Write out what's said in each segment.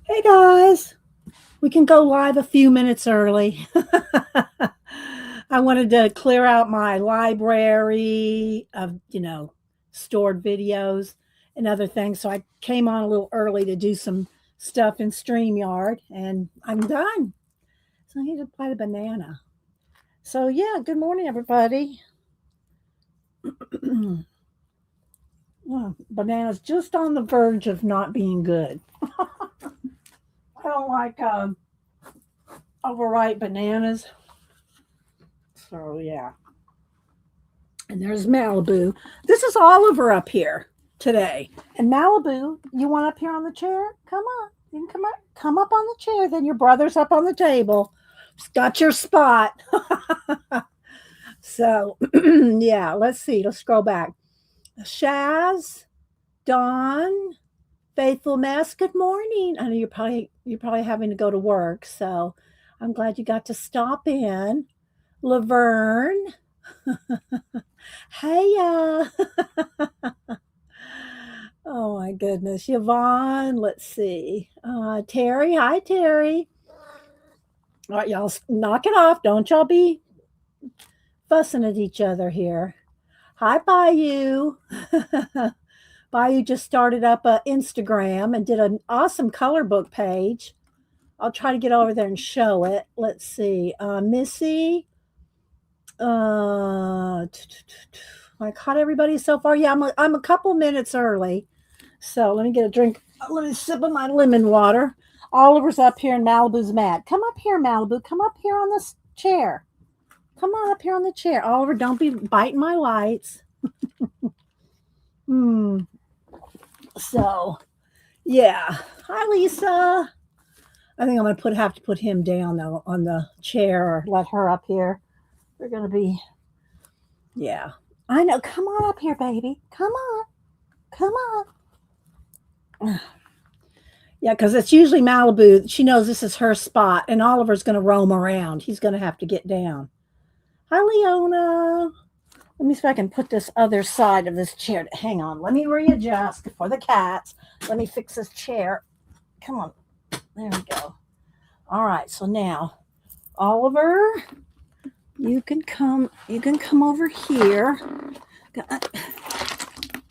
Hey guys, we can go live a few minutes early. I wanted to clear out my library of, stored videos and other things. So I came on a little early to do some stuff in StreamYard and I'm done. So I need to bite a banana. So, yeah, good morning, everybody. Banana's just on the verge of not being good. I don't like overripe bananas. So, yeah. And there's Malibu. This is Oliver up here today. And Malibu, you want up here on the chair? Come on. You can come up on the chair. Then your brother's up on the table. It's got your spot. So yeah, let's see. Let's scroll back. Shaz, Dawn, Faithful Mess, good morning. I know you're probably having to go to work, so I'm glad you got to stop in. Laverne. Hey, oh my goodness. Yvonne, let's see. Terry, hi, Terry. All right, y'all, knock it off. Don't y'all be fussing at each other here. Hi, Bayou. Bayou just started up a Instagram and did an awesome ColorBook page. I'll try to get over there and show it. Let's see. Missy. I caught everybody so far. Yeah, I'm a couple minutes early. So let me get a drink. Let me sip of my lemon water. Oliver's up here and Malibu's mad. Come up here, Malibu. Come up here on this chair. Come on up here on the chair. Oliver, don't be biting my lights. So, yeah. Hi, Lisa. I think I'm going to have to put him down, though, on the chair or let her up here. They're going to be, yeah. I know. Come on up here, baby. Come on. Come on. Yeah, because it's usually Malibu. She knows this is her spot, and Oliver's going to roam around. He's going to have to get down. Hi, Leona. Let me see if I can put this other side of this chair. Hang on. Let me readjust for the cats. Let me fix this chair. Come on. There we go. All right. So now, Oliver, you can come over here.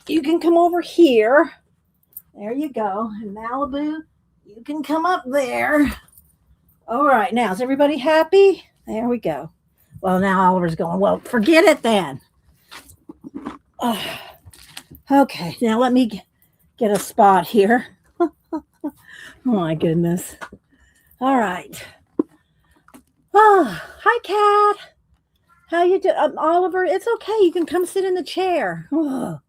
You can come over here. There you go. And Malibu, you can come up there. All right. Now, is everybody happy? There we go. Well, now Oliver's going, well, forget it then. Okay. Now let me get a spot here. Oh, my goodness. All right. Oh, hi, Cat. How you doing? Oliver, it's okay. You can come sit in the chair. Oh.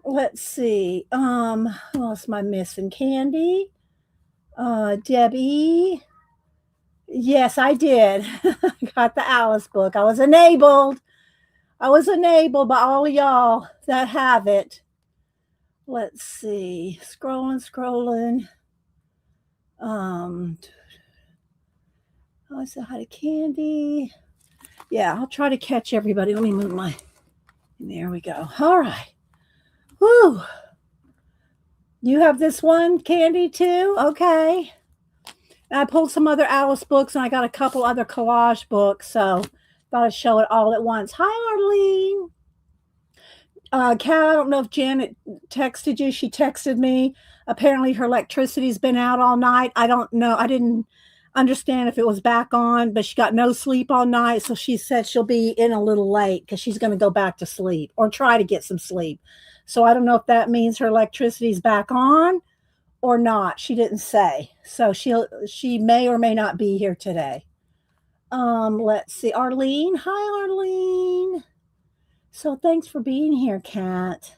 Let's see. Who else am I missing? Candy. Debbie. Yes, I did. Got the Alice book. I was enabled by all of y'all that have it. Let's see. Scrolling. I said hi to Candy. Yeah, I'll try to catch everybody. Let me move my. There we go. All right. Woo. You have this one, Candy, too? Okay. And I pulled some other Alice books and I got a couple other collage books, so thought I'd show it all at once. Hi, Arlene. Kat, I don't know if Janet texted you. She texted me. Apparently her electricity's been out all night. I don't know. I didn't understand if it was back on, but she got no sleep all night. So she said she'll be in a little late because she's going to go back to sleep or try to get some sleep. So I don't know if that means her electricity's back on or not. She didn't say. So she may or may not be here today. Let's see. Arlene. Hi, Arlene. So thanks for being here, Kat.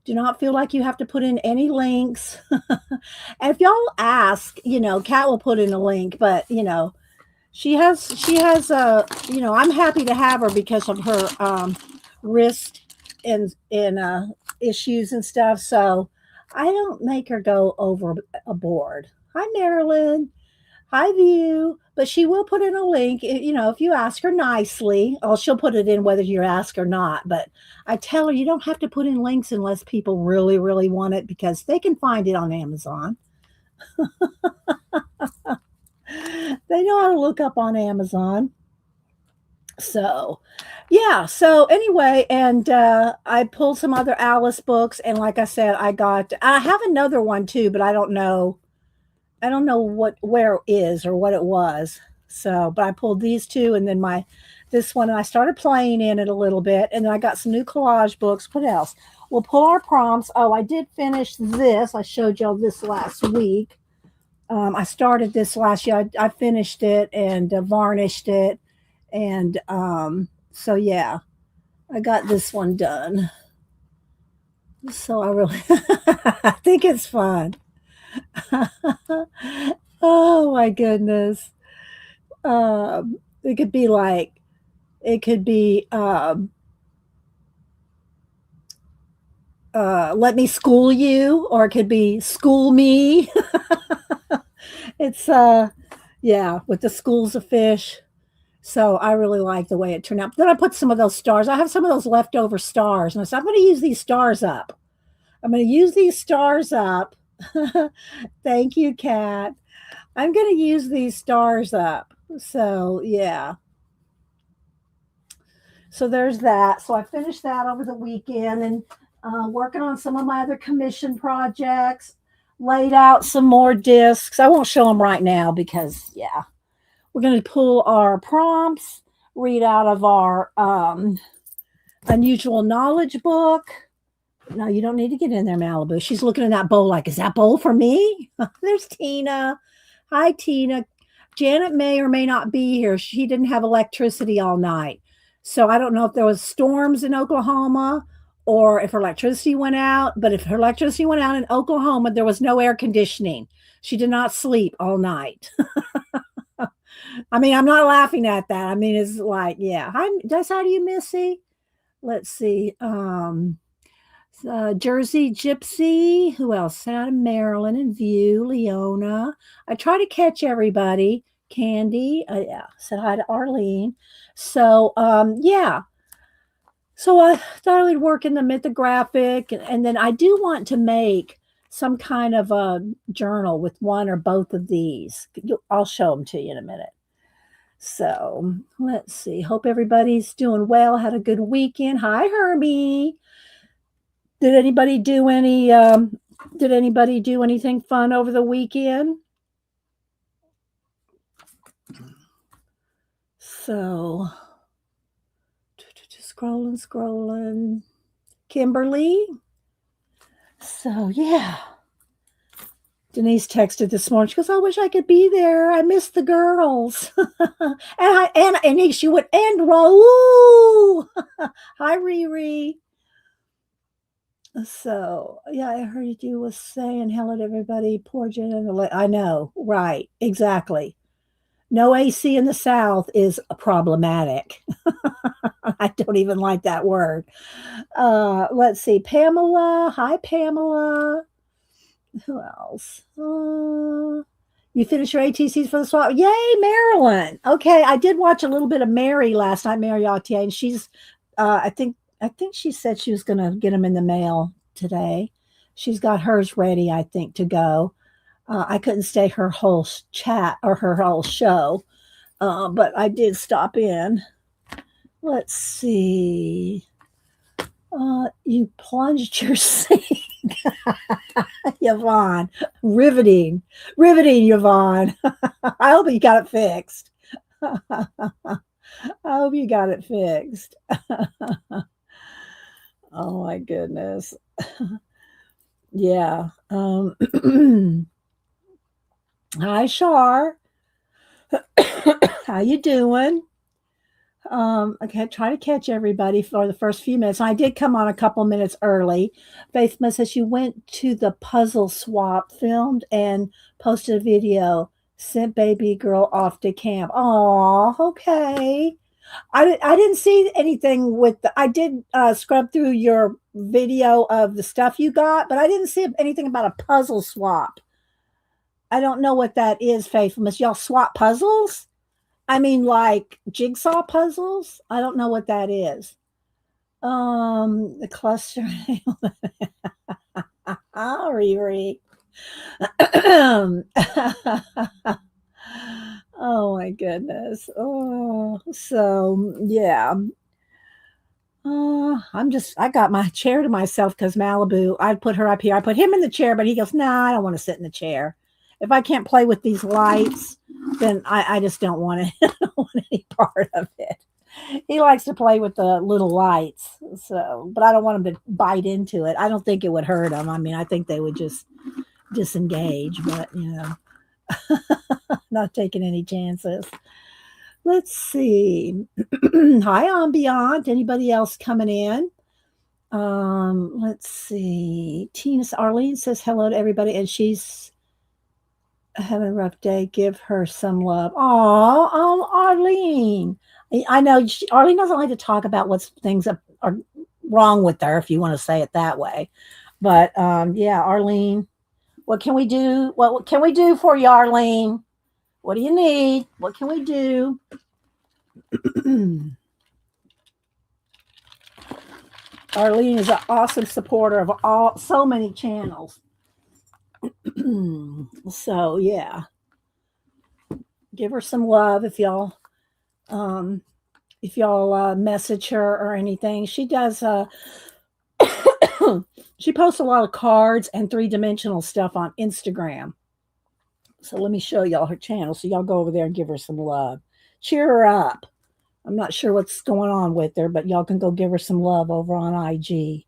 Do not feel like you have to put in any links. And if y'all ask, Kat will put in a link, but she has I'm happy to have her because of her wrist and issues and stuff. So I don't make her go overboard. Hi, Marilyn. Hi, View. But she will put in a link, if you ask her nicely. Oh, she'll put it in whether you ask or not. But I tell her you don't have to put in links unless people really, really want it because they can find it on Amazon. They know how to look up on Amazon. So, yeah. So anyway, and I pulled some other Alice books, and like I said, I have another one too, but I don't know where it is or what it was. So, but I pulled these two, and then my this one, and I started playing in it a little bit, and then I got some new collage books. What else? We'll pull our prompts. Oh, I did finish this. I showed y'all this last week. I started this last year. I finished it and varnished it, and so yeah, I got this one done. So I really, I think it's fun. Oh my goodness. It could be like, it could be, let me school you, or it could be school me. It's, yeah, with the schools of fish. So I really like the way it turned out. Then I put some of those stars. I have some of those leftover stars. And I said, I'm going to use these stars up. I'm going to use these stars up. Thank you, Kat. I'm going to use these stars up. So, yeah. So there's that. So I finished that over the weekend and working on some of my other commission projects, laid out some more discs. I won't show them right now because, yeah, we're going to pull our prompts, read out of our unusual knowledge book. No, you don't need to get in there, Malibu. She's looking in that bowl like, is that bowl for me? There's Tina. Hi, Tina. Janet may or may not be here. She didn't have electricity all night. So I don't know if there was storms in Oklahoma or if her electricity went out. But if her electricity went out in Oklahoma, there was no air conditioning. She did not sleep all night. I mean, I'm not laughing at that. I mean, it's like, yeah. Hi, that's how do you, Missy? Let's see. Jersey Gypsy. Who else? Out of Maryland and View, Leona. I try to catch everybody. Candy. Yeah. Said hi to Arlene. So, yeah. So I thought I would work in the mythographic, and then I do want to make some kind of a journal with one or both of these. I'll show them to you in a minute. So let's see. Hope everybody's doing well. Had a good weekend. Hi, Herbie. Did anybody do any? Did anybody do anything fun over the weekend? So, just scrolling. Kimberly. So yeah. Denise texted this morning. She goes, "I wish I could be there. I miss the girls." and she went, and Raul. Hi, Riri. So yeah, I heard you was saying hello to everybody. Poor Jen. I know, right? Exactly. No AC in the South is problematic. I don't even like that word. Let's see, Pamela. Hi, Pamela. Who else? You finished your ATCs for the swap? Yay, Marilyn. Okay, I did watch a little bit of Mary last night, Mary Autier, and she's, I think she said she was going to get them in the mail today. She's got hers ready, I think, to go. I couldn't stay her whole chat or her whole show, but I did stop in. Let's see. You plunged your sink. Yvonne. Riveting, Yvonne. I hope you got it fixed. I hope you got it fixed. Oh my goodness. Yeah. Hi, Shar. How you doing? Okay, try to catch everybody for the first few minutes. I did come on a couple minutes early. Faith says you went to the puzzle swap, filmed and posted a video, sent baby girl off to camp. Oh, okay. I didn't see anything with I did scrub through your video of the stuff you got, but I didn't see anything about a puzzle swap. I don't know what that is, Faithfulness. Y'all swap puzzles? I mean, like jigsaw puzzles? I don't know what that is. The cluster. Oh, Riri. Oh my goodness. Oh, so yeah. I got my chair to myself because Malibu, I put her up here. I put him in the chair, but he goes, nah, I don't want to sit in the chair. If I can't play with these lights, then I just don't want it. I don't want any part of it. He likes to play with the little lights. So, but I don't want him to bite into it. I don't think it would hurt him. I mean, I think they would just disengage, but not taking any chances. Let's see. Hi, Ambient. Anybody else coming in? Let's see. Tina Arlene says hello to everybody, and she's having a rough day. Give her some love. Oh, Arlene. I know Arlene doesn't like to talk about what things are wrong with her, if you want to say it that way. But yeah, Arlene, what can we do? What can we do for you, Arlene? What do you need? What can we do? Arlene is an awesome supporter of so many channels. So yeah, give her some love if y'all message her or anything. She does. She posts a lot of cards and 3-dimensional stuff on Instagram. So let me show y'all her channel. So y'all go over there and give her some love. Cheer her up. I'm not sure what's going on with her, but y'all can go give her some love over on IG.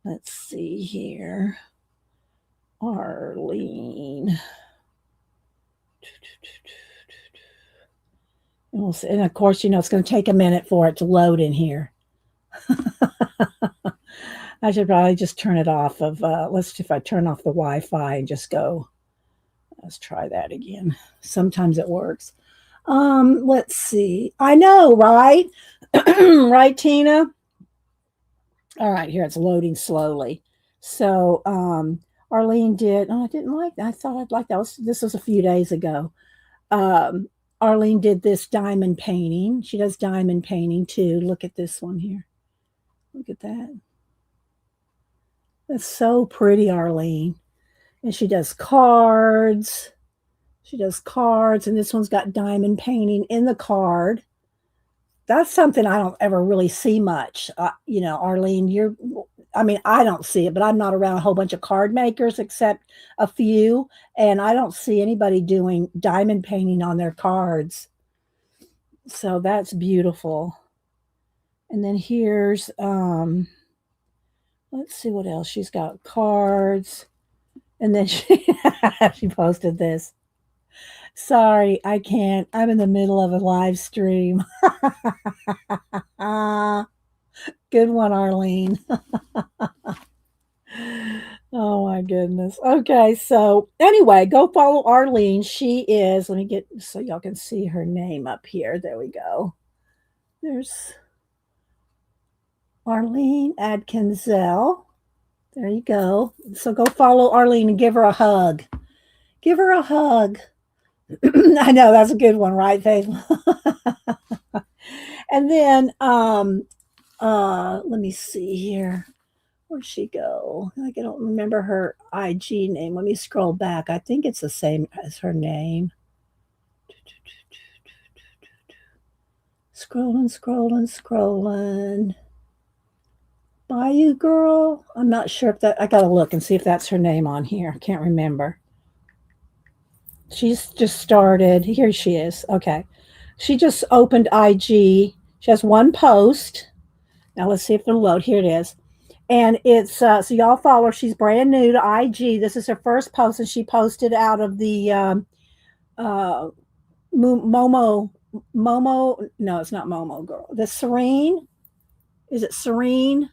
Let's see here. Arlene. And of course, it's going to take a minute for it to load in here. I should probably just turn it off of, if I turn off the Wi-Fi and just go. Let's try that again. Sometimes it works. Let's see. I know, right? Right, Tina? All right, here it's loading slowly. So Arlene did. Oh, I didn't like that. I thought I'd like that. This was a few days ago. Arlene did this diamond painting. She does diamond painting too. Look at this one here. Look at that. That's so pretty, Arlene. And she does cards. And this one's got diamond painting in the card. That's something I don't ever really see much. Arlene, I don't see it, but I'm not around a whole bunch of card makers except a few, and I don't see anybody doing diamond painting on their cards. So that's beautiful. And then here's, let's see what else. She's got cards. And then she posted this. Sorry, I can't. I'm in the middle of a live stream. Good one, Arlene. Oh my goodness. Okay, so anyway, go follow Arlene. She is, let me get so y'all can see her name up here. There we go. There's Arlene Adkinzel. There you go. So go follow Arlene and give her a hug. Give her a hug. I know that's a good one, right, Faith? And then let me see here. Where'd she go? I don't remember her IG name. Let me scroll back. I think it's the same as her name. Scrolling. Bayou Girl. I'm not sure if that. I gotta look and see if that's her name on here. I can't remember. She's just started. Here she is. Okay. She just opened IG. She has one post. Now let's see if it'll load. Here it is. And it's, so y'all follow her. She's brand new to IG. This is her first post, and she posted out of the Momo. No, it's not Momo Girl. The Serene. Is it Serene?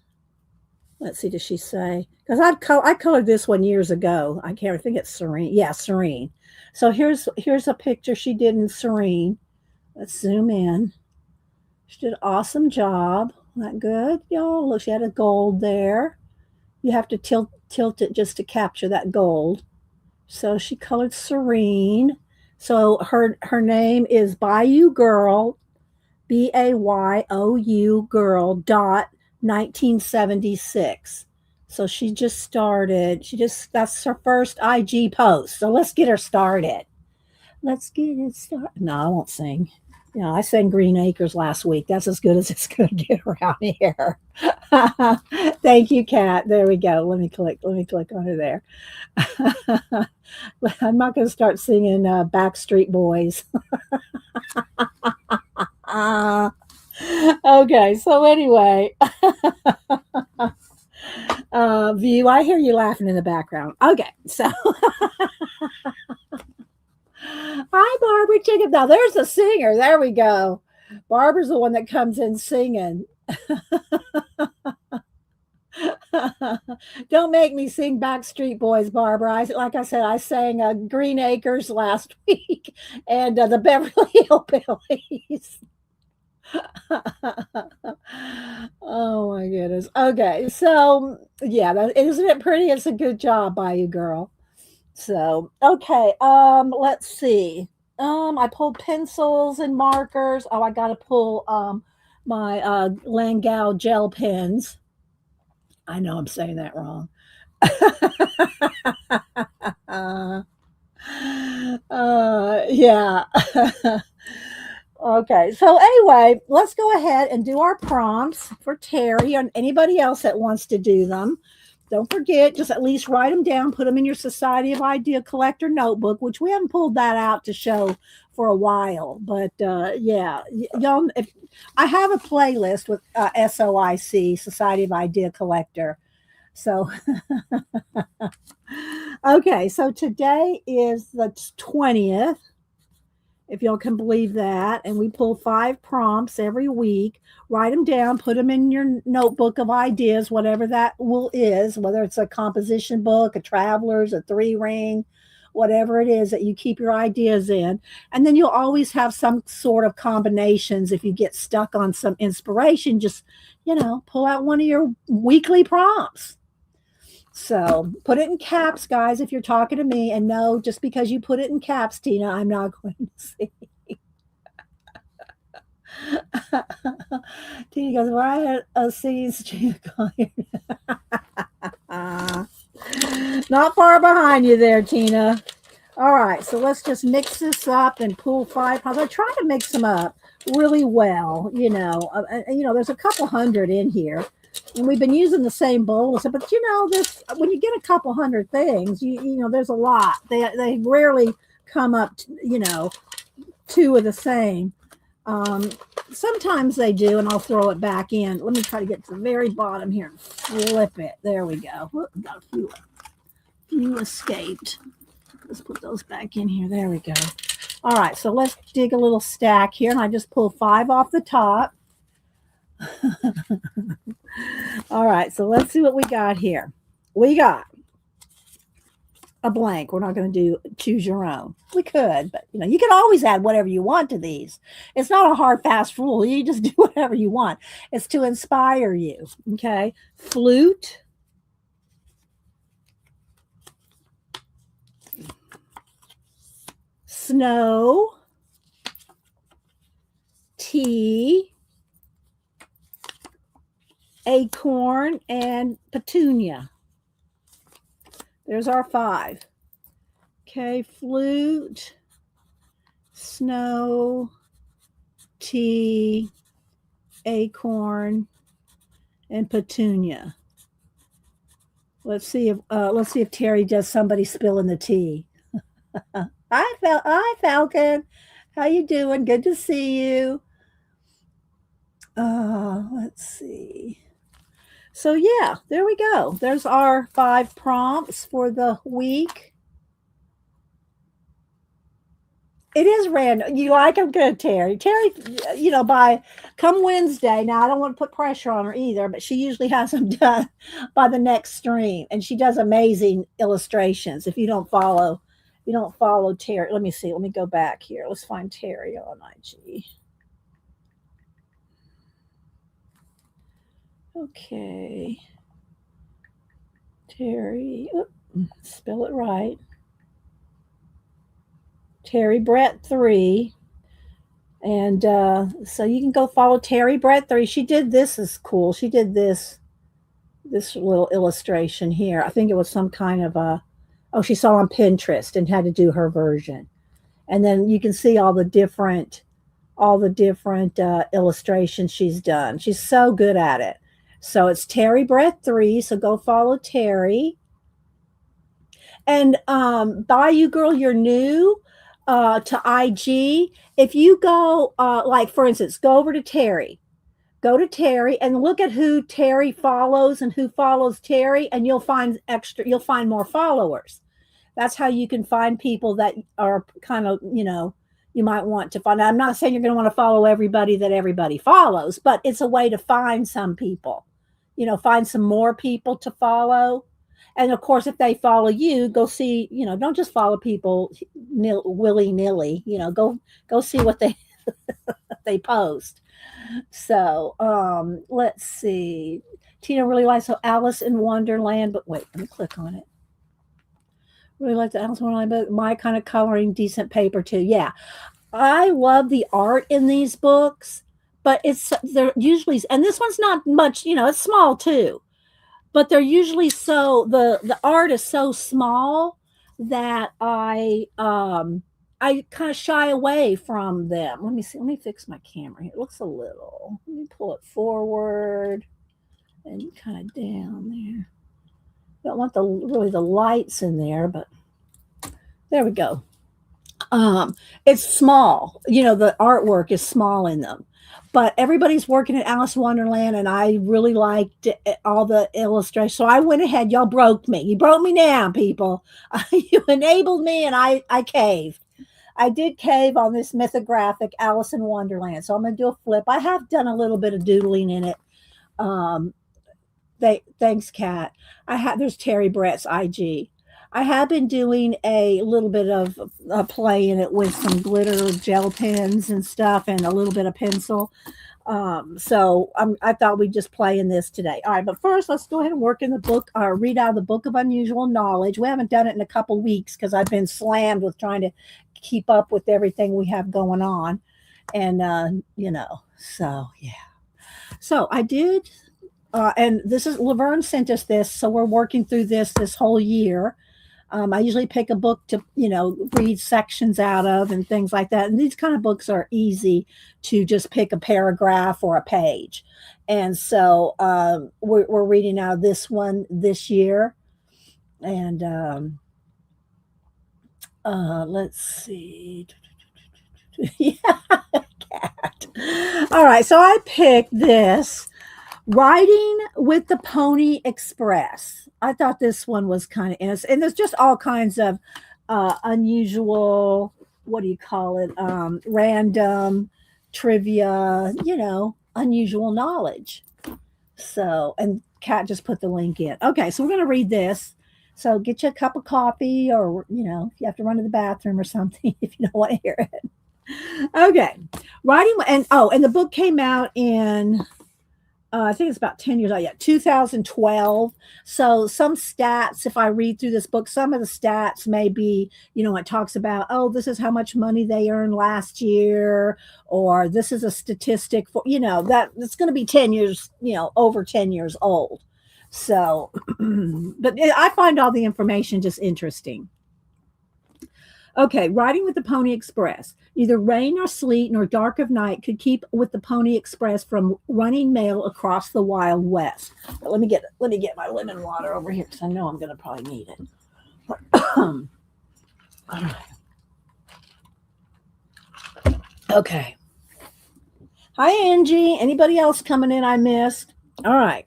Let's see, does she say? Because I colored this one years ago. I think it's Serene. Yeah, Serene. So here's a picture she did in Serene. Let's zoom in. She did an awesome job. Isn't that good, y'all? Look, she had a gold there. You have to tilt it just to capture that gold. So she colored Serene. So her name is Bayou Girl, BAYOU Girl .1976. So she just started. That's her first IG post. So let's get her started. Let's get it started. No, I won't sing. I sang Green Acres last week. That's as good as it's going to get around here. Thank you, Kat. There we go. Let me click. Let me click on her there. I'm not going to start singing Backstreet Boys. Okay. So anyway, View. I hear you laughing in the background. Okay. So. Hi, Barbara Chicken. Now there's a singer. There we go. Barbara's the one that comes in singing. Don't make me sing Backstreet Boys, Barbara. Like I said, I sang Green Acres last week and the Beverly Hillbillies. Oh my goodness. Okay, so yeah, isn't it pretty? It's a good job by you, girl. So, okay, let's see. I pulled pencils and markers. Oh, I got to pull my Langau gel pens. I know I'm saying that wrong. Yeah. Okay, so anyway, let's go ahead and do our prompts for Terry and anybody else that wants to do them. Don't forget, just at least write them down, put them in your Society of Idea Collector notebook, which we haven't pulled that out to show for a while. But yeah, y'all, if I have a playlist with SOIC, Society of Idea Collector. So, okay, so today is the 20th, if y'all can believe that. And we pull 5 prompts every week. Write them down, put them in your notebook of ideas, whatever that is, whether it's a composition book, a traveler's, a 3-ring, whatever it is that you keep your ideas in. And then you'll always have some sort of combinations. If you get stuck on some inspiration, just, pull out one of your weekly prompts. So put it in caps, guys, if you're talking to me. And no, just because you put it in caps, Tina, I'm not going to see. Tina goes, why had a seeds? Not far behind you there, Tina. All right, so let's just mix this up and pull 5 prompts. I try to mix them up really well. There's a couple hundred in here. And we've been using the same bowl, but this, when you get a couple hundred things, there's a lot. They rarely come up to, 2 of the same. Sometimes they do, and I'll throw it back in. Let me try to get to the very bottom here and flip it. There we go. Whoop, got a few escaped. Let's put those back in here. There we go. All right, so let's dig a little stack here, and I just pull 5 off the top. All right, so let's see what we got here. We got a blank. We're not going to do choose your own. We could, but you can always add whatever you want to these. It's not a hard, fast rule. You just do whatever you want. It's to inspire you. Okay, flute, snow, tea, acorn, and petunia. There's our 5. Okay, flute, snow, tea, acorn, and petunia. Let's see if Terry does somebody spilling the tea. Hi, Falcon. How you doing? Good to see you. Let's see. So yeah, there we go. There's our 5 prompts for the week. It is random. You like them? Good, Terry. Terry, by come Wednesday, now I don't want to put pressure on her either, but she usually has them done by the next stream. And she does amazing illustrations. If you don't follow Terry, let me see. Let me go back here. Let's find Terry on IG. Okay. Terry, spell it right. Terry Brett 3. And so you can go follow Terry Brett 3. She did this is cool. She did this this little illustration here. I think it was some kind of she saw on Pinterest and had to do her version. And then you can see all the different illustrations she's done. She's so good at it. So it's Terry Brett 3. So go follow Terry. And Bye You Girl, You're New to IG. If you go, like for instance, go over to Terry. Go to Terry and look at who Terry follows and who follows Terry, and you'll find more followers. That's how you can find people that are kind of, you might want to find. I'm not saying you're going to want to follow everybody that everybody follows, but it's a way to find some people, find some more people to follow. And of course, if they follow you, go see, don't just follow people willy nilly, go see what they post. So let's see. Tina really likes Alice in Wonderland, but wait, let me click on it. Really like the Alice in Wonderland, but my kind of coloring, decent paper too. Yeah, I love the art in these books, but they're usually, and this one's not much, it's small too, but they're usually the art is so small that I kind of shy away from them. Let me see. Let me fix my camera here. It looks a little. Let me pull it forward and kind of down there. Don't want the lights in there, but there we go. It's small. The artwork is small in them. But everybody's working at Alice in Wonderland, and I really liked all the illustrations. So I went ahead. Y'all broke me. You broke me down, people. You enabled me, and I caved. I did cave on this mythographic Alice in Wonderland. So I'm going to do a flip. I have done a little bit of doodling in it. Thanks, Kat. There's Terry Brett's IG. I have been doing a little bit of play in it with some glitter gel pens and stuff and a little bit of pencil. So I thought we'd just play in this today. All right, but first let's go ahead and work in the book, read out of the Book of Unusual Knowledge. We haven't done it in a couple weeks because I've been slammed with trying to keep up with everything we have going on. And, so yeah. So I did, and this is, Laverne sent us this, so we're working through this whole year. I usually pick a book to, read sections out of and things like that. And these kind of books are easy to just pick a paragraph or a page. And so we're reading out this one this year. And let's see. Yeah, cat. All right, so I picked this, Riding with the Pony Express. I thought this one was kind of innocent. And there's just all kinds of unusual, what do you call it? Random trivia, unusual knowledge. So, and Kat just put the link in. Okay, so we're going to read this. So get you a cup of coffee, or, if you have to run to the bathroom or something, if you don't want to hear it. Okay. And the book came out in, I think it's about 10 years old. Yeah, 2012. So some stats, if I read through this book, some of the stats may be, it talks about, this is how much money they earned last year, or this is a statistic for, that it's going to be 10 years, over 10 years old. So, but I find all the information just interesting. Okay, Riding with the Pony Express. Neither rain nor sleet nor dark of night could keep with the Pony Express from running mail across the Wild West. But let me get my lemon water over here because I know I'm going to probably need it. All right. Okay. Hi, Angie. Anybody else coming in I missed? All right.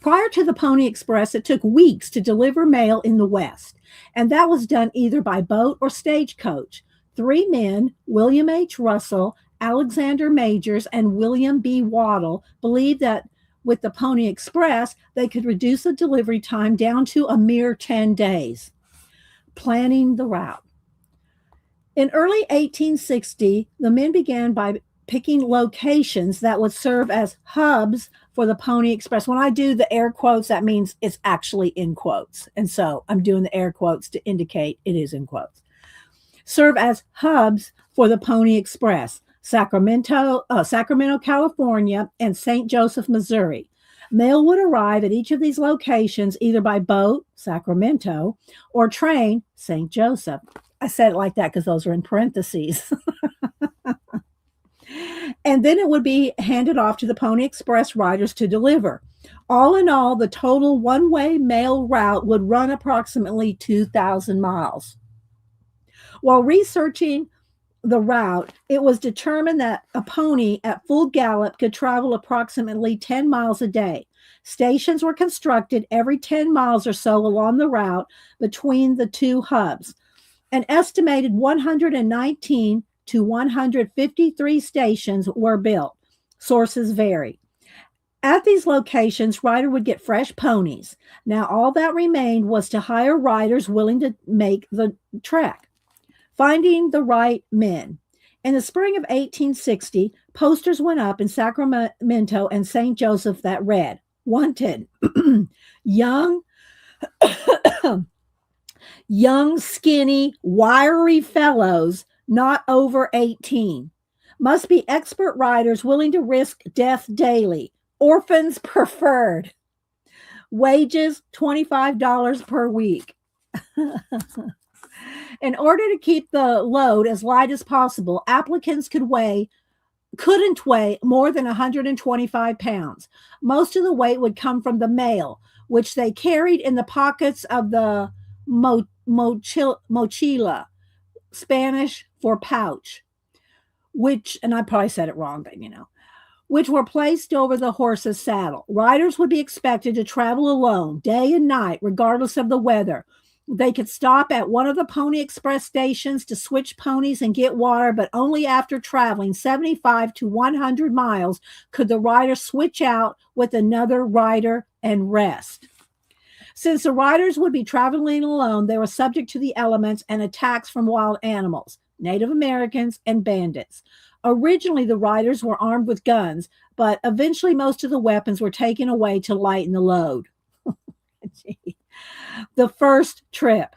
Prior to the Pony Express, it took weeks to deliver mail in the West, and that was done either by boat or stagecoach. 3 men, William H. Russell, Alexander Majors, and William B. Waddle, believed that with the Pony Express, they could reduce the delivery time down to a mere 10 days. Planning the route. In early 1860, the men began by picking locations that would serve as hubs for the Pony Express. When I do the air quotes, that means it's actually in quotes. And so I'm doing the air quotes to indicate it is in quotes. Serve as hubs for the Pony Express: Sacramento, California, and St. Joseph, Missouri. Mail would arrive at each of these locations either by boat, Sacramento, or train, St. Joseph. I said it like that because those are in parentheses. And then it would be handed off to the Pony Express riders to deliver. All in all, the total one way mail route would run approximately 2,000 miles. While researching the route, it was determined that a pony at full gallop could travel approximately 10 miles a day. Stations were constructed every 10 miles or so along the route between the two hubs. An estimated 119 to 153 stations were built. Sources vary. At these locations, rider would get fresh ponies. Now, all that remained was to hire riders willing to make the trek. Finding the right men. In the spring of 1860, posters went up in Sacramento and St. Joseph that read, "Wanted, young, young, skinny, wiry fellows not over 18. Must be expert riders willing to risk death daily. Orphans preferred. Wages $25 per week." In order to keep the load as light as possible, applicants couldn't weigh more than 125 pounds. Most of the weight would come from the mail, which they carried in the pockets of the mochila, Spanish for pouch, which, and I probably said it wrong, but which were placed over the horse's saddle. Riders would be expected to travel alone, day and night, regardless of the weather. They could stop at one of the Pony Express stations to switch ponies and get water, but only after traveling 75 to 100 miles could the rider switch out with another rider and rest. Since the riders would be traveling alone, they were subject to the elements and attacks from wild animals, Native Americans, and bandits. Originally, the riders were armed with guns, but eventually most of the weapons were taken away to lighten the load. The first trip.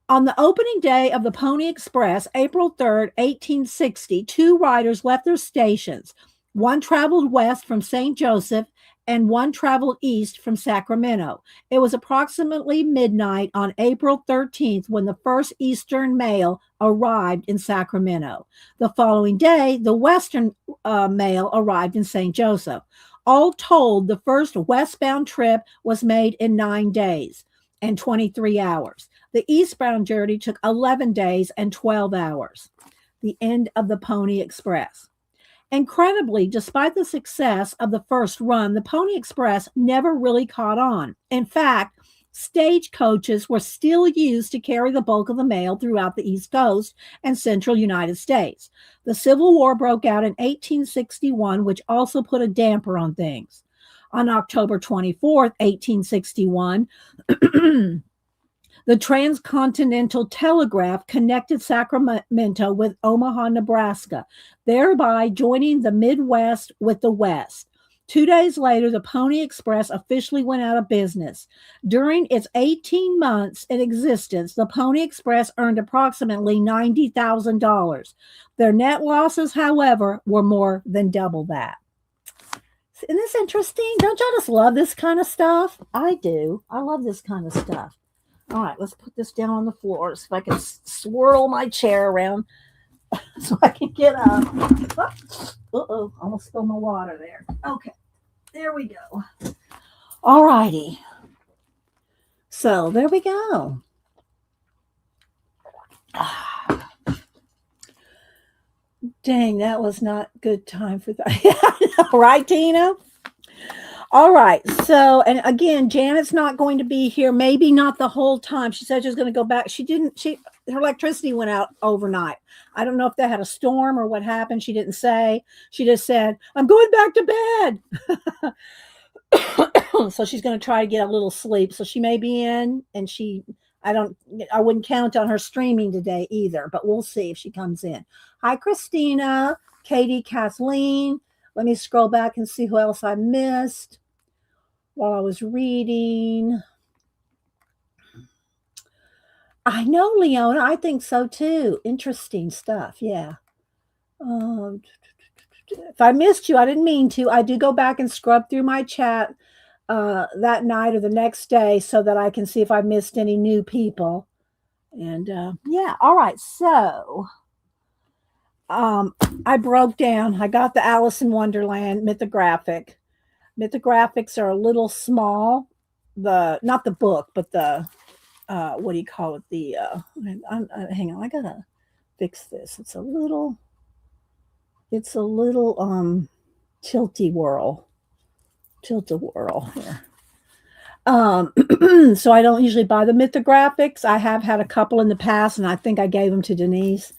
On the opening day of the Pony Express, April 3rd, 1860, two riders left their stations. One traveled west from St. Joseph and one traveled east from Sacramento. It was approximately midnight on April 13th when the first Eastern mail arrived in Sacramento. The following day, the Western mail arrived in St. Joseph. All told, the first westbound trip was made in 9 days and 23 hours. The eastbound journey took 11 days and 12 hours. The end of the Pony Express. Incredibly, despite the success of the first run, the Pony Express never really caught on. In fact, stagecoaches were still used to carry the bulk of the mail throughout the East Coast and central United States. The Civil War broke out in 1861, which also put a damper on things. On October 24th, 1861, the Transcontinental Telegraph connected Sacramento with Omaha, Nebraska, thereby joining the Midwest with the West. 2 days later, the Pony Express officially went out of business. During its 18 months in existence, the Pony Express earned approximately $90,000. Their net losses, however, were more than double that. Isn't this interesting? Don't y'all just love this kind of stuff? I do. I love this kind of stuff. All right, let's put this down on the floor so I can swirl my chair around so I can get up. Uh-oh, almost spilled my water there. Okay, there we go. All righty. So there we go. Dang, that was not good time for that. Right, Tina? All right. So, and again, Janet's not going to be here. Maybe not the whole time. She said she was going to go back. Her electricity went out overnight. I don't know if they had a storm or what happened. She didn't say. She just said, "I'm going back to bed." So she's going to try to get a little sleep. So she may be in, and I wouldn't count on her streaming today either, but we'll see if she comes in. Hi, Christina, Katie, Kathleen. Let me scroll back and see who else I missed while I was reading. I know, Leona. I think so too. Interesting stuff. Yeah. if I missed you, I didn't mean to. I do go back and scrub through my chat that night or the next day so that I can see if I missed any new people. And yeah, all right. So I broke down. I got the Alice in Wonderland mythographic. Mythographics are a little small. The not the book, but the what do you call it? The hang on, I gotta fix this. It's a little tilty whirl here. So I don't usually buy the mythographics. I have had a couple in the past, and I think I gave them to Denise.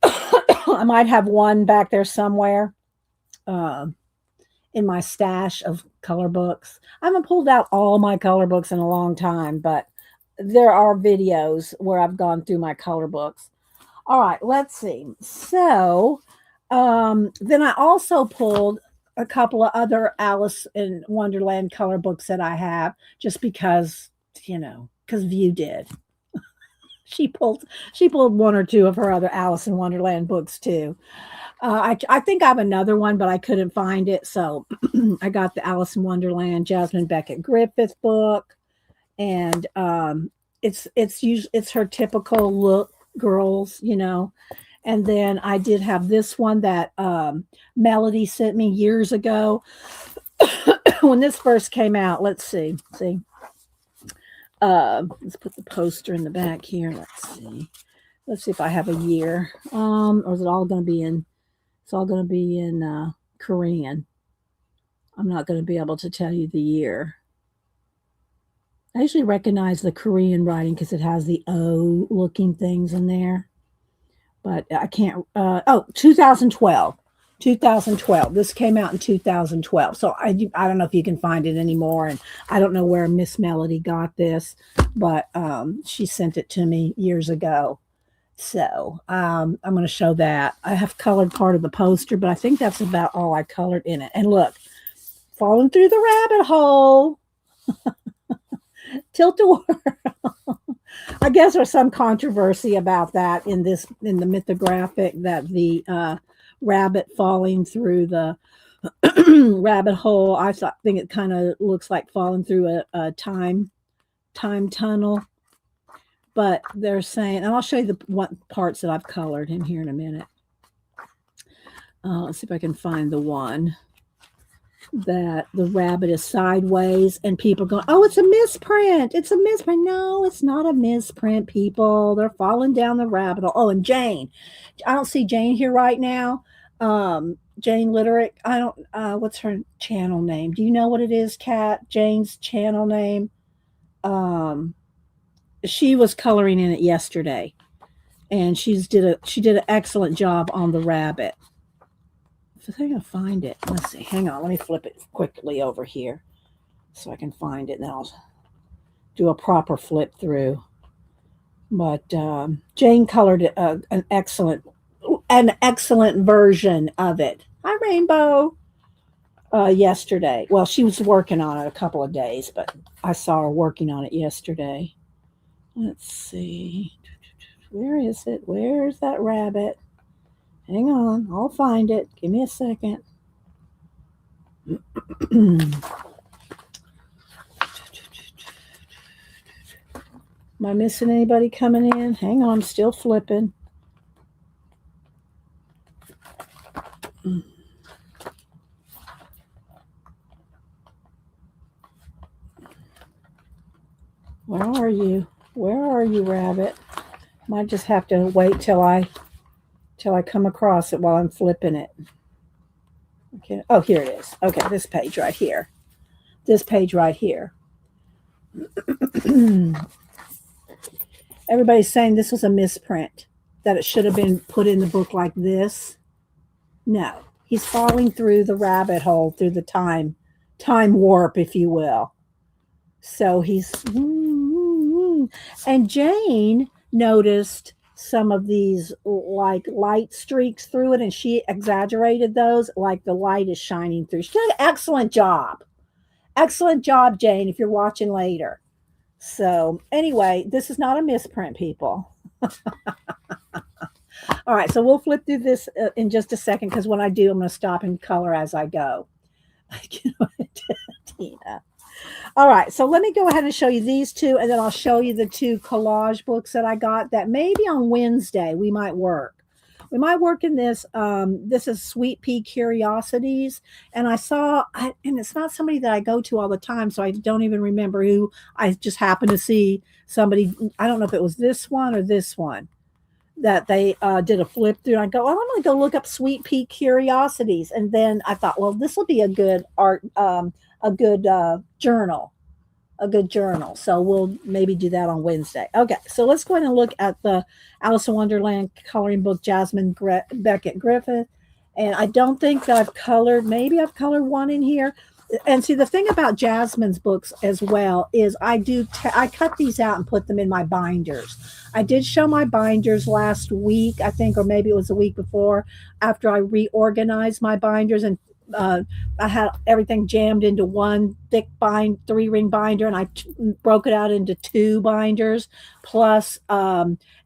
I might have one back there somewhere in my stash of color books. I haven't pulled out all my color books in a long time, but there are videos where I've gone through my color books. All right, let's see. So then I also pulled a couple of other Alice in Wonderland color books that I have, just because, because View did. She pulled one or two of her other Alice in Wonderland books too. I think I have another one, but I couldn't find it, so I got the Alice in Wonderland Jasmine Beckett Griffith book, and it's her typical look, girls, And then I did have this one that Melody sent me years ago when this first came out. Let's see. Let's put the poster in the back here. Let's see if I have a year. Or is it all going to be in? It's all going to be in Korean. I'm not going to be able to tell you the year. I usually recognize the Korean writing because it has the O looking things in there. But I can't. 2012. 2012. This came out in 2012. So I don't know if you can find it anymore. And I don't know where Miss Melody got this, but she sent it to me years ago. So I'm going to show that. I have colored part of the poster, but I think that's about all I colored in it. And look, falling through the rabbit hole. Tilt-a-whirl. I guess there's some controversy about that in the mythographic, that the rabbit falling through the rabbit hole. I think it kind of looks like falling through a time tunnel. But they're saying, and I'll show you what parts that I've colored in here in a minute. Let's see if I can find the one that the rabbit is sideways and people going, oh, it's a misprint. It's a misprint. No, it's not a misprint, people. They're falling down the rabbit hole. Oh, and Jane. I don't see Jane here right now. Jane Litterick. I don't, what's her channel name? Do you know what it is, Kat? Jane's channel name? She was coloring in it yesterday, and she did an excellent job on the rabbit. So I'm gonna find it. Let's see. Hang on. Let me flip it quickly over here so I can find it. And then I'll do a proper flip through. But Jane colored an excellent version of it. Hi, Rainbow. Yesterday. Well, she was working on it a couple of days, but I saw her working on it yesterday. Let's see. Where is it? Where's that rabbit? Hang on. I'll find it. Give me a second. Am I missing anybody coming in? Hang on. I'm still flipping. Where are you? Where are you, rabbit? Might just have to wait till I come across it while I'm flipping it. Okay. Oh, here it is. Okay, this page right here. This page right here. Everybody's saying this was a misprint, that it should have been put in the book like this. No, he's falling through the rabbit hole, through the time warp, if you will. So he's, and Jane noticed some of these like light streaks through it, and she exaggerated those, like the light is shining through. She did an excellent job. Excellent job, Jane, if you're watching later. So anyway, this is not a misprint, people. All right, so we'll flip through this in just a second because when I do, I'm going to stop and color as I go. Tina. All right, so let me go ahead and show you these two, and then I'll show you the two collage books that I got that maybe on Wednesday we might work. We might work in this. This is Sweet Pea Curiosities, and and it's not somebody that I go to all the time, so I don't even remember who. I just happened to see somebody. I don't know if it was this one or this one that they did a flip through. And I go, well, I'm going to go look up Sweet Pea Curiosities, and then I thought, well, this will be a good art, a good journal, a good journal. So we'll maybe do that on Wednesday. Okay, so let's go ahead and look at the Alice in Wonderland coloring book, Jasmine Beckett Griffith. And I don't think that I've colored, maybe I've colored one in here. And see, the thing about Jasmine's books as well is I cut these out and put them in my binders. I did show my binders last week, I think, or maybe it was the week before, after I reorganized my binders, and I had everything jammed into one thick 3-ring binder, and I broke it out into 2 binders, plus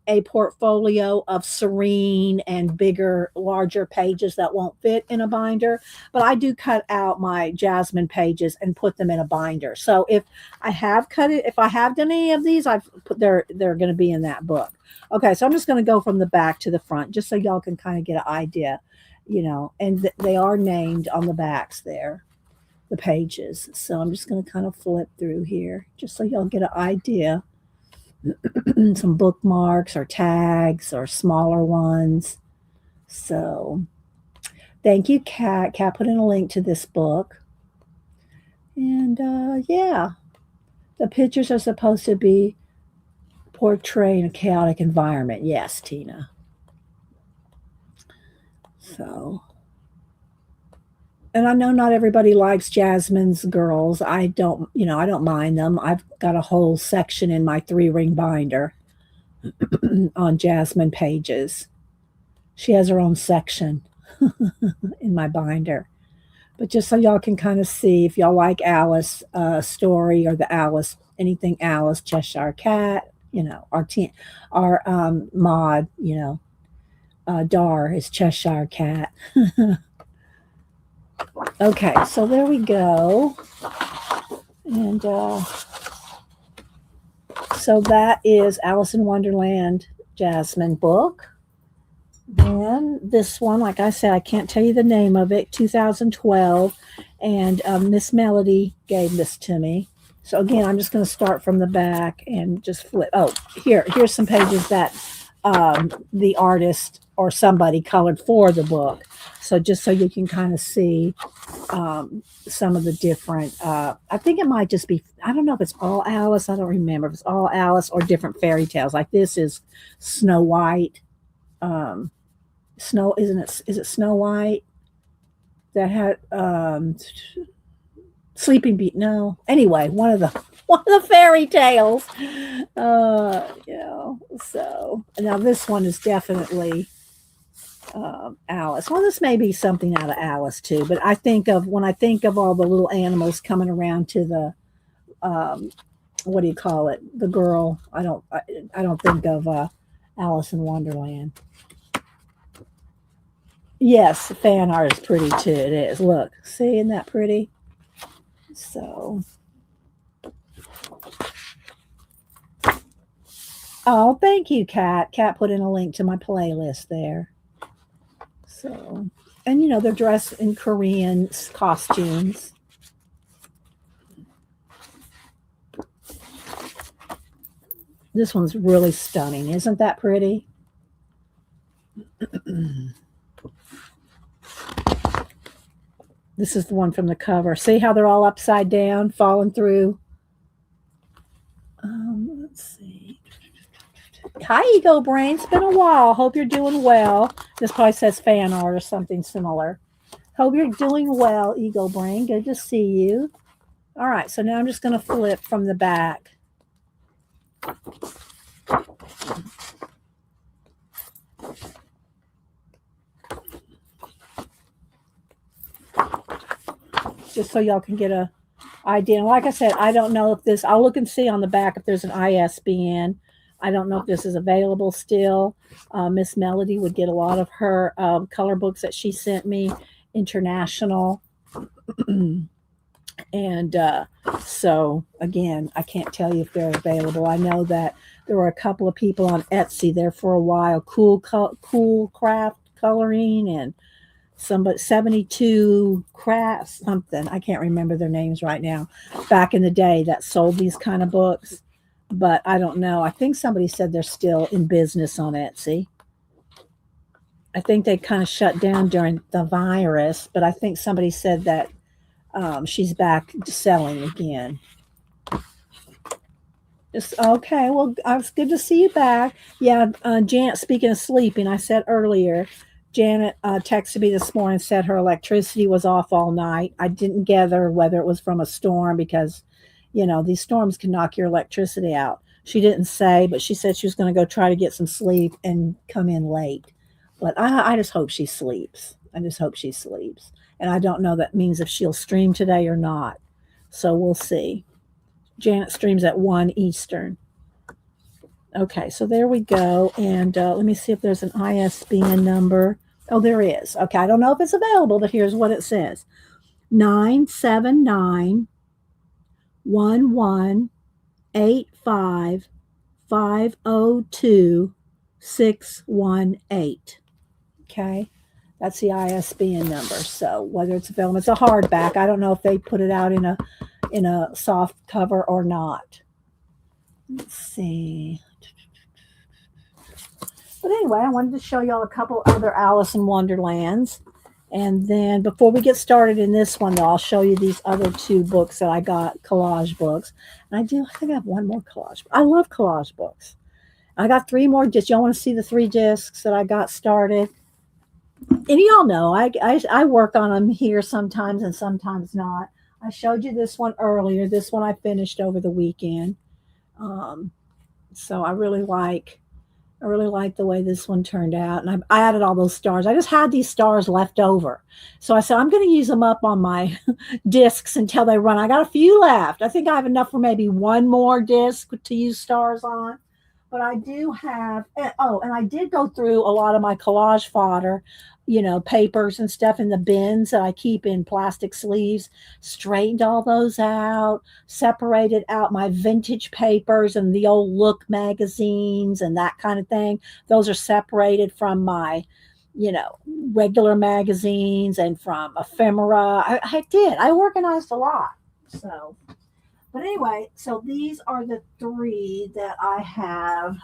a portfolio of serene and bigger, larger pages that won't fit in a binder. But I do cut out my Jasmine pages and put them in a binder. So if I have done any of these, I've put they're going to be in that book. Okay, so I'm just going to go from the back to the front, just so y'all can kind of get an idea, and they are named on the backs there, the pages. So I'm just going to kind of flip through here, just so y'all get an idea. Some bookmarks or tags or smaller ones. So thank you, Kat. Kat put in a link to this book. And yeah, the pictures are supposed to be portraying a chaotic environment. Yes, Tina. So, and I know not everybody likes Jasmine's girls. I don't mind them. I've got a whole section in my 3-ring binder on Jasmine pages. She has her own section in my binder. But just so y'all can kind of see, if y'all like Alice story or the Alice, anything Alice, Cheshire Cat, our Maud, Dar is Cheshire Cat. Okay, so there we go. And so that is Alice in Wonderland Jasmine book. Then this one, like I said, I can't tell you the name of it, 2012. And Miss Melody gave this to me. So again, I'm just going to start from the back and just flip. Oh, here's some pages that the artist or somebody colored for the book. So just so you can kind of see some of the different, I think it might just be, I don't know if it's all Alice. I don't remember if it's all Alice or different fairy tales. Like this is Snow White. Is it Snow White that had Sleeping Beauty? No. Anyway, one of the fairy tales. So now this one is definitely Alice. Well, this may be something out of Alice too, but when I think of all the little animals coming around to the what do you call it? The girl. I don't think of Alice in Wonderland. Yes, fan art is pretty too. It is. Look, see, isn't that pretty? So, oh, thank you, Kat. Kat put in a link to my playlist there. So, and they're dressed in Korean costumes. This one's really stunning. Isn't that pretty? This is the one from the cover. See how they're all upside down, falling through? Let's see. Hi, Ego Brain. It's been a while. Hope you're doing well. This probably says fan art or something similar. Hope you're doing well, Ego Brain. Good to see you. All right, so now I'm just going to flip from the back. Just so y'all can get a idea. And like I said, I don't know if this, I'll look and see on the back if there's an ISBN. I don't know if this is available still. Miss Melody would get a lot of her color books that she sent me, international. And so, again, I can't tell you if they're available. I know that there were a couple of people on Etsy there for a while, Cool Craft Coloring and somebody 72 Crafts, something. I can't remember their names right now. Back in the day that sold these kind of books. But I don't know. I think somebody said they're still in business on Etsy. I think they kind of shut down during the virus, but I think somebody said that she's back selling again. Just okay. Well, it's good to see you back. Yeah, Janet. Speaking of sleeping, I said earlier, Janet texted me this morning, said her electricity was off all night. I didn't gather whether it was from a storm because, these storms can knock your electricity out. She didn't say, but she said she was going to go try to get some sleep and come in late. But I just hope she sleeps. I just hope she sleeps. And I don't know that means if she'll stream today or not. So we'll see. Janet streams at 1 Eastern. Okay, so there we go. And let me see if there's an ISBN number. Oh, there is. Okay, I don't know if it's available, but here's what it says. 979 1185 502 618. Okay, that's the ISBN number. So whether it's available, it's a hardback. I don't know if they put it out in a soft cover or not. Let's see. But anyway, I wanted to show y'all a couple other Alice in Wonderlands. And then before we get started in this one, though, I'll show you these other two books that I got, collage books. And I think I have one more collage. I love collage books. I got 3 more discs. Y'all want to see the 3 discs that I got started? And y'all know I work on them here sometimes and sometimes not. I showed you this one earlier. This one I finished over the weekend. So I really like the way this one turned out. And I added all those stars. I just had these stars left over. So I said, I'm going to use them up on my discs until they run. I got a few left. I think I have enough for maybe one more disc to use stars on. But I do have, and I did go through a lot of my collage fodder, papers and stuff in the bins that I keep in plastic sleeves, straightened all those out, separated out my vintage papers and the old Look magazines and that kind of thing. Those are separated from my, regular magazines and from ephemera. I organized a lot. So, but anyway, so these are the 3 that I have.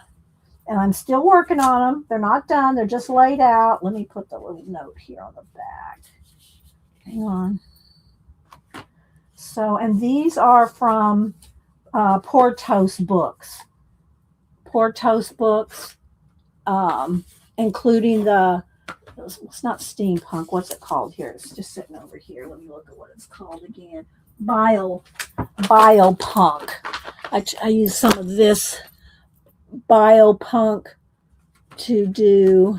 And I'm still working on them. They're not done. They're just laid out. Let me put the little note here on the back. Hang on. So, and these are from Portos Books. Portos Books, including it's not steampunk. What's it called here? It's just sitting over here. Let me look at what it's called again. Biopunk. I use some of this biopunk to do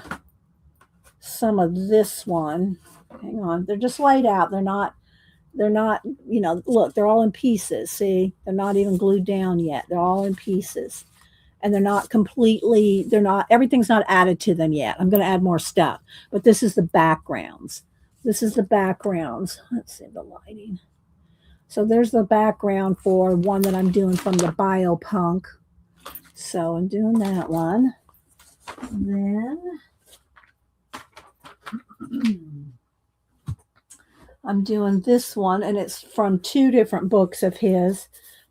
some of this one. Hang on. They're just laid out. They're not, look, they're all in pieces. See, they're not even glued down yet. They're all in pieces. And everything's not added to them yet. I'm going to add more stuff. But this is the backgrounds. Let's see the lighting. So there's the background for one that I'm doing from the biopunk. So I'm doing that one. And then I'm doing this one, and it's from 2 different books of his,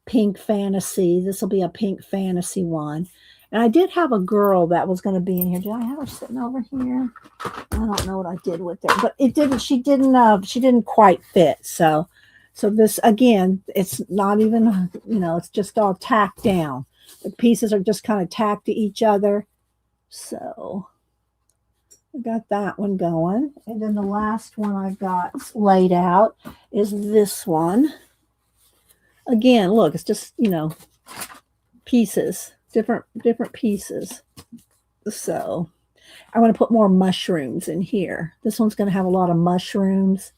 Pink Fantasy. This will be a Pink Fantasy one. And I did have a girl that was going to be in here. Did I have her sitting over here? I don't know what I did with her, but she didn't quite fit. So this, again, it's not even, it's just all tacked down. The pieces are just kind of tacked to each other. So I got that one going. And then the last one I've got laid out is this one. Again, look, it's just, pieces, different pieces. So I want to put more mushrooms in here. This one's going to have a lot of mushrooms.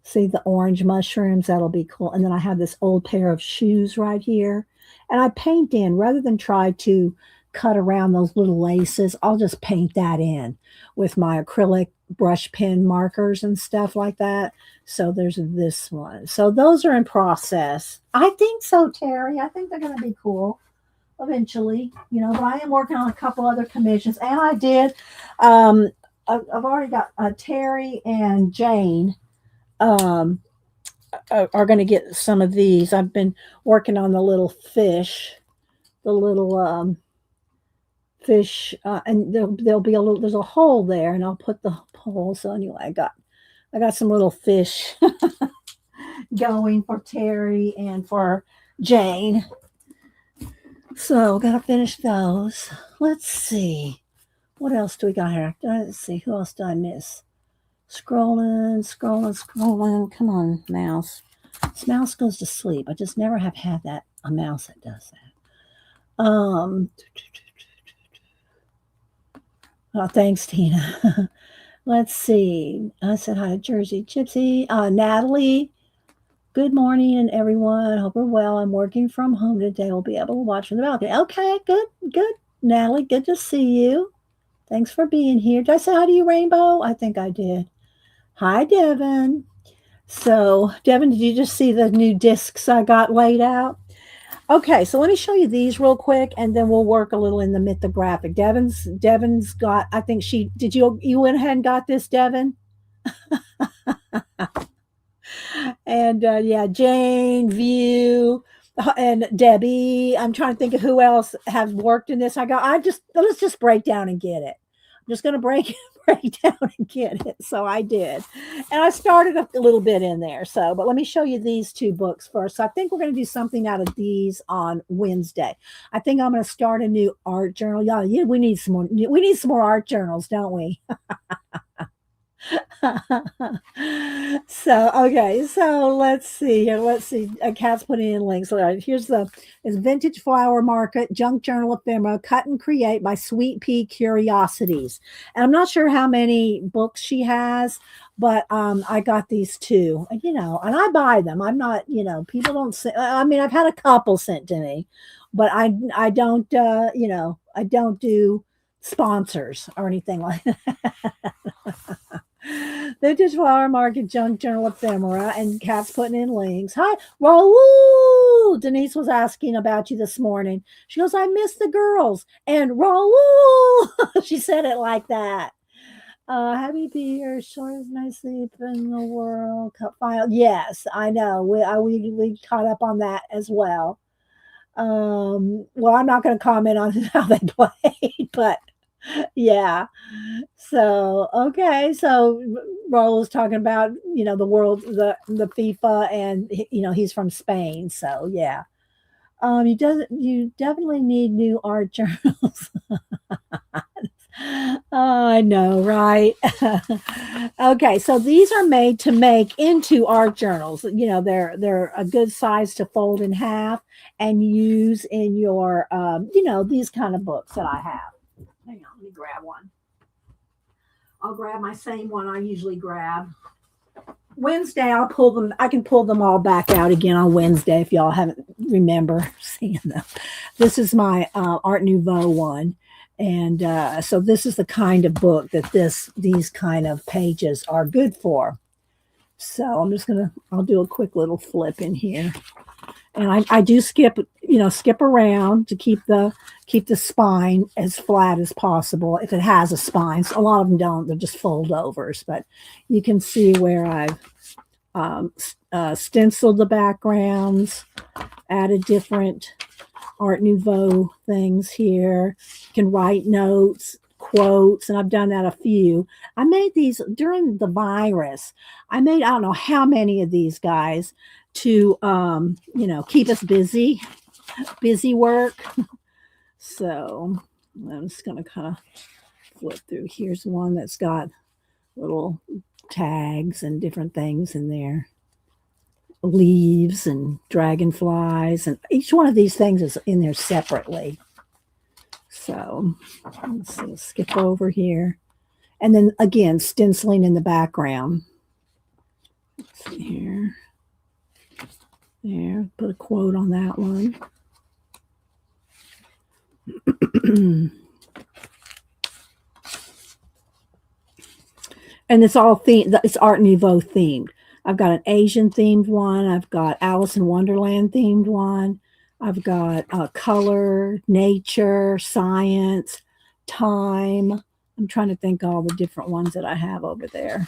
See the orange mushrooms? That'll be cool. And then I have this old pair of shoes right here. And I paint in, rather than try to cut around those little laces, I'll just paint that in with my acrylic brush pen markers and stuff like that. So there's this one. So those are in process. I think so, Terry. I think they're going to be cool eventually, but I am working on a couple other commissions. And I did, I've already got Terry and Jane are going to get some of these. I've been working on the little fish, the little fish, and there'll be a little. There's a hole there, and I'll put the hole. So anyway, I got some little fish going for Terry and for Jane. So gotta finish those. Let's see. What else do we got here? Let's see. Who else do I miss? Scrolling. Come on, mouse. This mouse goes to sleep. I just never have had a mouse that does that. Oh, thanks, Tina. Let's see. I said hi to Jersey Gypsy. Natalie. Good morning, everyone. Hope we're well. I'm working from home today. We'll be able to watch from the balcony. Okay, good. Natalie, good to see you. Thanks for being here. Did I say hi to you, Rainbow? I think I did. Hi, Devin. So, Devin, did you just see the new discs I got laid out? Okay, so let me show you these real quick, and then we'll work a little in the mythographic. Devin's got, I think you went ahead and got this, Devin? And yeah, Jane, View, and Debbie. I'm trying to think of who else has worked in this. Let's just break down and get it. I'm just going to break down and get it. So I did. And I started a little bit in there. But let me show you these two books first. So I think we're going to do something out of these on Wednesday. I think I'm going to start a new art journal. Yeah, we need some more art journals, don't we? So let's see here. Let's see. Kat's putting in links. All right, here's Vintage Flower Market, Junk Journal Ephemera, Cut and Create by Sweet Pea Curiosities. And I'm not sure how many books she has, but I got these two, and I buy them. I'm not, people don't say, I mean, I've had a couple sent to me, but I don't, I don't do sponsors or anything like that. Vintage Flower Market, Junk Journal Ephemera, and Kat's putting in links. Hi, Raul. Denise was asking about you this morning. She goes, I miss the girls. And Raul, she said it like that. Happy to be here. Shortest night sleep in the world. Cup file. Yes, I know. We caught up on that as well. Well, I'm not going to comment on how they played, but yeah. So okay. So Raul was talking about the world, the FIFA, and he's from Spain. So yeah. You definitely need new art journals. Oh, I know, right? Okay, so these are made to make into art journals. They're a good size to fold in half and use in your these kind of books that I have. Hang on, let me grab one. I'll grab my same one I usually grab. Wednesday, I can pull them all back out again on Wednesday if y'all haven't remember seeing them. This is my Art Nouveau one. And so this is the kind of book that these kind of pages are good for. So I'll do a quick little flip in here. And I do skip around to keep the spine as flat as possible if it has a spine. So a lot of them don't; they're just fold overs. But you can see where I've stenciled the backgrounds, added different Art Nouveau things here. You can write notes, quotes, and I've done that a few. I made these during the virus. I don't know how many of these guys to keep us busy work. So I'm just going to kind of flip through. Here's one that's got little tags and different things in there, leaves and dragonflies, and each one of these things is in there separately. So let's see, skip over here, and then again stenciling in the background. Let's see here. There, put a quote on that one. And it's all themed. It's Art Nouveau themed. I've got an Asian themed one. I've got Alice in Wonderland themed one. I've got color, nature, science, time. I'm trying to think all the different ones that I have over there.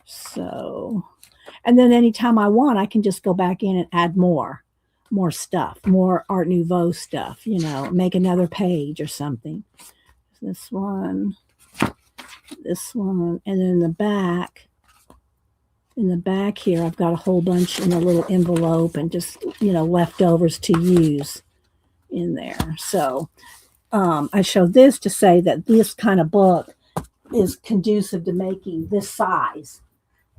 So, and then anytime I want, I can just go back in and add more stuff, more Art Nouveau stuff, make another page or something. This one, and then in the back here, I've got a whole bunch in a little envelope and just, leftovers to use in there. So I show this to say that this kind of book is conducive to making this size.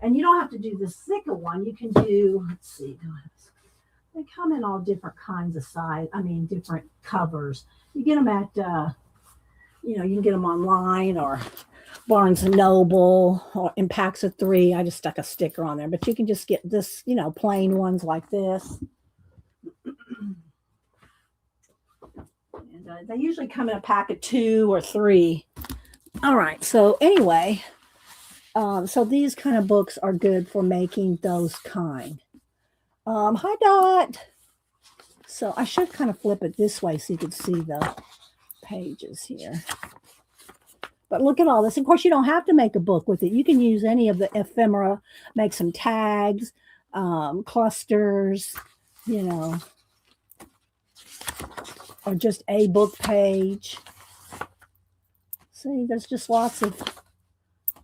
And you don't have to do this thicker one. You can do, let's see, they come in all different kinds of size. Different covers. You get them at, you can get them online or Barnes and Noble or in packs of 3. I just stuck a sticker on there, but you can just get this, plain ones like this. And they usually come in a pack of 2 or 3. All right. So anyway, so these kind of books are good for making those kind. Hi, Dot. So I should kind of flip it this way so you can see the pages here. But look at all this. Of course, you don't have to make a book with it. You can use any of the ephemera, make some tags, clusters, or just a book page. See, there's just lots of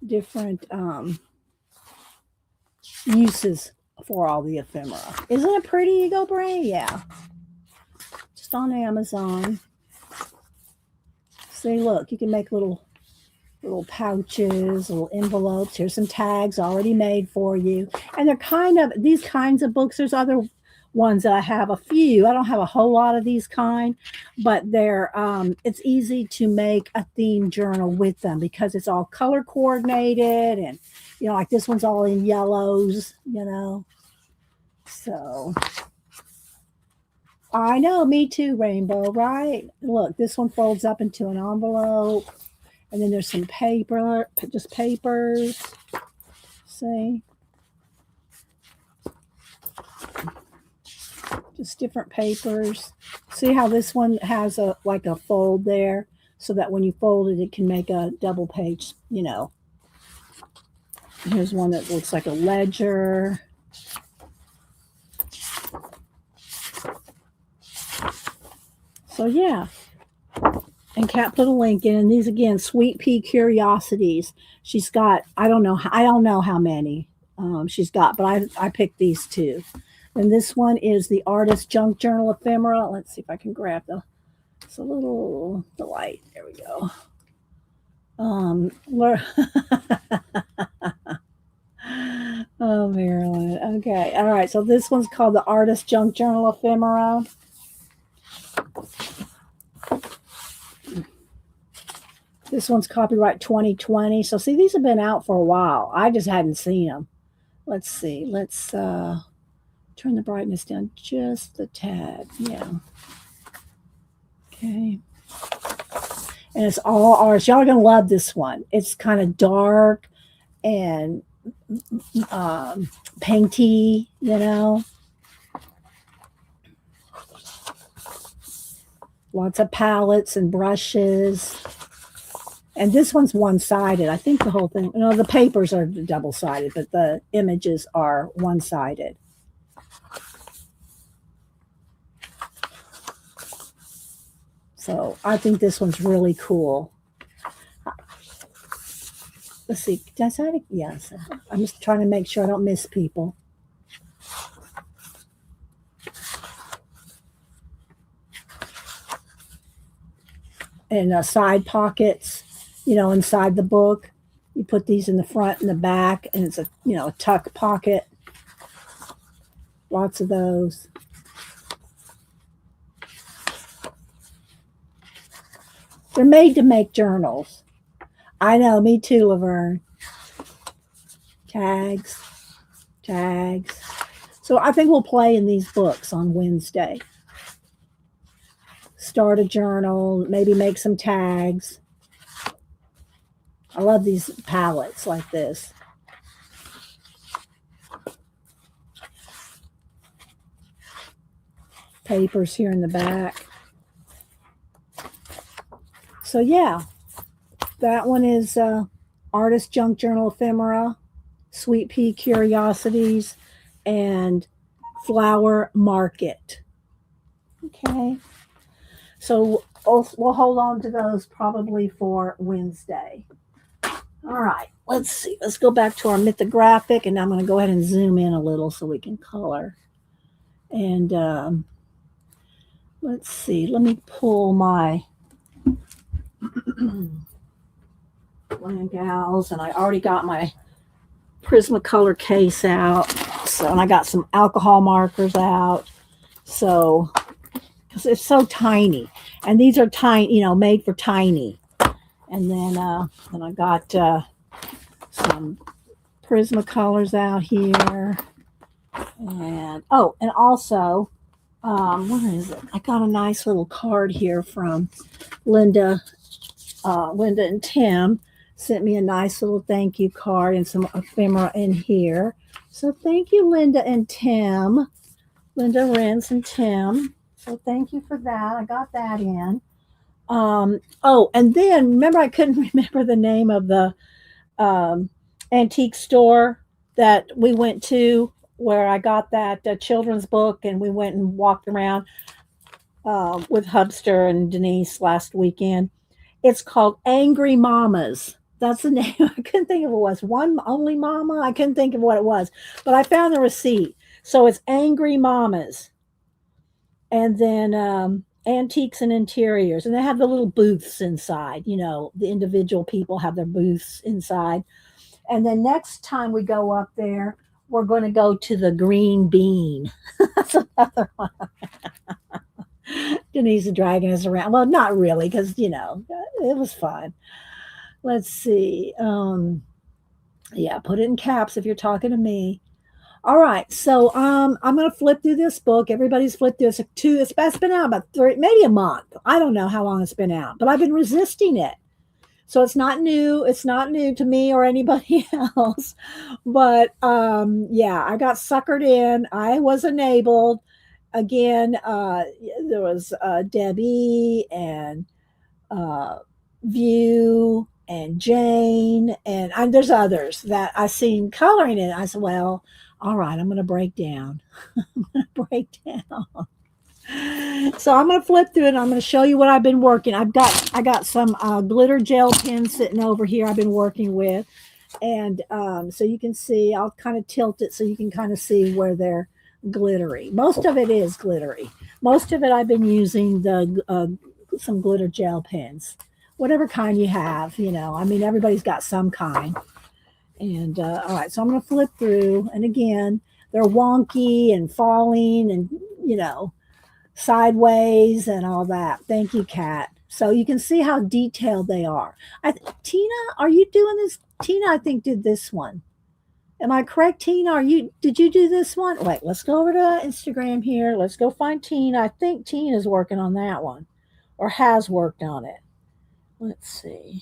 different uses for all the ephemera. Isn't it pretty, Ego Bray? Yeah. Just on Amazon. See, look, you can make little pouches, little envelopes. Here's some tags already made for you. And they're these kinds of books. There's other ones that I have a few. I don't have a whole lot of these kind, but they're it's easy to make a theme journal with them because it's all color coordinated and like this one's all in yellows, So I know, me too, Rainbow, right? Look, this one folds up into an envelope. And then there's some paper, just papers. See? Just different papers. See how this one has a fold there so that when you fold it, it can make a double page, Here's one that looks like a ledger. So yeah. And Kat put a link in, and these again, Sweet Pea Curiosities. She's got, I don't know how many she's got, but I picked these 2. And this one is the Artist Junk Journal Ephemera. Let's see if I can grab it's a little light. There we go. Oh, Marilyn. Okay. All right. So this one's called the Artist Junk Journal Ephemera. This one's copyright 2020. So see, these have been out for a while. I just hadn't seen them. Let's see. Let's turn the brightness down just a tad. Yeah. Okay. And it's all ours. Y'all are going to love this one. It's kind of dark and painty, Lots of palettes and brushes. And this one's one-sided. I think the whole thing, the papers are double-sided, but the images are one-sided. So I think this one's really cool. Let's see. Did I say it? Yes. I'm just trying to make sure I don't miss people. And side pockets, inside the book. You put these in the front and the back, and it's a tuck pocket. Lots of those. They're made to make journals. I know, me too, Laverne. Tags. So I think we'll play in these books on Wednesday. start a journal, maybe make some tags. I love these palettes like this. Papers here in the back. So yeah, that one is Artist Junk Journal Ephemera, Sweet Pea Curiosities, and Flower Market. Okay. So we'll hold on to those probably for Wednesday. All right. Let's see. Let's go back to our Mythographic, and I'm going to go ahead and zoom in a little so we can color. And let's see. Let me pull my Land Gals, and I already got my Prismacolor case out. So, and I got some alcohol markers out. So, because it's so tiny, and these are tiny, you know, made for tiny. And then I got some Prismacolors out here, and and also, what is it? I got a nice little card here from Linda. Linda and Tim sent me a nice little thank you card and some ephemera in here. So thank you, Linda and Tim. Linda, Renz, and Tim. So thank you for that. I got that in. And then remember, I couldn't remember the name of the antique store that we went to where I got that children's book, and we went and walked around with Hubster and Denise last weekend. It's called Angry Mamas. That's the name. I couldn't think of what it was. One Only Mama. I couldn't think of what it was, but I found the receipt. So it's Angry Mamas. And then antiques and interiors. And they have the little booths inside. You know, the individual people have their booths inside. And then next time we go up there, we're going to go to the Green Bean. That's another one. Denise is dragging us around. Well, not really, because, you know, it was fun. Let's see. Yeah, put it in caps if you're talking to me. All right, so I'm going to flip through this book. Everybody's flipped through it. It's been out about maybe a month. I don't know how long it's been out, but I've been resisting it. So it's not new. It's not new to me or anybody else. But yeah, I got suckered in. I was enabled. Again, there was Debbie and View and Jane, and there's others that I seen coloring it. I said, well, all right, I'm going to break down. I'm going to break down. So I'm going to flip through it, and I'm going to show you what I've been working. I got some glitter gel pens sitting over here I've been working with. And so you can see, I'll kind of tilt it so you can kind of see where they're glittery. Most of it is glittery. Most of it I've been using some glitter gel pens. Whatever kind you have, you know. I mean, everybody's got some kind. And all right, so I'm going to flip through. And again, they're wonky and falling and, you know, sideways and all that. Thank you, Kat. So you can see how detailed they are. Tina, are you doing this? Tina, I think, did this one. Am I correct, Tina? Did you do this one? Wait, let's go over to Instagram here. Let's go find Tina. I think Tina's working on that one or has worked on it. Let's see.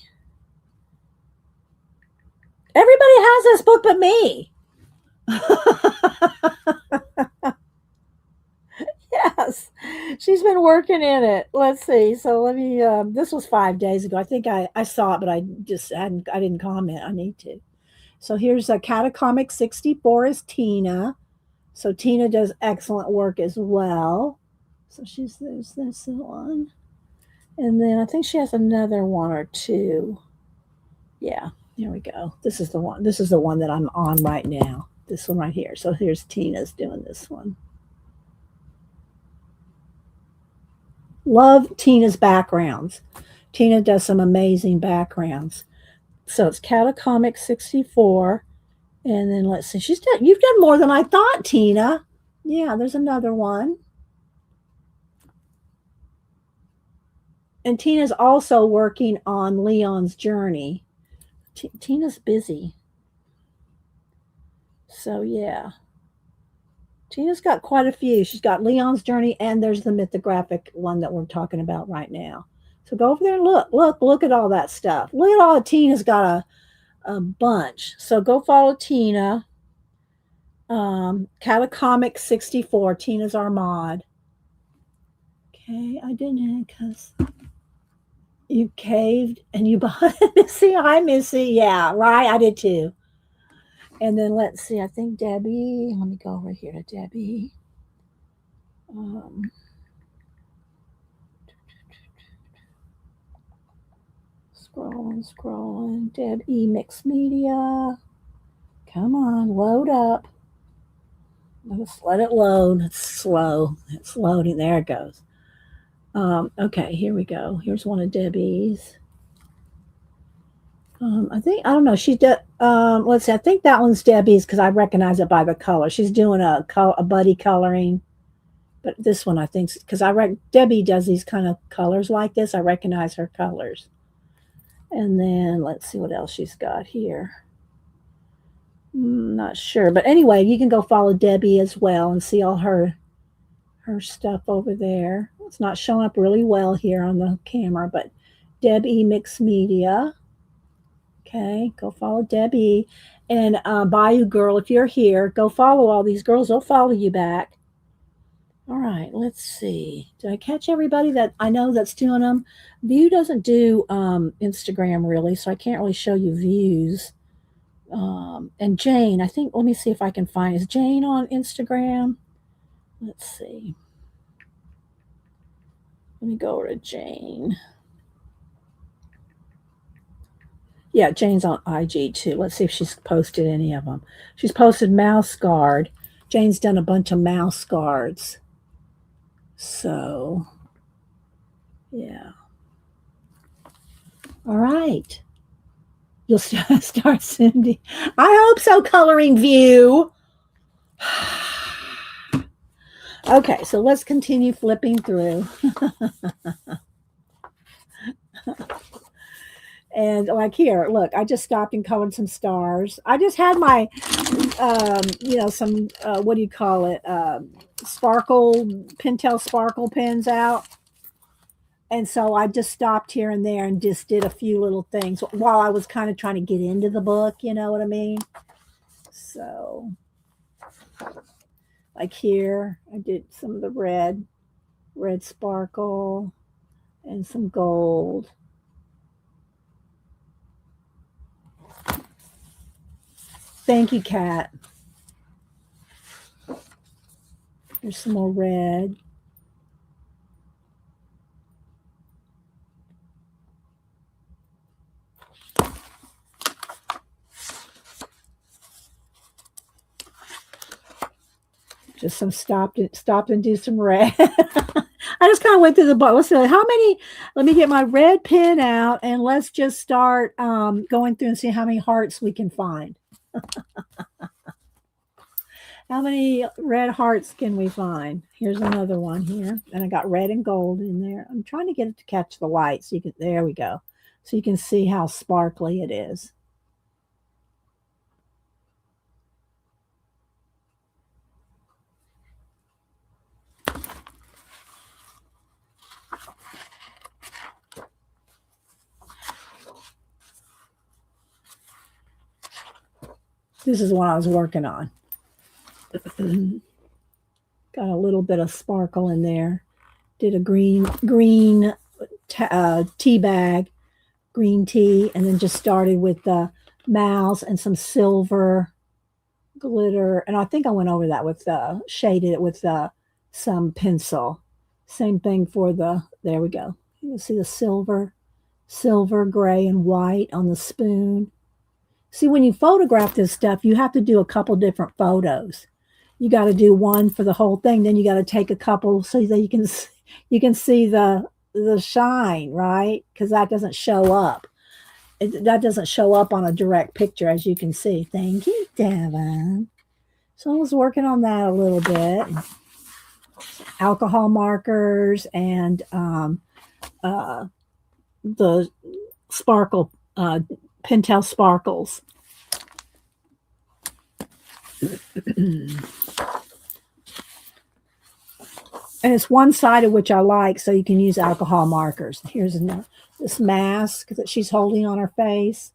Everybody has this book but me. Yes, she's been working in it. Let's see. So let me. This was 5 days ago. I think I saw it, but I didn't comment. I need to. So here's a Catacomic 64 is Tina. So Tina does excellent work as well. So there's this one, and then I think she has another one or two. Yeah, here we go. This is the one. This is the one that I'm on right now. This one right here. So here's Tina's doing this one. Love Tina's backgrounds. Tina does some amazing backgrounds. So it's Catacomic 64. And then let's see. You've done more than I thought, Tina. Yeah, there's another one. And Tina's also working on Leon's journey. Tina's busy. So yeah. Tina's got quite a few. She's got Leon's Journey, and there's the Mythographic one that we're talking about right now. So go over there and look at all that stuff. Look at all Tina's got a bunch. So go follow Tina. Catacomic 64. Tina's our mod. Okay, I didn't because you caved and you bought it. Missy. Hi, Missy. Yeah, right. I did too. And then let's see. I think Debbie. Let me go over here to Debbie. Scrolling. Deb E Mixed Media. Come on, load up. Let's let it load. It's slow. It's loading. There it goes. Okay, here we go. Here's one of Debbie's. I don't know. She's let's see. I think that one's Debbie's because I recognize it by the color. She's doing a buddy coloring, but this one I think because Debbie does these kind of colors like this. I recognize her colors. And then let's see what else she's got here. Not sure, but anyway, you can go follow Debbie as well and see all her stuff over there. It's not showing up really well here on the camera, but Debbie Mixed Media. Okay, go follow Debbie. And Bayou Girl, if you're here, go follow all these girls. They'll follow you back. All right, let's see. Did I catch everybody that I know that's doing them? View doesn't do Instagram really, so I can't really show you views. And Jane, I think, let me see if I can find, is Jane on Instagram? Let's see. Let me go over to Jane. Yeah, Jane's on IG too. Let's see if she's posted any of them. She's posted mouse guard. Jane's done a bunch of mouse guards. So, yeah. All right. You'll start Cindy. I hope so, Coloring View. Okay, so let's continue flipping through. And like here, look, I just stopped and colored some stars. I just had my, some, what do you call it? Sparkle, Pentel sparkle pens out. And so I just stopped here and there and just did a few little things while I was kind of trying to get into the book, you know what I mean? So, like here, I did some of the red sparkle and some gold. Thank you, Kat. There's some more red. Just some stopped and do some red. I just kind of went through the book. Let's see, let me get my red pen out and let's just start going through and see how many hearts we can find. How many red hearts can we find? Here's another one here. And I got red and gold in there. I'm trying to get it to catch the light. So there we go. So you can see how sparkly it is. This is what I was working on. Got a little bit of sparkle in there. Did a green tea bag, green tea, and then just started with the mouse and some silver glitter. And I think I went over that with shaded it with some pencil. Same thing for there we go. You see the silver, gray, and white on the spoon. See, when you photograph this stuff, you have to do a couple different photos. You got to do one for the whole thing. Then you got to take a couple so that you can see the shine, right? Because that doesn't show up. That doesn't show up on a direct picture, as you can see. Thank you, Devin. So I was working on that a little bit. Alcohol markers and the sparkle Pentel sparkles. And it's one-sided, which I like, so you can use alcohol markers. Here's another, this mask that she's holding on her face.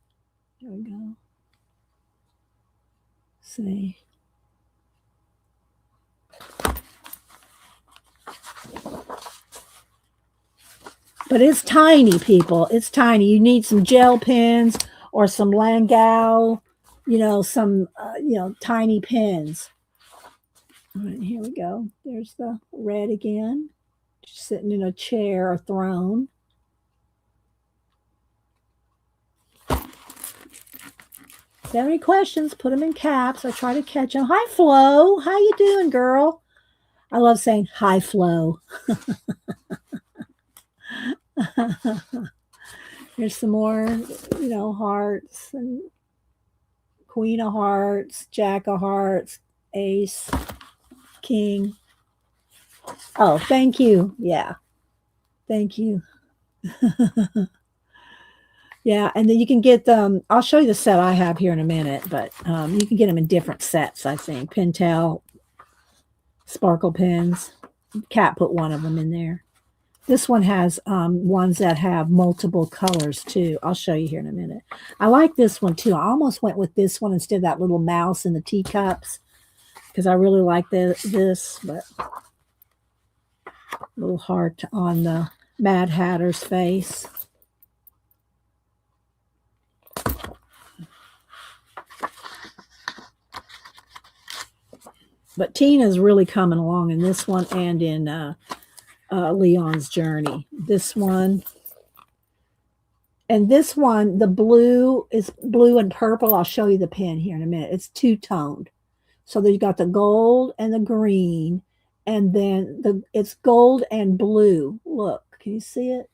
There we go. See. But it's tiny, people. It's tiny. You need some gel pens or some Langau, some, tiny pens. All right, here we go. There's the red again. Just sitting in a chair or throne. If you have any questions, put them in caps. I try to catch them. Hi, Flo. How you doing, girl? I love saying hi, Flo. Here's some more, hearts and Queen of Hearts, Jack of Hearts, Ace, King. Oh, thank you. Yeah. Thank you. Yeah, and then you can get them. I'll show you the set I have here in a minute, but you can get them in different sets, I think. Pentel, sparkle pens. Kat put one of them in there. This one has ones that have multiple colors, too. I'll show you here in a minute. I like this one, too. I almost went with this one instead of that little mouse in the teacups because I really like this, but a little heart on the Mad Hatter's face. But Tina's really coming along in this one and in Leon's Journey. This one. And this one, the blue is blue and purple. I'll show you the pen here in a minute. It's two-toned. So you've got the gold and the green. And then it's gold and blue. Look, can you see it?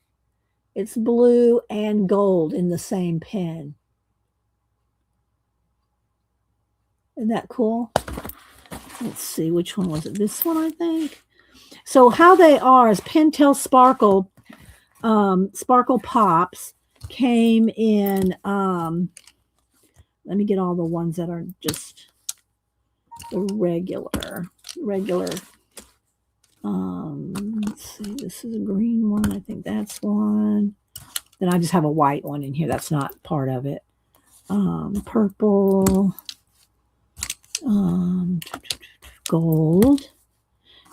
It's blue and gold in the same pen. Isn't that cool? Let's see, which one was it? This one, I think. So how they are is Pentel Sparkle Pops came in, let me get all the ones that are just the regular. Let's see, this is a green one. I think that's one. Then I just have a white one in here. That's not part of it. Purple. Gold.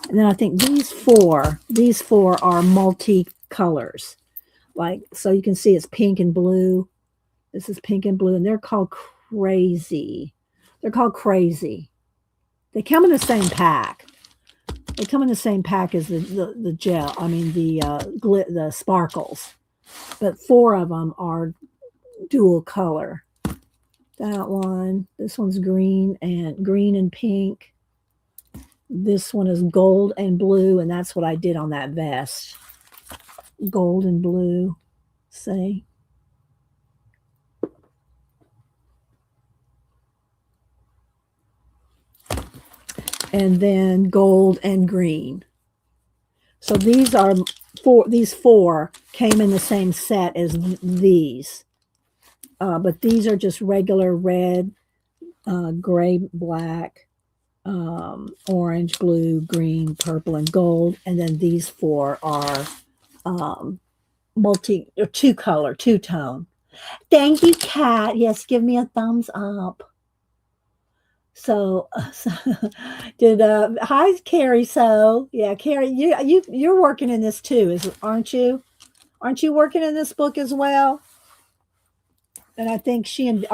And then I think these four are multi-colors. Like, so you can see it's pink and blue. This is pink and blue, and they're called Crazy. They're called Crazy. They come in the same pack. They come in the same pack as the gel. I mean the sparkles. But four of them are dual color. That one. This one's green and pink. This one is gold and blue, and that's what I did on that vest. Gold and blue. See? And then gold and green. So these four came in the same set as these. But these are just regular red, gray, black, orange, blue, green, purple, and gold. And then these four are two-tone. Thank you, Kat. Yes, give me a thumbs up. So did hi, Carrie. So yeah, Carrie, you're working in this too, aren't you? Aren't you working in this book as well? And I think she and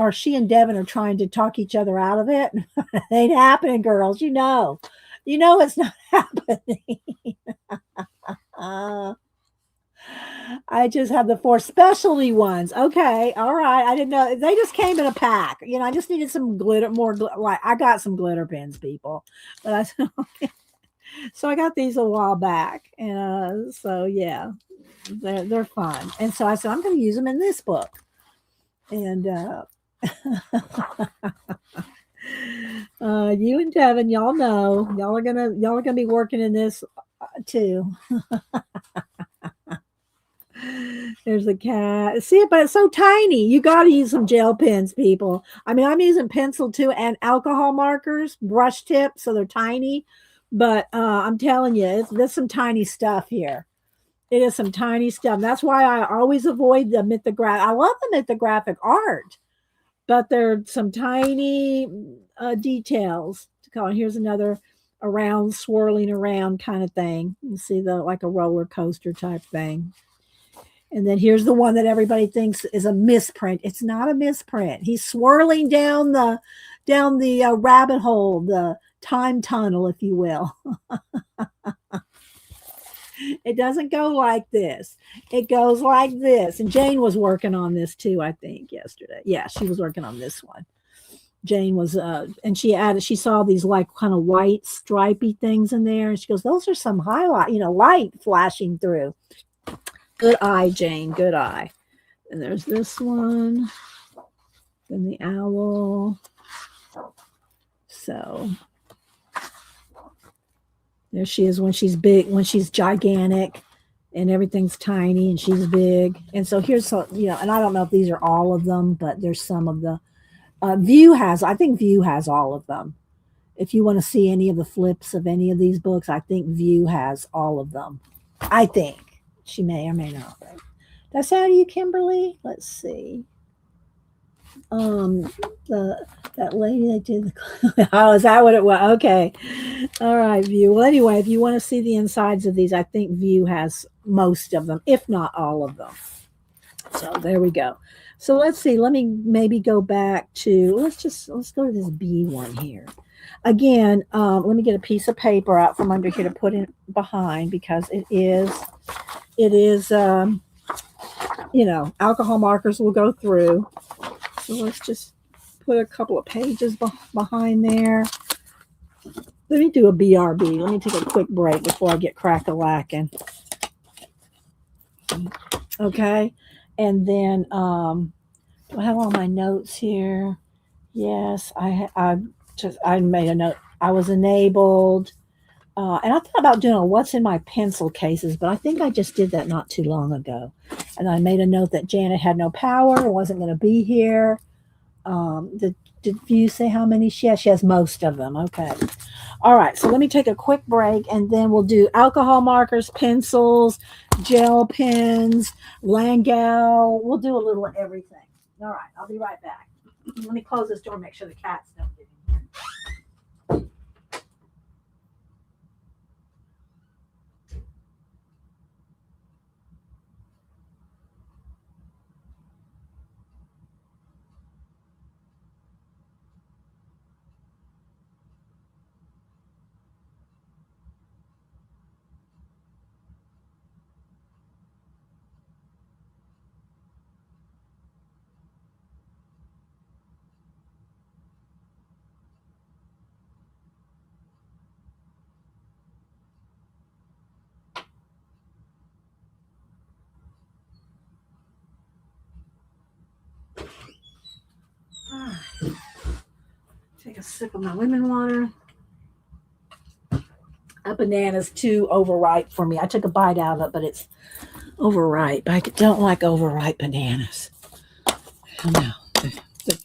Devin are trying to talk each other out of it. It ain't happening, girls. You know it's not happening. I just have the 4 specialty ones. Okay, all right. I didn't know they just came in a pack. I just needed some glitter, like I got some glitter pens, people. But so I got these a while back, and so yeah, they're fun. And so I said I'm going to use them in this book. And you and Devin, y'all know, y'all are gonna be working in this too. There's a cat. See it, but it's so tiny. You got to use some gel pens, people. I mean, I'm using pencil too and alcohol markers, brush tips, so they're tiny. But I'm telling you, there's some tiny stuff here. It is some tiny stuff. That's why I always avoid the mythographic. I love the mythographic art, but there are some tiny details to call. Here's another around, swirling around kind of thing. You see the like a roller coaster type thing. And then here's the one that everybody thinks is a misprint. It's not a misprint. He's swirling down the rabbit hole, the time tunnel, if you will. It doesn't go like this. It goes like this. And Jane was working on this too, I think, yesterday. Yeah, she was working on this one. Jane was, and she saw these like kind of white stripy things in there. And she goes, those are some highlight, light flashing through. Good eye, Jane. Good eye. And there's this one. Then the owl. So there she is when she's big, when she's gigantic and everything's tiny and she's big. And so here's some, and I don't know if these are all of them, but there's some of the I think View has all of them. If you want to see any of the flips of any of these books, I think View has all of them. I think. She may or may not. Did I say to you, Kimberly? Let's see. That lady that did the oh, is that what it was? Okay. All right, View. Well, anyway, if you want to see the insides of these, I think View has most of them, if not all of them. So there we go. So let's see. Let me maybe go back to let's go to this B one here. Again, let me get a piece of paper out from under here to put in behind because it is alcohol markers will go through. So let's just put a couple of pages behind there. Let me do a BRB. Let me take a quick break before I get crack-a-lacking. Okay. And then do I have all my notes here? Yes, I made a note. I was enabled. And I thought about doing what's in my pencil cases, but I think I just did that not too long ago. And I made a note that Janet had no power, wasn't going to be here. Did you say how many she has? She has most of them. Okay. All right. So let me take a quick break and then we'll do alcohol markers, pencils, gel pens, Langau. We'll do a little of everything. All right. I'll be right back. Let me close this door and make sure the cats don't get in here. Take a sip of my lemon water. That banana's too overripe for me. I took a bite out of it, but it's overripe. I don't like overripe bananas. I don't know.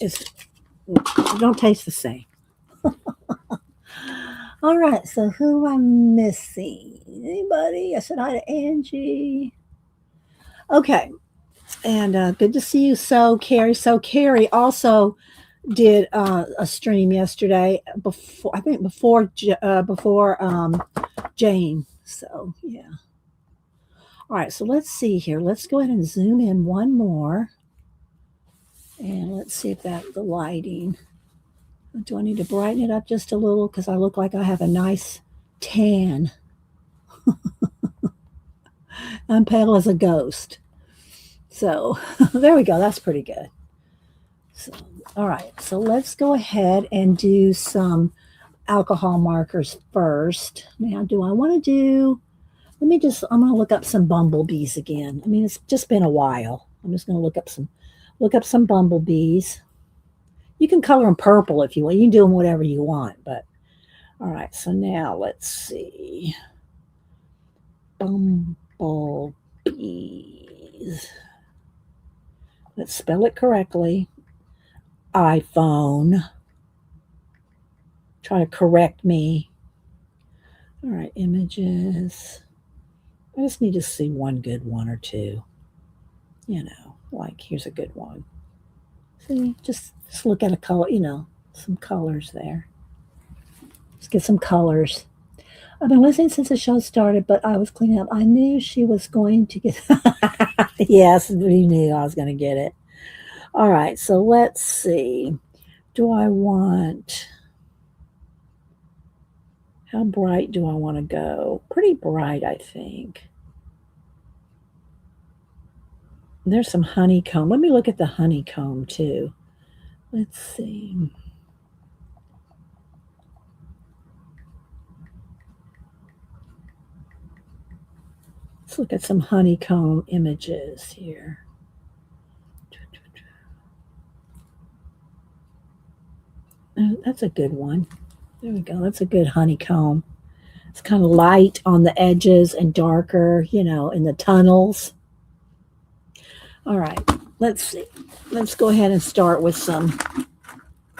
It don't taste the same. All right, so who am I missing? Anybody? I said hi to Angie. Okay, and good to see you, Carrie. So Carrie also did a stream yesterday before Jane. So yeah. All right, so let's see here. Let's go ahead and zoom in one more, and let's see if the lighting. Do I need to brighten it up just a little because I look like I have a nice tan? I'm pale as a ghost. So there we go. That's pretty good. So, all right. So let's go ahead and do some alcohol markers first. Now, do I want to do, I'm going to look up some bumblebees again. I mean, it's just been a while. I'm just going to look up some bumblebees. You can color them purple if you want. You can do them whatever you want, but all right. So now let's see. Bumblebees. Let's spell it correctly. iPhone. Try to correct me. All right, images. I just need to see one good one or two. You know, like here's a good one. See, just look at a color, you know, some colors there. Let's get some colors. I've been listening since the show started, but I was cleaning up. I knew she was going to get. Yes, we knew I was going to get it. All right, so let's see. Do I want. How bright do I want to go? Pretty bright, I think. There's some honeycomb. Let me look at the honeycomb too. Let's see. Let's look at some honeycomb images here. Oh, that's a good one. There we go. That's a good honeycomb. It's kind of light on the edges and darker, you know, in the tunnels. All right, let's see. Let's go ahead and start with some.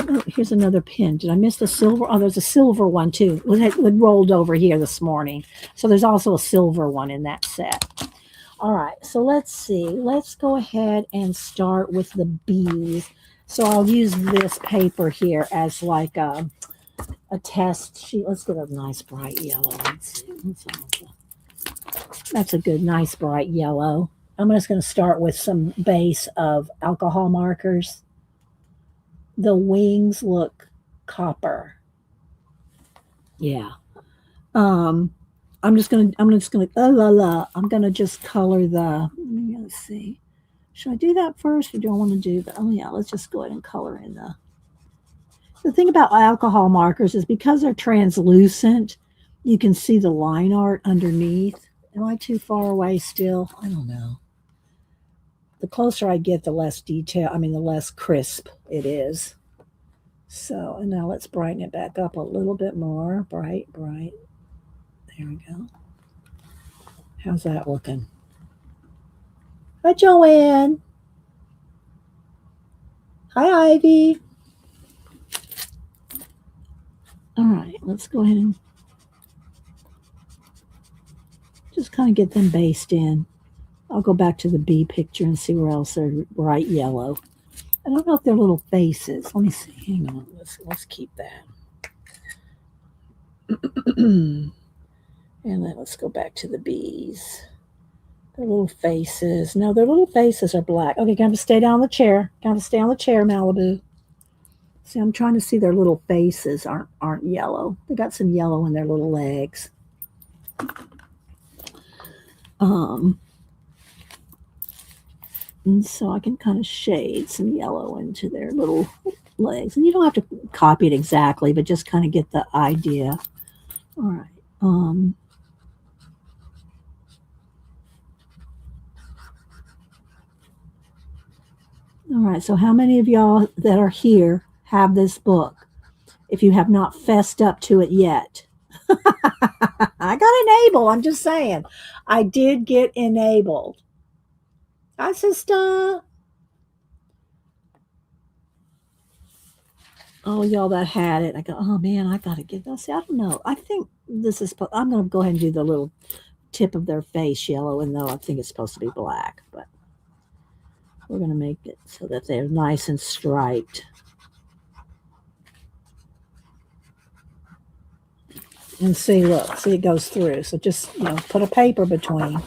Oh, here's another pin. Did I miss the silver? Oh, there's a silver one too. It rolled over here this morning. So there's also a silver one in that set. All right, so let's see. Let's go ahead and start with the bees. So I'll use this paper here as like a test sheet. Let's get a nice bright yellow. Let's see. That's a good, nice bright yellow. I'm just going to start with some base of alcohol markers. The wings look copper. Yeah. Um, I'm just gonna I'm gonna just color the. Let's see. Should I do that first, or do I want to do the? Oh yeah, let's just go ahead and color in the. The thing about alcohol markers is because they're translucent, you can see the line art underneath. Am I too far away still? I don't know. The closer I get, the less detail. I mean, the less crisp it is. So, and now let's brighten it back up a little bit more. Bright, bright. There we go. How's that looking? Hi, Joanne. Hi, Ivy. All right, let's go ahead and just kind of get them based in. I'll go back to the bee picture and see where else they're bright yellow. I don't know if they're little faces. Let me see. Hang on. Let's keep that. And then let's go back to the bees. Their little faces. No, their little faces are black. Okay, gotta stay down on the chair. Gotta stay on the chair, Malibu. See, I'm trying to see their little faces aren't yellow. They got some yellow in their little legs. And so I can kind of shade some yellow into their little legs. And you don't have to copy it exactly, but just kind of get the idea. All right. All right. So how many of y'all that are here have this book? If you have not fessed up to it yet. I got enabled. I'm just saying. I did get enabled. Hi, sister. Oh, y'all that had it. I go, oh man, I got to get this. I don't know. I think this is, I'm going to go ahead and do the little tip of their face yellow, and though I think it's supposed to be black, but we're going to make it so that they're nice and striped. And see, look, see it goes through. So just, you know, put a paper between.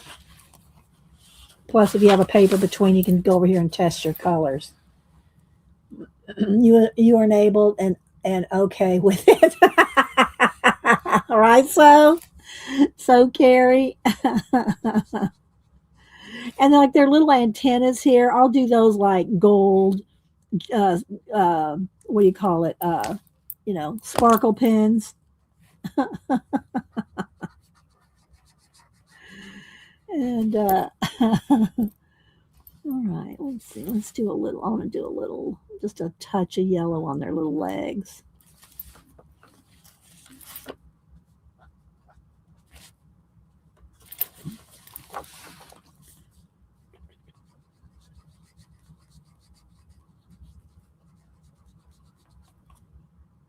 Plus, if you have a paper between, you can go over here and test your colors. You are enabled and okay with it. All right, so Carrie. And like their little antennas here, I'll do those like gold. Uh, what do you call it? You know, sparkle pins. And all right, let's see. Let's do a little. I want to do a little, just a touch of yellow on their little legs.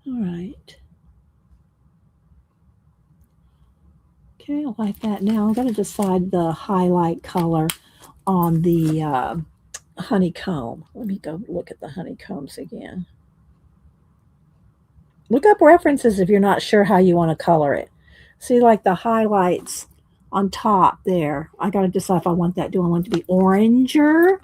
All right. Okay, I like that. Now I'm going to decide the highlight color on the honeycomb. Let me go look at the honeycombs again. Look up references if you're not sure how you want to color it. See, like the highlights on top there. I got to decide if I want that. Do I want it to be oranger,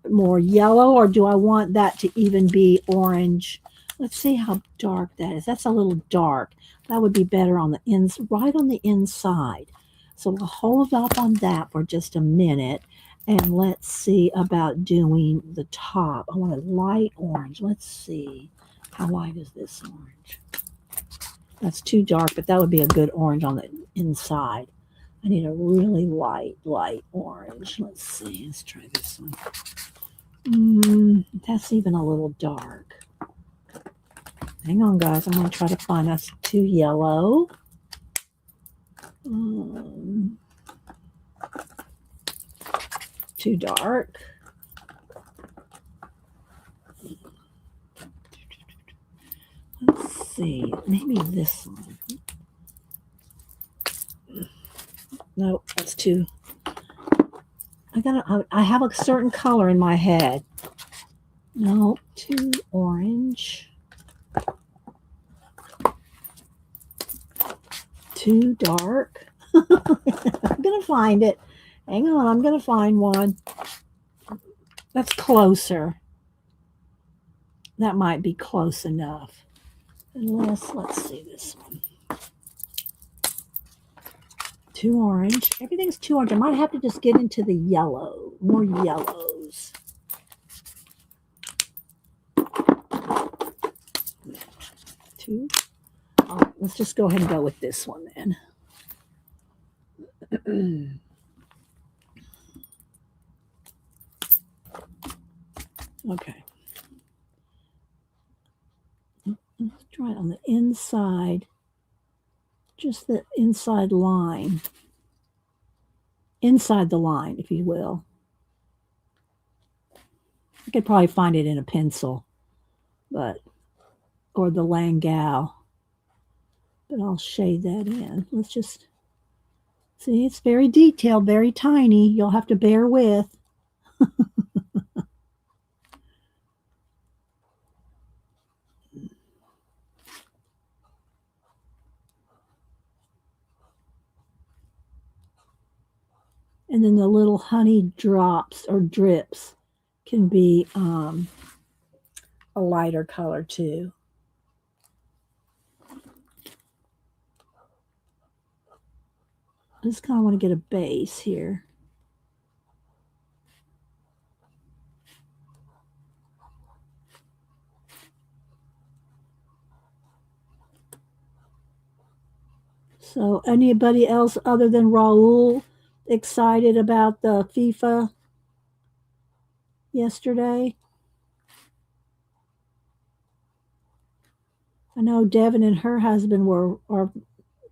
more yellow, or do I want that to even be orange? Let's see how dark that is. That's a little dark. That would be better on the ends, right on the inside. So we'll hold off on that for just a minute. And let's see about doing the top. I want a light orange. Let's see. How light is this orange? That's too dark, but that would be a good orange on the inside. I need a really light orange. Let's see. Let's try this one. That's even a little dark. Hang on, guys. I'm going to try to find that's too yellow. Too dark. Let's see. Maybe this one. Nope, that's too. I have a certain color in my head. No, too orange. Too dark. I'm going to find it. Hang on, I'm going to find one. That's closer. That might be close enough. Unless, let's see this one. Too orange. Everything's too orange. I might have to just get into the yellow. More yellows. Two. Oh, let's just go ahead and go with this one then. Okay. Let's try it on the inside. Just the inside line. Inside the line, if you will. I could probably find it in a pencil, or the Langau. But I'll shade that in. Let's just see, it's very detailed, very tiny. You'll have to bear with. And then the little honey drops or drips can be a lighter color too. I just kind of want to get a base here. So anybody else other than Raul excited about the FIFA yesterday? I know Devin and her husband are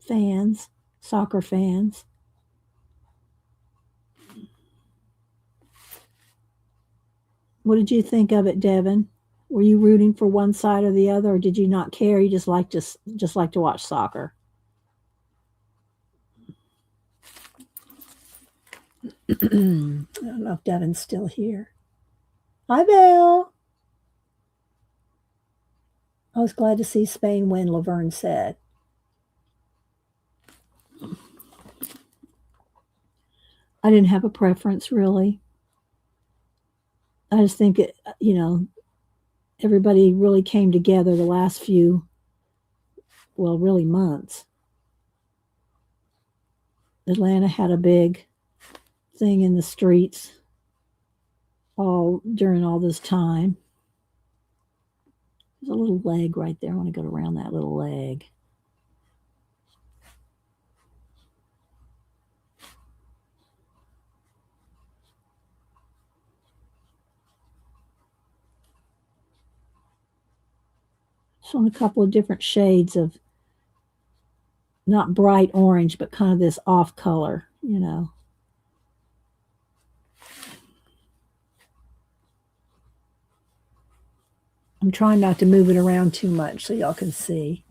fans, soccer fans. What did you think of it, Devin? Were you rooting for one side or the other, or did you not care? You just like to watch soccer? I don't know if Devin's still here. Hi, Bill. I was glad to see Spain win, Laverne said. I didn't have a preference, really. I just think everybody really came together the last few, really months. Atlanta had a big thing in the streets during all this time. There's a little leg right there. I want to go around that little leg. So on a couple of different shades of not bright orange, but kind of this off color, I'm trying not to move it around too much so y'all can see.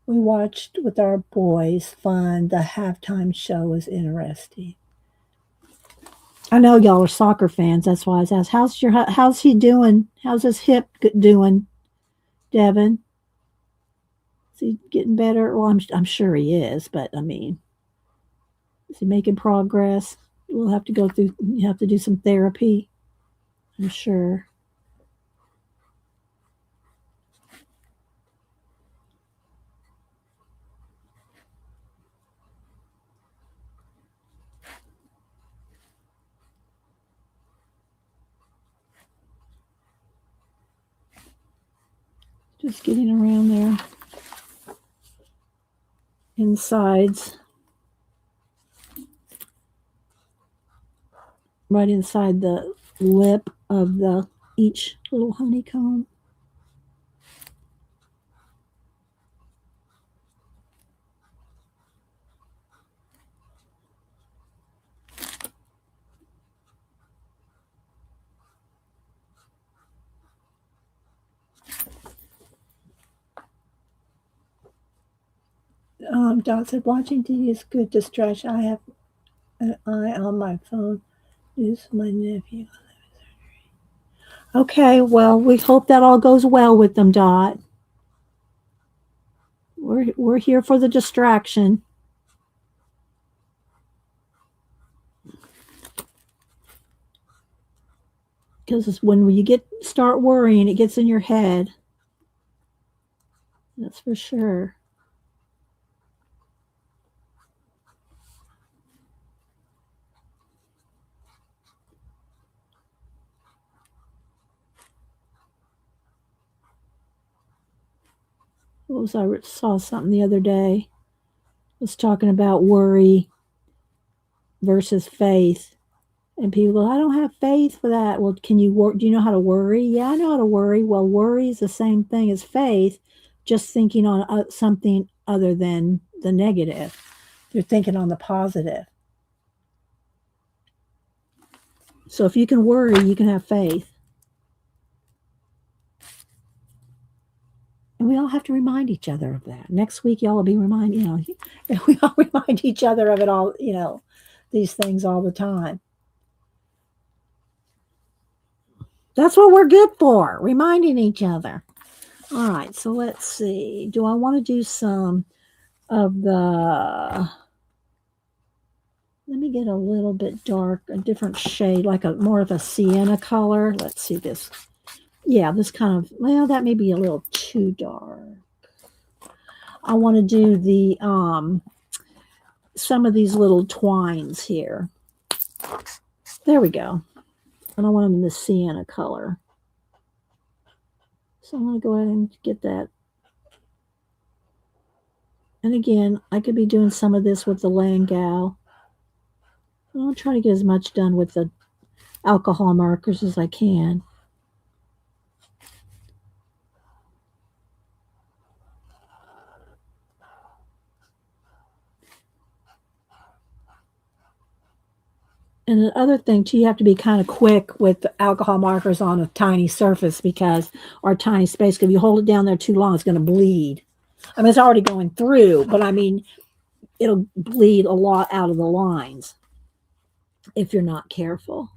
We watched with our boys. Fun. The halftime show was interesting. I know y'all are soccer fans. That's why I was asked, how's he doing? How's his hip doing, Devin? Is he getting better? Well, I'm sure he is, but I mean, is he making progress? We'll have to go through. You have to do some therapy. I'm sure. Just getting around there. Insides. Right inside the lip of the each little honeycomb. Dot said, watching TV is good distraction. I have an eye on my phone. News my nephew. Okay, well, we hope that all goes well with them, Dot. We're here for the distraction. Because when you start worrying, it gets in your head. That's for sure. I saw something the other day. It was talking about worry versus faith. And people go, I don't have faith for that. Well, can you work? Do you know how to worry? Yeah, I know how to worry. Well, worry is the same thing as faith, just thinking on something other than the negative. You're thinking on the positive. So if you can worry, you can have faith. And we all have to remind each other of that. Next week, y'all will be reminded, we all remind each other of it all, these things all the time. That's what we're good for, reminding each other. All right, so let's see. Do I want to do some of the... Let me get a little bit dark, a different shade, like more of a sienna color. Let's see this. Yeah, this kind of, well, that may be a little too dark. I want to do the, some of these little twines here. There we go. And I want them in the sienna color. So I'm going to go ahead and get that. And again, I could be doing some of this with the Langau. I'll try to get as much done with the alcohol markers as I can. And the other thing, too, you have to be kind of quick with the alcohol markers on a tiny surface because, or tiny space, because if you hold it down there too long, it's going to bleed. I mean, it's already going through, but I mean, it'll bleed a lot out of the lines if you're not careful.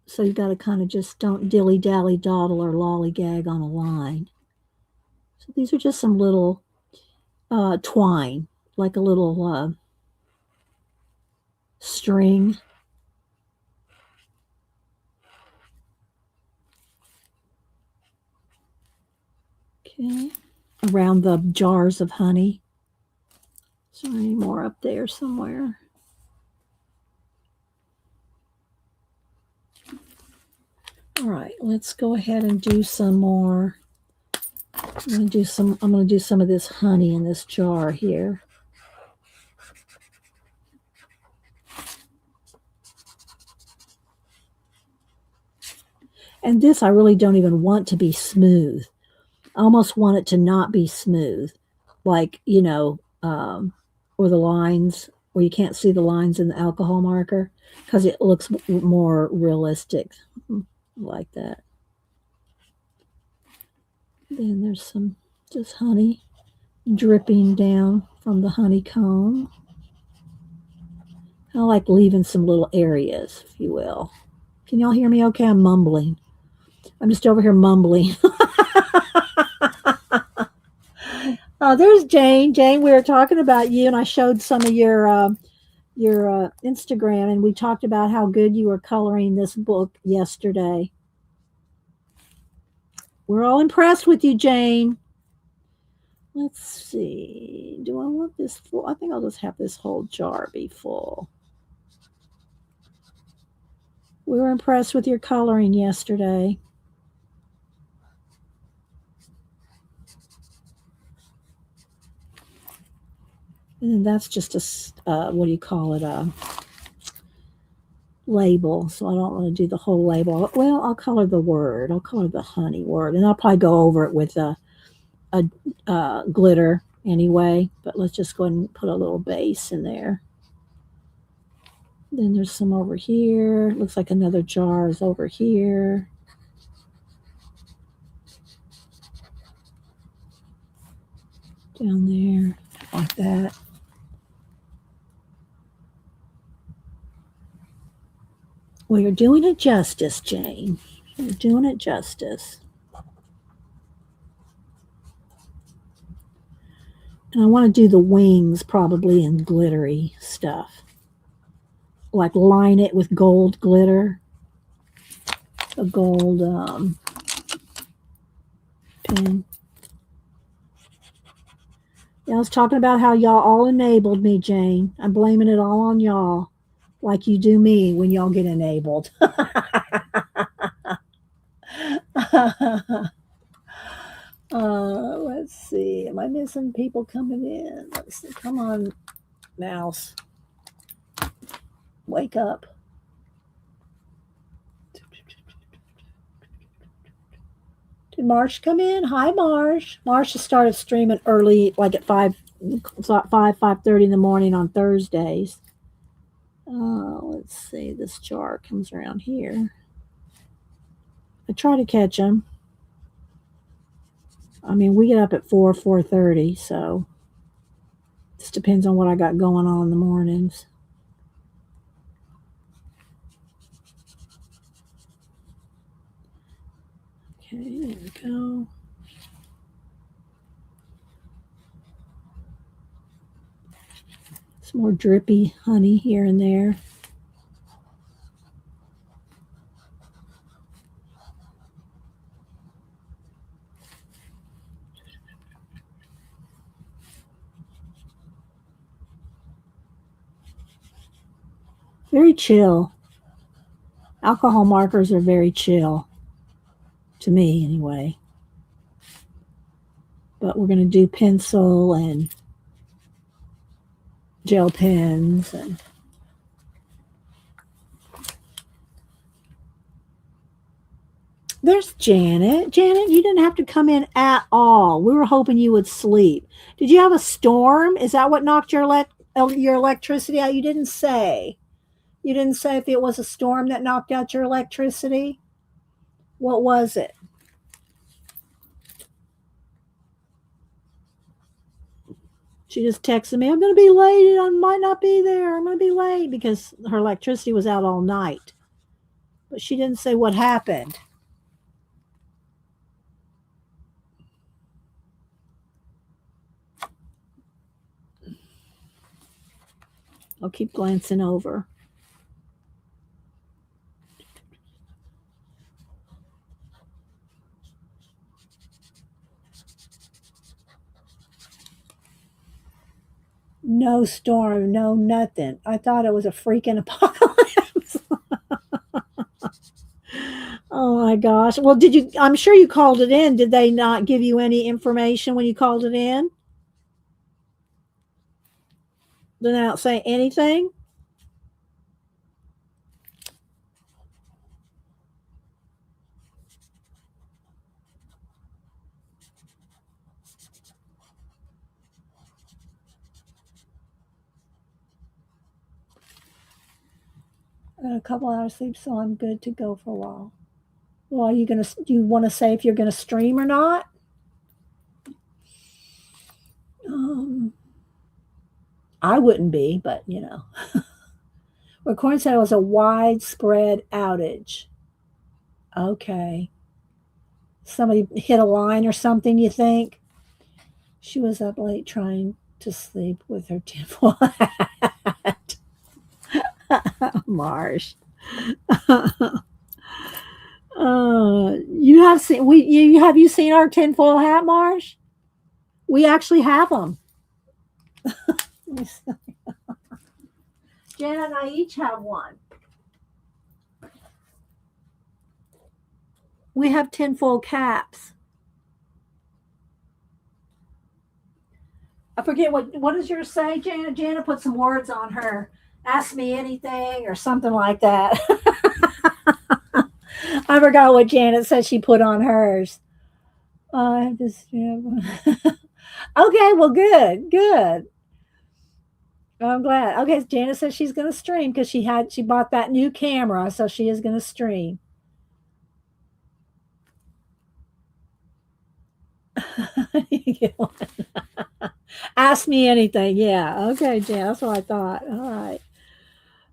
So you got to kind of just don't dilly-dally, dawdle, or lollygag on a line. So these are just some little twine, like a little string. Okay, around the jars of honey. Is there any more up there somewhere? All right, let's go ahead and do some more. I'm going to do some of this honey in this jar here. And this I really don't even want to be smooth. I almost want it to not be smooth, like, or the lines, where you can't see the lines in the alcohol marker, because it looks more realistic like that. Then there's some Just honey dripping down from the honeycomb. I like leaving some little areas, if you will. Can y'all hear me okay? I'm mumbling. I'm just over here mumbling. There's Jane. Jane, we were talking about you, and I showed some of your Instagram, and we talked about how good you were coloring this book yesterday. We're all impressed with you, Jane. Let's see. Do I want this full? I think I'll just have this whole jar be full. We were impressed with your coloring yesterday. And that's just a, what do you call it? A label. So I don't want to do the whole label. Well, I'll color the word. I'll color the honey word. And I'll probably go over it with a glitter anyway. But let's just go ahead and put a little base in there. Then there's some over here. Looks like another jar is over here. Down there, like that. Well, you're doing it justice, Jane. You're doing it justice. And I want to do the wings probably in glittery stuff. Like line it with gold glitter. A gold pen. Yeah, I was talking about how y'all all enabled me, Jane. I'm blaming it all on y'all. Like you do me when y'all get enabled. Let's see. Am I missing people coming in? Let's see. Come on, mouse. Wake up. Did Marsh come in? Hi, Marsh. Marsh has started streaming early, like at 5:30 in the morning on Thursdays. Let's see. This jar comes around here. I try to catch them. I mean, we get up at 4:30, so it just depends on what I got going on in the mornings. Okay, there we go. Some more drippy honey here and there. Very chill. Alcohol markers are very chill. To me, anyway. But we're going to do pencil and gel pens and there's Janet. Janet, you didn't have to come in at all. We were hoping you would sleep. Did you have a storm? Is that what knocked your electricity out? You didn't say. You didn't say if it was a storm that knocked out your electricity. What was it? She just texted me, I'm going to be late. I might not be there. I'm going to be late because her electricity was out all night. But she didn't say what happened. I'll keep glancing over. No storm, no nothing. I thought it was a freaking apocalypse. Oh my gosh. Well, I'm sure you called it in. Did they not give you any information when you called it in? Did they not say anything? I got a couple hours sleep, so I'm good to go for a while. Well, do you want to say if you're gonna stream or not? I wouldn't be, but you know. Recording said it was a widespread outage. Okay. Somebody hit a line or something, you think? She was up late trying to sleep with her tinfoil hat. Marsh. You have seen you seen our tinfoil hat, Marsh? We actually have them. Janet and I each have one. We have tinfoil caps. I forget what does yours say, Janet? Janet put some words on her. Ask me anything or something like that. I forgot what Janet said she put on hers. I just yeah. Okay, well, good, good. I'm glad. Okay, Janet says she's going to stream because she bought that new camera, so she is going to stream. Ask me anything. Yeah. Okay, Jan. That's what I thought. All right.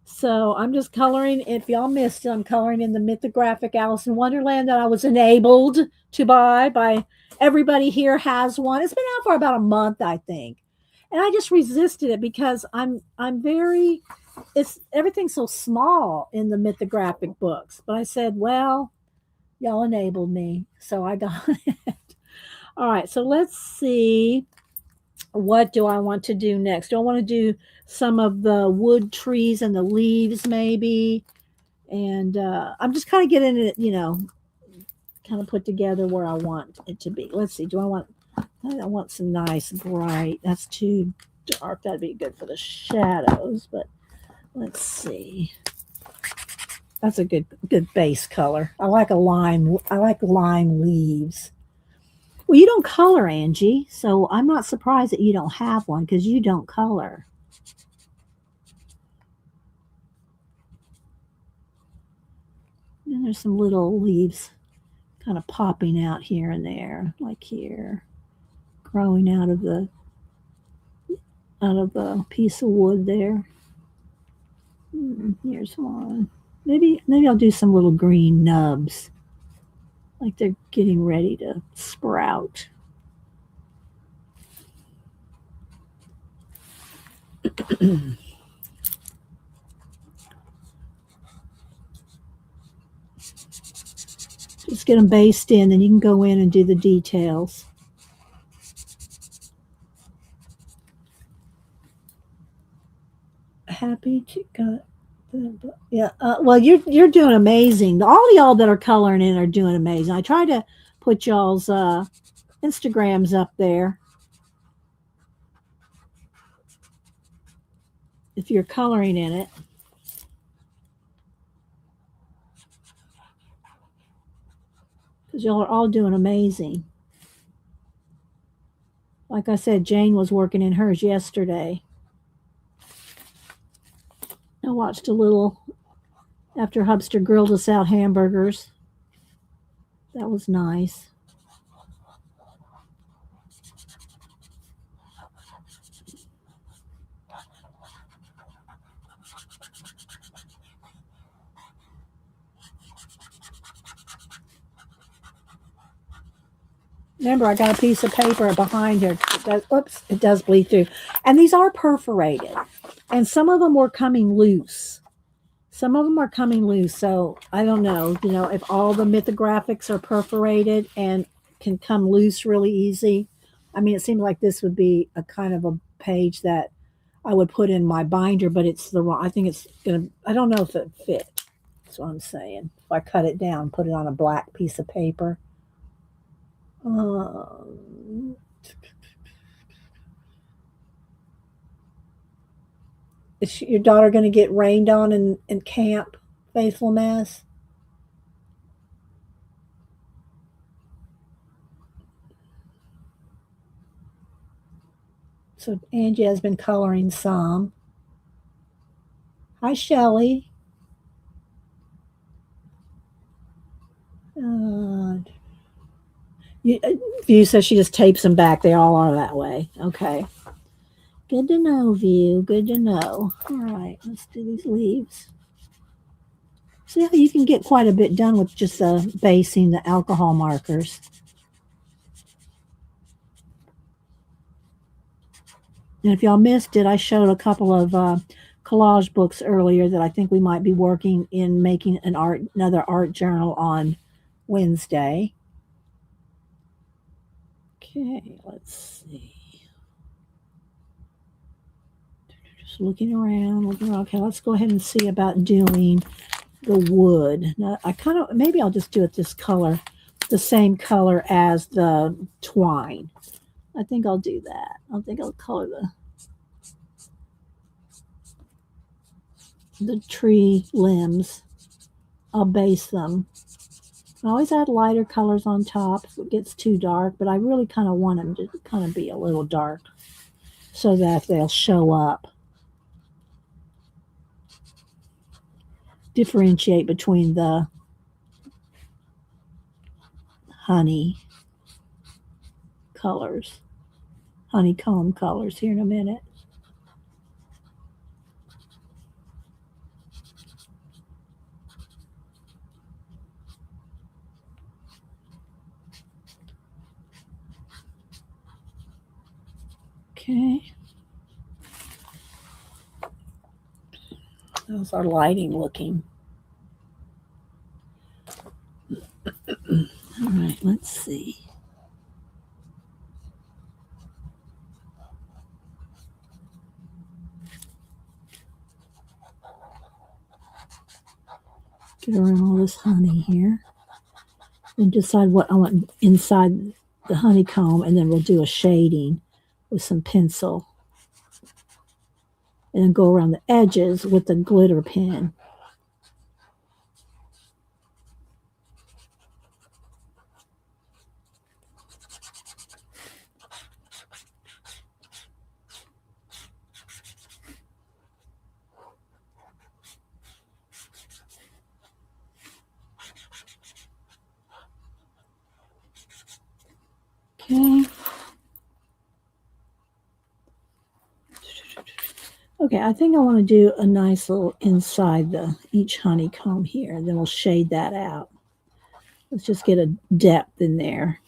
So I'm just coloring. If y'all missed it, I'm coloring in the Mythographic Alice in Wonderland that I was enabled to buy by everybody here has one. It's been out for about a month, I think. And I just resisted it because I'm very it's everything's so small in the Mythographic books. But I said, well, y'all enabled me. So I got it. All right, so let's see. What do I want to do next? Do I want to do some of the wood trees and the leaves maybe? And I'm just kind of getting it, kind of put together where I want it to be. Let's see. I want some nice bright. That's too dark. That'd be good for the shadows, but let's see. That's a good base color. I like lime leaves. Well, you don't color, Angie, so I'm not surprised that you don't have one because you don't color. And there's some little leaves kind of popping out here and there, like here, growing out of the piece of wood there. Here's one. Maybe I'll do some little green nubs, like they're getting ready to sprout. Just get them based in, then you can go in and do the details. Happy to cut. Yeah. Well, you're doing amazing. All y'all that are coloring in are doing amazing. I try to put y'all's Instagrams up there. If you're coloring in it. Because y'all are all doing amazing. Like I said, Jane was working in hers yesterday. I watched a little after Hubster grilled us out hamburgers. That was nice. Remember, I got a piece of paper behind here. It does bleed through. And these are perforated. And some of them were coming loose. Some of them are coming loose. So I don't know, if all the mythographics are perforated and can come loose really easy. I mean, it seems like this would be a kind of a page that I would put in my binder, but it's the wrong. I think it's going to, I don't know if it fit. That's what I'm saying. If I cut it down, put it on a black piece of paper. Is your daughter going to get rained on in camp, Faithful Mass? So Angie has been coloring some. Hi, Shelley. View says she just tapes them back. They all are that way. Okay. Good to know, View. Good to know. All right, let's do these leaves. See how you can get quite a bit done with just basing the alcohol markers. And if y'all missed it, I showed a couple of collage books earlier that I think we might be working in making another art journal on Wednesday. Okay, let's see. Just looking around. Okay, let's go ahead and see about doing the wood. Now, maybe I'll just do it this color, the same color as the twine. I think I'll do that. I think I'll color the tree limbs. I'll base them. I always add lighter colors on top if it gets too dark, but I really kind of want them to kind of be a little dark so that they'll show up. Differentiate between the honey colors, honeycomb colors here in a minute. Okay. How's our lighting looking? All right, let's see. Get around all this honey here and decide what I want inside the honeycomb, and then we'll do a shading with some pencil and then go around the edges with the glitter pen. Okay. Okay, I think I want to do a nice little inside each honeycomb here, and then we'll shade that out. Let's just get a depth in there.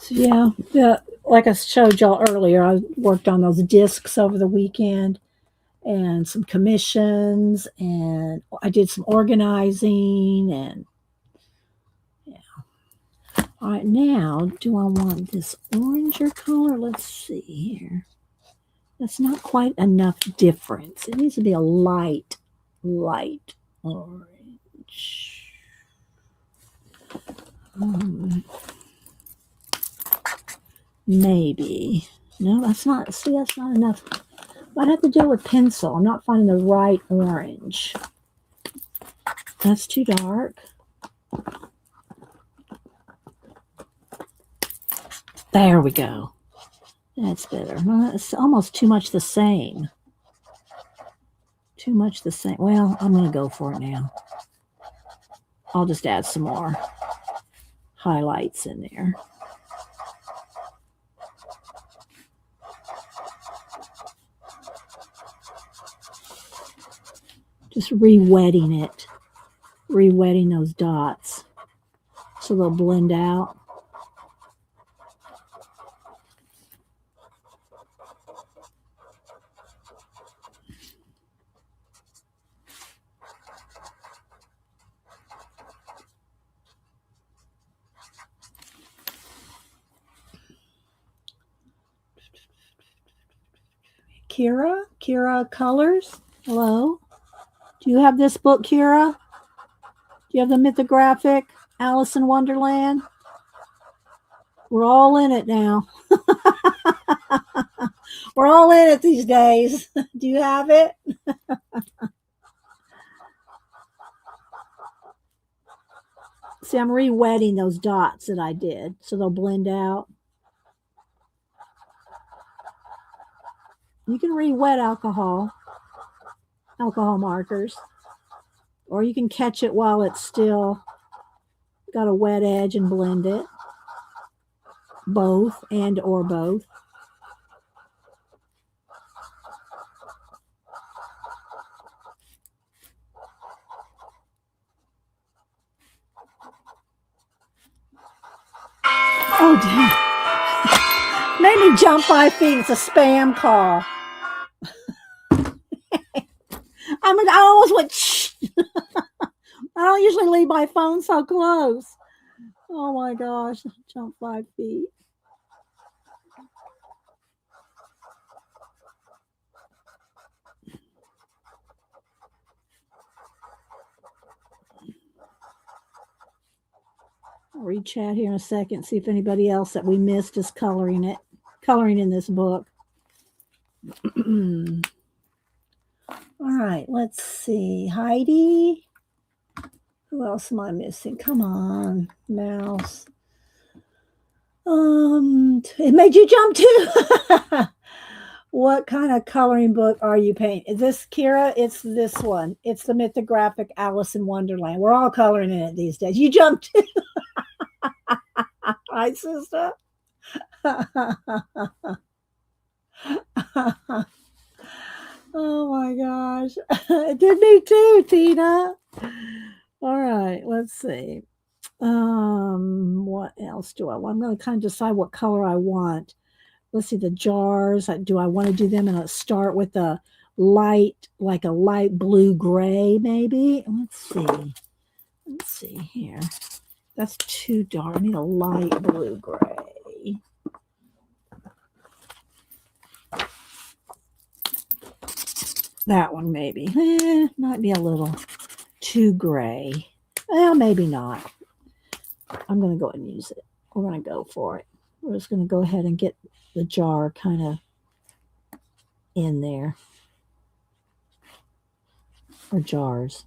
So yeah, like I showed y'all earlier, I worked on those discs over the weekend and some commissions, and I did some organizing, and yeah. All right, now, do I want this oranger color? Let's see here. That's not quite enough difference. It needs to be a light orange. Maybe. No, that's not. See, that's not enough. I'd have to do it with pencil. I'm not finding the right orange. That's too dark. There we go. That's better. Well, it's almost too much the same. Too much the same. Well, I'm going to go for it now. I'll just add some more highlights in there. Just re-wetting it. Re-wetting those dots so they'll blend out. Kira? Kira Colors? Hello? Do you have this book, Kira? Do you have the Mythographic Alice in Wonderland? We're all in it now. We're all in it these days. Do you have it? See, I'm re-wetting those dots that I did so they'll blend out. You can re-wet alcohol markers, or you can catch it while it's still got a wet edge and blend it. Both or both. Oh, damn. Made me jump 5 feet. It's a spam call. I almost went, shh. I don't usually leave my phone so close. Oh my gosh. Jump 5 feet. I'll read chat here in a second, see if anybody else that we missed is coloring in this book. All right, let's see. Heidi. Who else am I missing? Come on, mouse. It made you jump too. What kind of coloring book are you painting? Is this Kira? It's this one. It's the Mythographic Alice in Wonderland. We're all coloring in it these days. You jumped too. Hi, sister. Oh my gosh. It did me too, Tina. All right, let's see. What else do I want? I'm going to kind of decide what color I want. Let's see, the jars. Do I want to do them and start with a light, like a light blue gray, maybe? Let's see. Let's see here. That's too dark. I need a light blue gray. That one maybe. Might be a little too gray. Well, maybe not. I'm going to go ahead and use it. We're going to go for it. We're just going to go ahead and get the jar kind of in there. Or jars.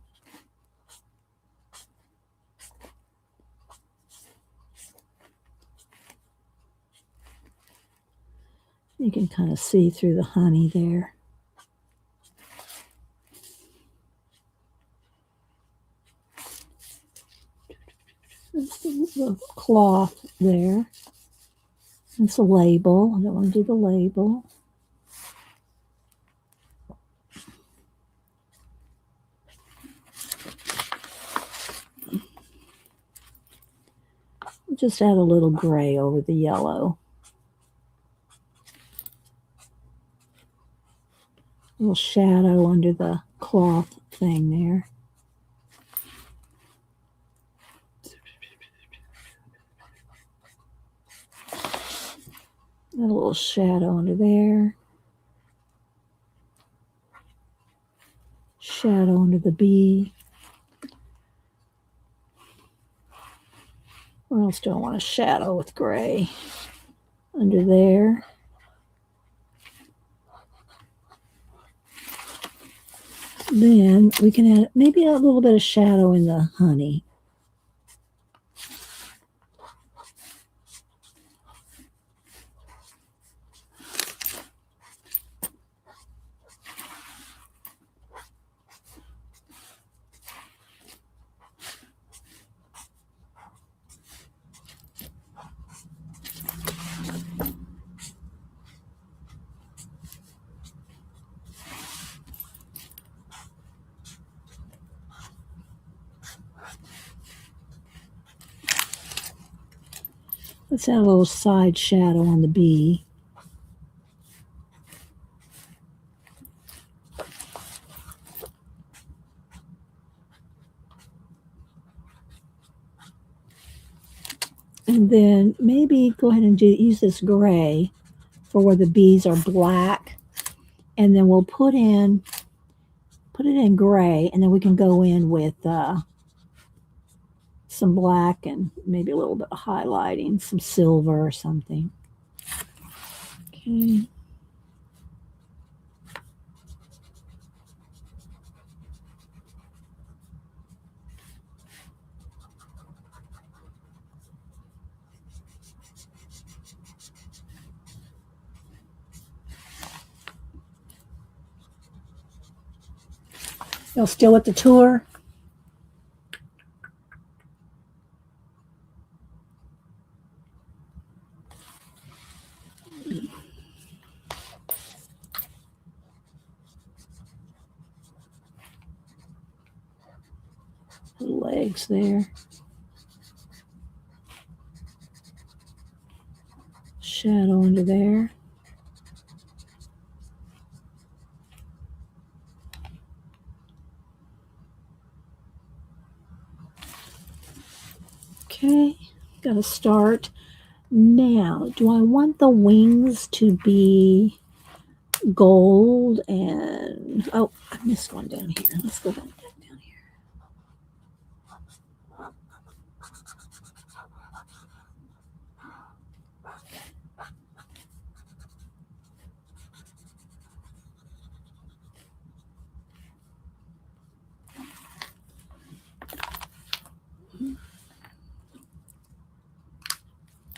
You can kind of see through the honey there. The cloth there. It's a label. I don't want to do the label. Just add a little gray over the yellow. A little shadow under the cloth thing there. A little shadow under there. Shadow under the bee. Where else do I want a shadow with gray? Under there. Then we can add maybe a little bit of shadow in the honey. Let's add a little side shadow on the bee. And then maybe go ahead and use this gray for where the bees are black. And then we'll put it in gray, and then we can go in with some black and maybe a little bit of highlighting, some silver or something. Okay. You're still at the tour? The legs there. Shadow under there. Okay, gotta start. Now, do I want the wings to be gold and, oh, I missed one down here. Let's go back down here.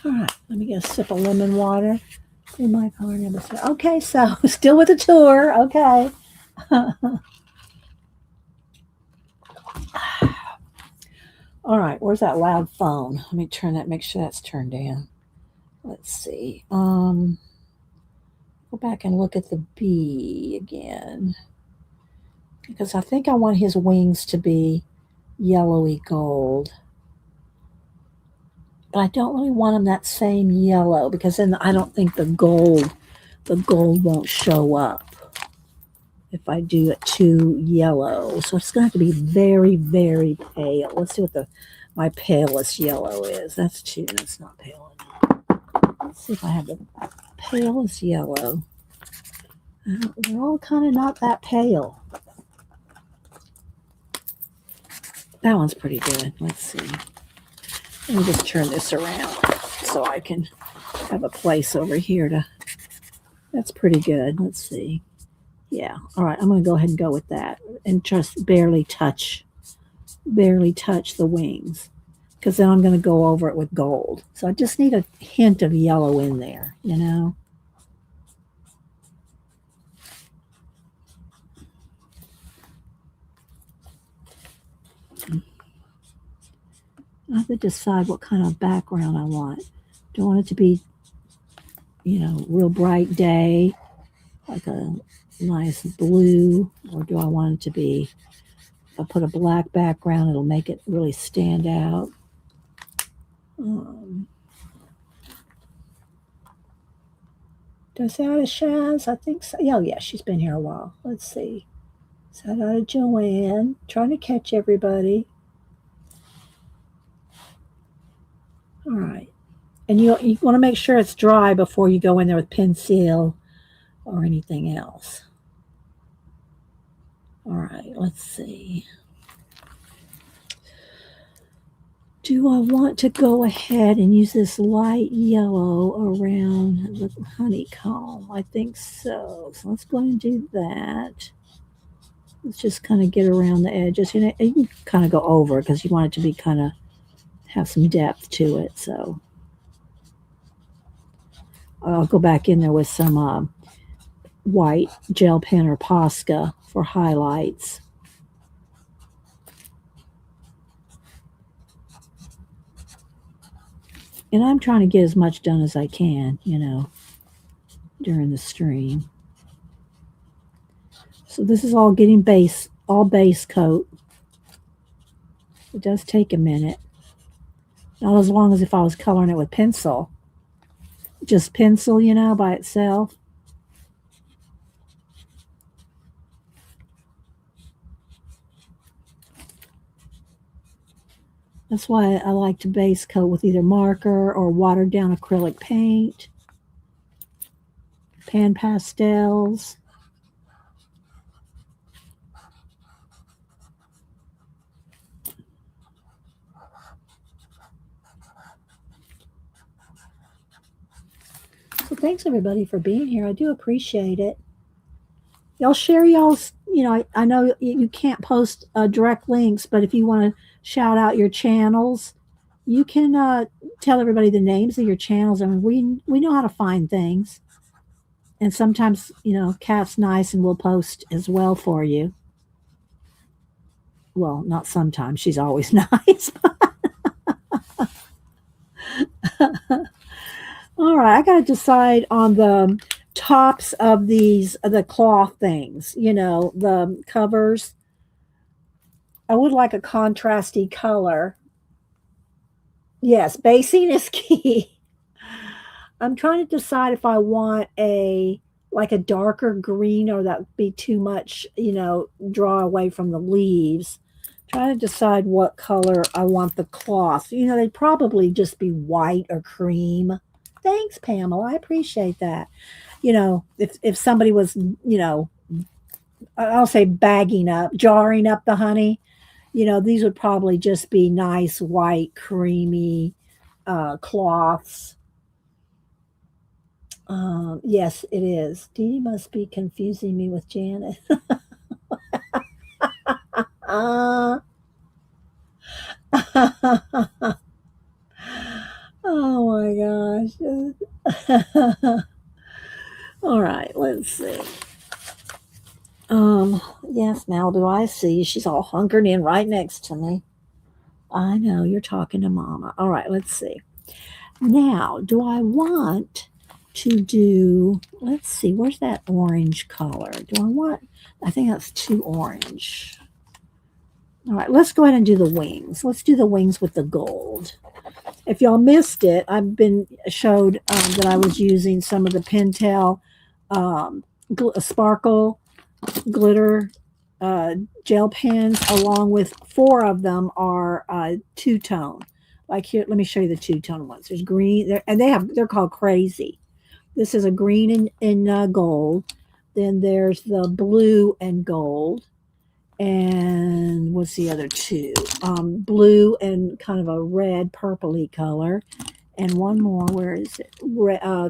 All right, let me get a sip of lemon water. In my car, never said. Okay, so still with the tour. Okay. All right, where's that loud phone? Let me turn that, make sure that's turned down. Let's see. Go back and look at the bee again. Because I think I want his wings to be yellowy gold. But I don't really want them that same yellow, because then I don't think the gold won't show up if I do it too yellow. So it's going to have to be very, very pale. Let's see what my palest yellow is. That's not pale enough. Let's see if I have the palest yellow. They're all kind of not that pale. That one's pretty good. Let's see. Let me just turn this around so I can have a place over here to. That's pretty good. Let's see. Yeah. All right. I'm going to go ahead and go with that and just barely touch the wings, because then I'm going to go over it with gold. So I just need a hint of yellow in there, you know. I have to decide what kind of background I want. Do I want it to be, real bright day, like a nice blue, or do I want it to be, if I put a black background, it'll make it really stand out. Does that out of Shaz? I think so. Oh, yeah, she's been here a while. Let's see. Is that out of Joanne? Trying to catch everybody. All right. And you want to make sure it's dry before you go in there with pencil or anything else. All right, let's see. Do I want to go ahead and use this light yellow around the honeycomb? I think so. So let's go ahead and do that. Let's just kind of get around the edges. You can kind of go over because you want it to be kind of have some depth to it. So I'll go back in there with some white gel pen or Posca for highlights. And I'm trying to get as much done as I can, during the stream. So this is all getting base coat. It does take a minute. Not as long as if I was coloring it with pencil. Just pencil, by itself. That's why I like to base coat with either marker or watered down acrylic paint, pan pastels. Thanks everybody for being here. I do appreciate it. Y'all share y'all's, I know you can't post direct links, but if you want to shout out your channels, you can tell everybody the names of your channels. I mean, we know how to find things. And sometimes, Kat's nice and will post as well for you. Well, not sometimes. She's always nice. All right, I got to decide on the tops of the cloth things, the covers. I would like a contrasty color. Yes, basing is key. I'm trying to decide if I want like a darker green or that would be too much, draw away from the leaves. Trying to decide what color I want the cloth. They'd probably just be white or cream. Thanks, Pamela. I appreciate that. If somebody was, I'll say bagging up, jarring up the honey, these would probably just be nice, white, creamy cloths. Yes, it is. Dee Dee must be confusing me with Janet. uh, oh my gosh. All right, let's see. Yes, now do I see? She's all hunkered in right next to me. I know, you're talking to Mama. All right, let's see. Now, do I want to do, let's see, where's that orange color? I think that's too orange. All right, let's go ahead and do the wings. Let's do the wings with the gold. If y'all missed it, I've been showed that I was using some of the Pentel Sparkle glitter gel pens, along with 4 of them are two-tone. Like here, let me show you the two-tone ones. There's green, and they're called Crazy. This is a green and gold. Then there's the blue and gold. And what's the other two? Blue and kind of a red purpley color. And one more, where is it?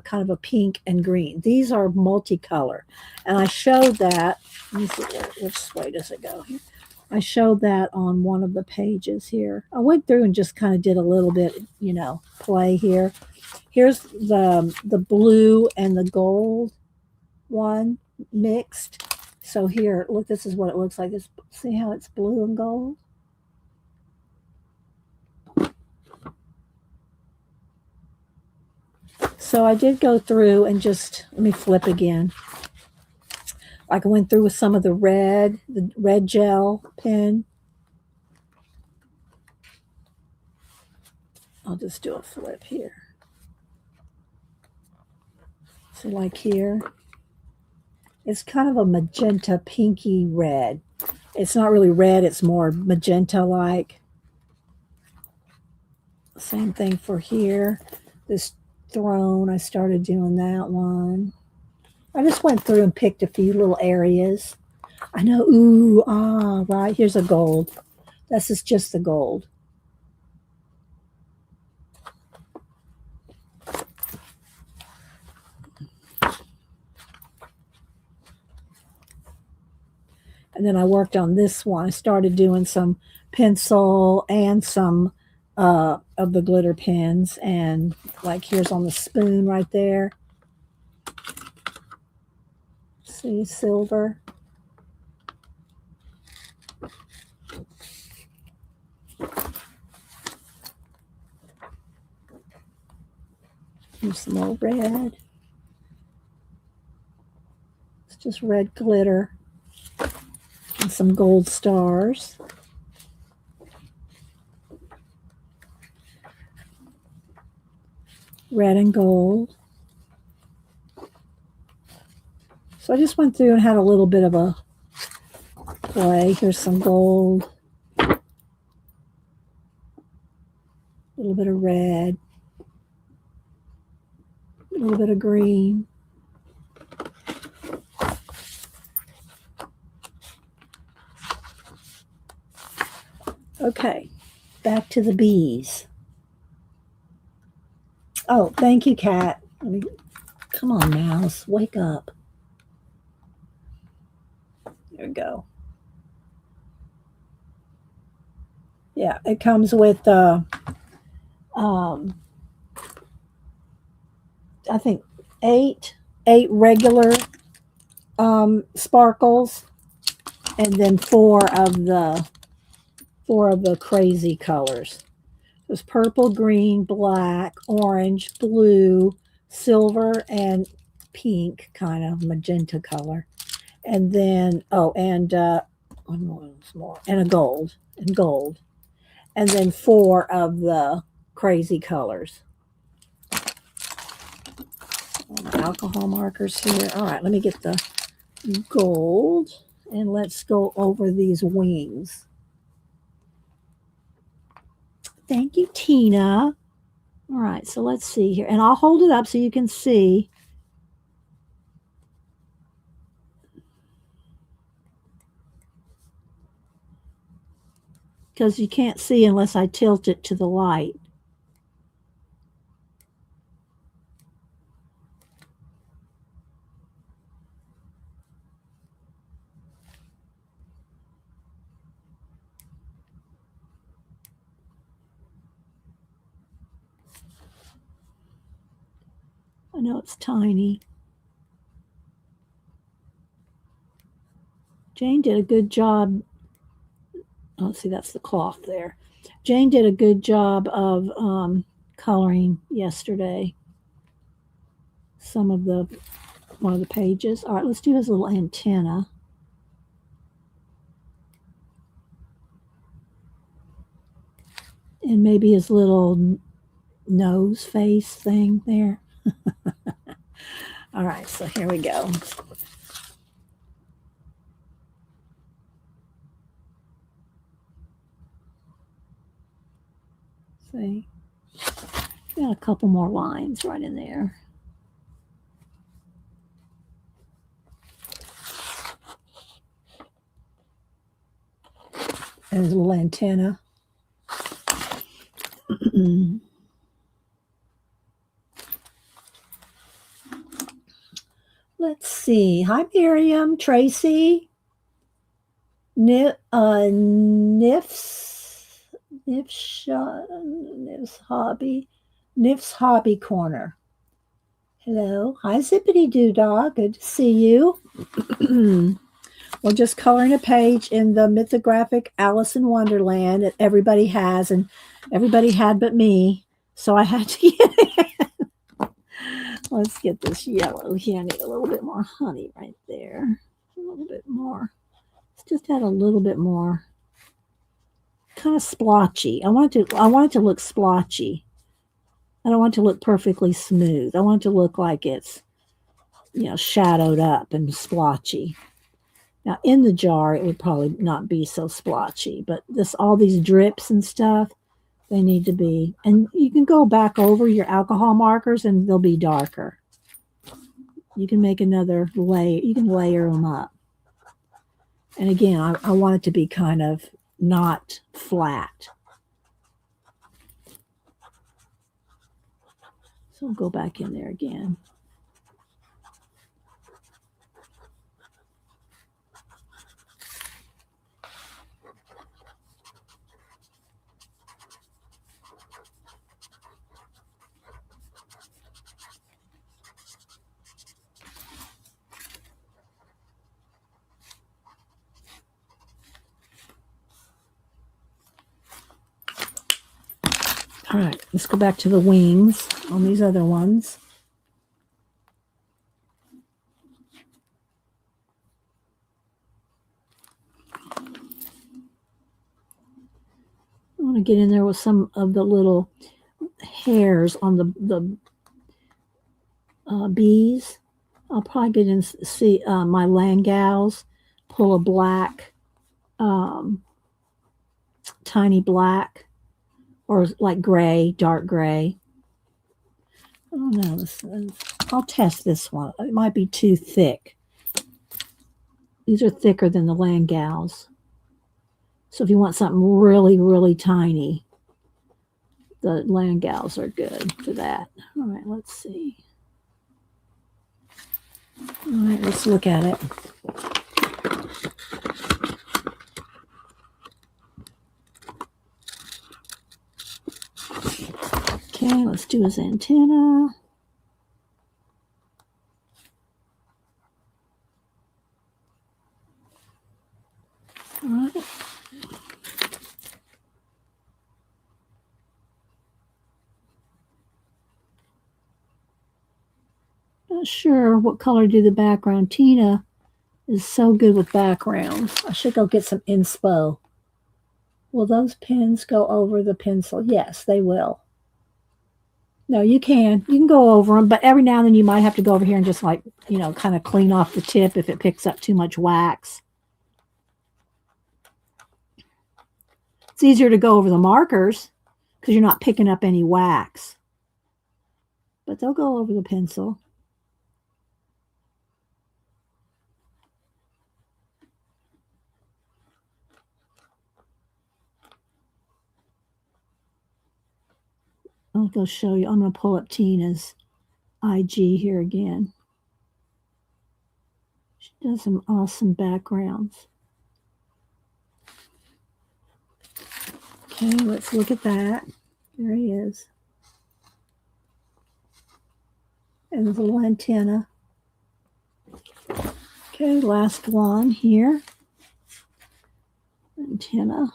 Kind of a pink and green. These are multicolor. And I showed that. Let me see, which way does it go here? I showed that on one of the pages here. I went through and just kind of did a little bit, play here. Here's the blue and the gold one mixed. So here, look, this is what it looks like. See how it's blue and gold? So I did go through and let me flip again. Like I went through with some of the red gel pen. I'll just do a flip here. So like here, it's kind of a magenta pinky red. It's not really red, it's more magenta-like. Same thing for here. This throne, I started doing that one. I just went through and picked a few little areas. I know, right, here's a gold. This is just the gold. And then I worked on this one. I started doing some pencil and some of the glitter pens. And like here's on the spoon right there. See, silver. Here's some more red. It's just red glitter. And some gold stars. Red and gold. So I just went through and had a little bit of a play. Here's some gold. A little bit of red. A little bit of green. Okay, back to the bees. Oh, thank you, Kat. Come on, mouse. Wake up. There we go. Yeah, it comes with, I think, eight regular sparkles, and then four of the crazy colors. It was purple, green, black, orange, blue, silver, and pink, kind of magenta color. And then, one more, and a gold, and then four of the crazy colors. Alcohol markers here. All right, let me get the gold, and let's go over these wings. Thank you, Tina. All right, so let's see here. And I'll hold it up so you can see. Because you can't see unless I tilt it to the light. I know it's tiny. Jane did a good job. Oh, see, that's the cloth there. Jane did a good job of coloring yesterday. One of the pages. All right, let's do his little antenna. And maybe his little nose face thing there. All right, so here we go. See, got a couple more lines right in there. And his little antenna. Let's see. Hi, Miriam, Tracy, Nif's Hobby Corner. Hello. Hi, Zippity Doo Dah. Good to see you. We're just coloring a page in the Mythographic Alice in Wonderland that everybody has, and everybody had but me, so I had to get it. Let's get this yellow here. I need a little bit more honey right there. A little bit more. Let's just add a little bit more. Kind of splotchy. I want it to look splotchy. I don't want it to look perfectly smooth. I want it to look like it's, shadowed up and splotchy. Now, in the jar, it would probably not be so splotchy, but all these drips and stuff, they need to be. And you can go back over your alcohol markers, and they'll be darker. You can make another layer. You can layer them up. And again, I want it to be kind of not flat. So we'll go back in there again. All right, let's go back to the wings on these other ones. I want to get in there with some of the little hairs on the bees. I'll probably get in see my Langau's, pull a black, tiny black, or like gray, dark gray. Oh no, I'll test this one. It might be too thick. These are thicker than the Langau's. So if you want something really, really tiny, the Langau's are good for that. All right, let's see. All right, let's look at it. Okay, let's do his antenna. All right. Not sure what color to do the background. Tina is so good with backgrounds. I should go get some inspo. Will those pins go over the pencil? Yes, they will. No, you can. You can go over them, but every now and then you might have to go over here and just like, kind of clean off the tip if it picks up too much wax. It's easier to go over the markers because you're not picking up any wax. But they'll go over the pencil. I'll go show you. I'm going to pull up Tina's IG here again. She does some awesome backgrounds. Okay, let's look at that. There he is. And his little antenna. Okay, last one here. Antenna.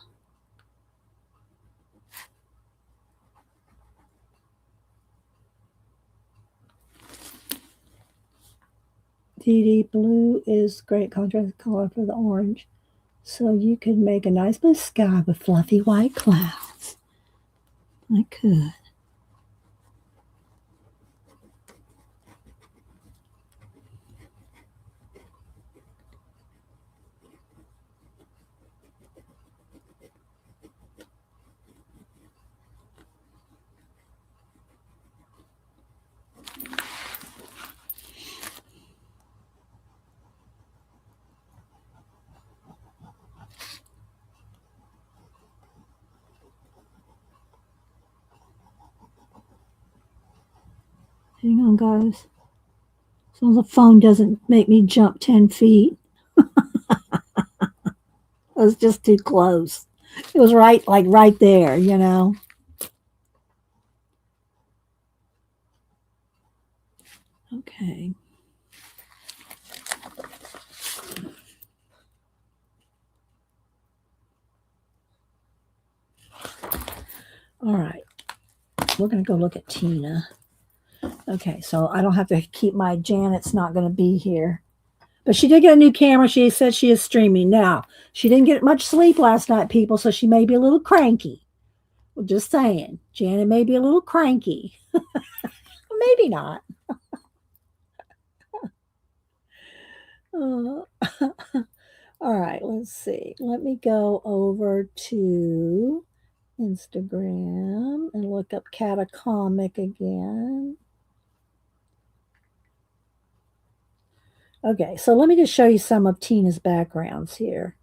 DD blue is great contrast color for the orange. So you could make a nice blue sky with fluffy white clouds. I could. Hang on, guys. As long as the phone doesn't make me jump 10 feet. It was just too close. It was right there, Okay. All right. We're going to go look at Tina. Okay, so I don't have to keep my Janet's not going to be here. But she did get a new camera. She said she is streaming. Now, she didn't get much sleep last night, people, so she may be a little cranky. Well, just saying. Janet may be a little cranky. Maybe not. All right, let's see. Let me go over to Instagram and look up Catacomic again. Okay, so let me just show you some of Tina's backgrounds here.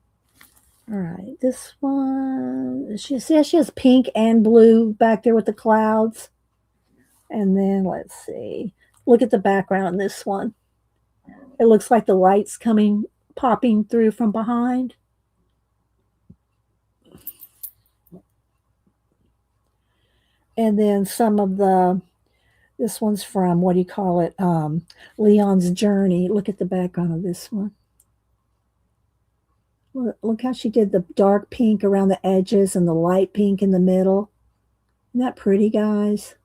All right, this one, she has pink and blue back there with the clouds. And then let's see, look at the background in this one. It looks like the light's popping through from behind. And then some of this one's from, what do you call it? Leon's Journey. Look at the background of this one. Look how she did the dark pink around the edges and the light pink in the middle. Isn't that pretty, guys?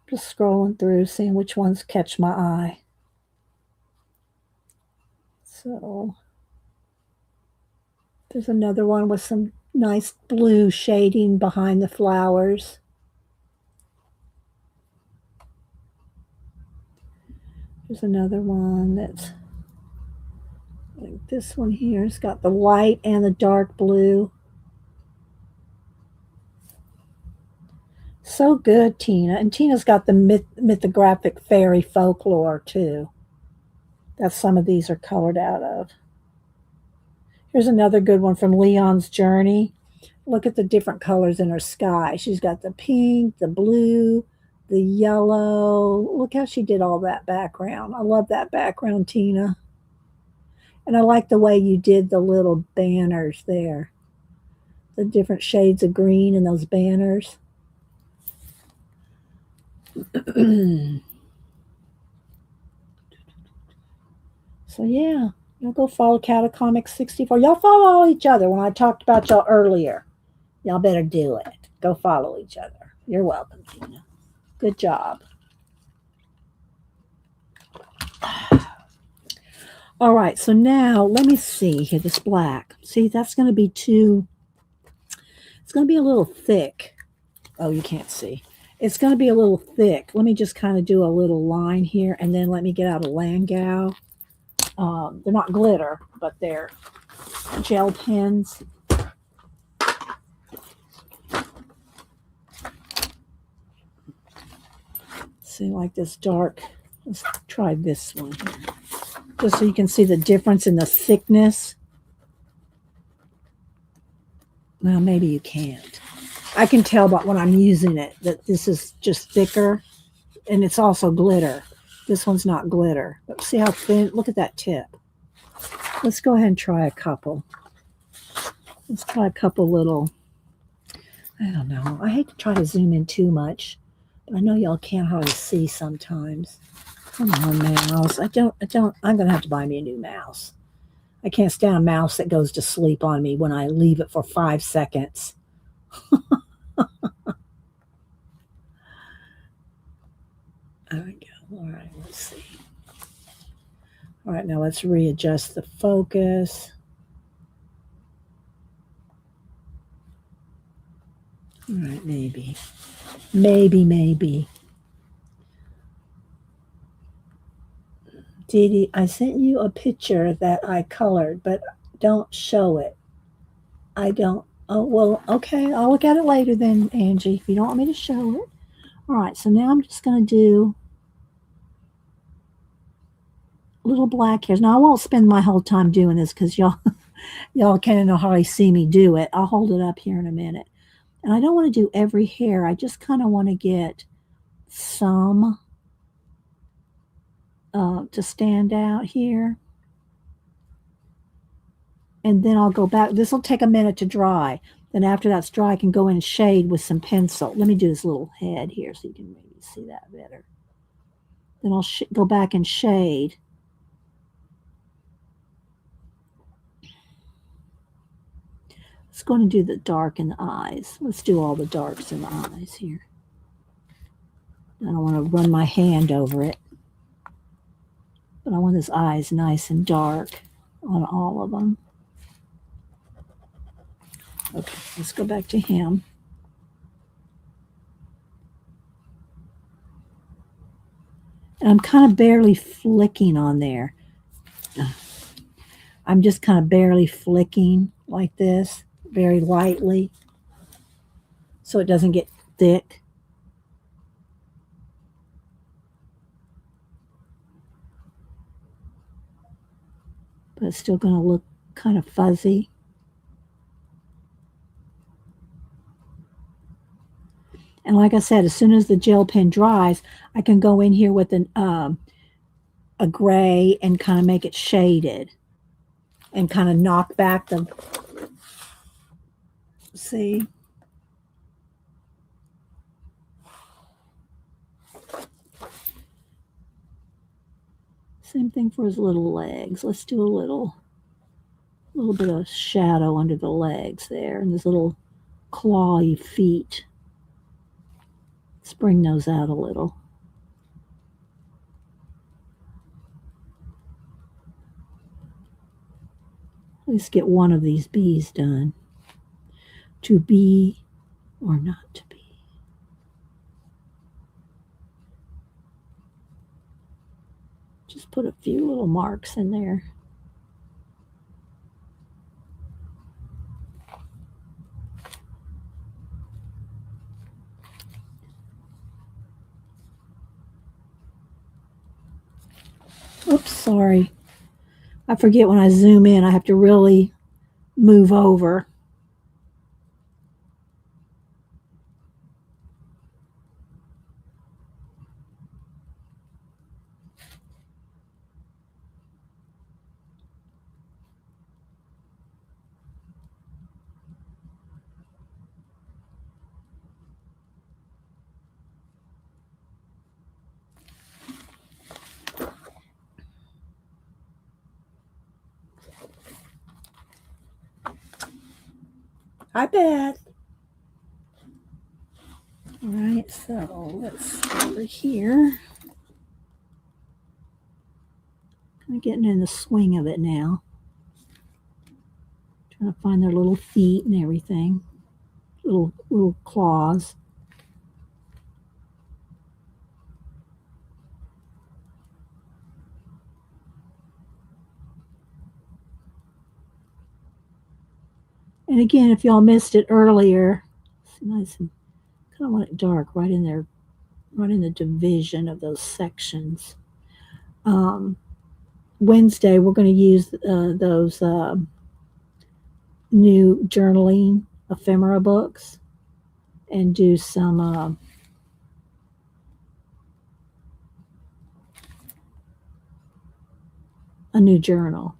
Just scrolling through, seeing which ones catch my eye. So there's another one with some nice blue shading behind the flowers. There's another one that's like this one here. It's got the white and the dark blue. So good, Tina. And Tina's got the mythographic fairy folklore, too. That some of these are colored out of. Here's another good one from Leon's Journey. Look at the different colors in her sky. She's got the pink, the blue, the yellow. Look how she did all that background. I love that background, Tina. And I like the way you did the little banners there. The different shades of green in those banners. So yeah, y'all go follow Catacomics 64. Y'all follow each other when I talked about y'all earlier. Y'all better do it. Go follow each other. You're welcome, Tina. Good job. All right, so now let me see here, this black. See, that's going to be too, it's going to be a little thick. Oh, you can't see. It's going to be a little thick. Let me just kind of do a little line here, and then let me get out a Langau. They're not glitter, but they're gel pens. See, like this dark. Let's try this one here. Just so you can see the difference in the thickness. Well, maybe you can't. I can tell by when I'm using it that this is just thicker, and it's also glitter. This one's not glitter. But see how thin? Look at that tip. Let's go ahead and try a couple. Let's try a couple little, I don't know. I hate to try to zoom in too much, but I know y'all can't hardly see sometimes. Come on, mouse. I'm going to have to buy me a new mouse. I can't stand a mouse that goes to sleep on me when I leave it for 5 seconds. There we go. All right, let's see. All right, now let's readjust the focus. All right, maybe. Dee Dee, I sent you a picture that I colored, but don't show it. I don't. Oh, well, okay. I'll look at it later then, Angie, if you don't want me to show it. All right, so now I'm just going to do little black hairs. Now, I won't spend my whole time doing this because y'all can't know how I see me do it. I'll hold it up here in a minute. And I don't want to do every hair. I just kind of want to get some to stand out here. And then I'll go back. This will take a minute to dry. Then after that's dry, I can go in and shade with some pencil. Let me do this little head here so you can maybe see that better. Then I'll go back and shade. Let's go and do the dark in the eyes. Let's do all the darks in the eyes here. I don't want to run my hand over it. But I want his eyes nice and dark on all of them. Okay, let's go back to him. And I'm kind of barely flicking on there. I'm just kind of barely flicking like this, very lightly, so it doesn't get thick. But it's still going to look kind of fuzzy. And like I said, as soon as the gel pen dries, I can go in here with a gray and kind of make it shaded and kind of knock back the, see? Same thing for his little legs. Let's do a little bit of shadow under the legs there and his little clawy feet. Let's bring those out a little. At least get one of these bees done. To be or not to be. Just put a few little marks in there. Oops, sorry. I forget when I zoom in, I have to really move over. Hi, Beth. All right, so let's go over here. I'm getting in the swing of it now. Trying to find their little feet and everything. Little claws. And again, if y'all missed it earlier, it's nice and kind of want it dark right in there, right in the division of those sections. Wednesday, we're going to use those new journaling ephemera books and do some a new journal.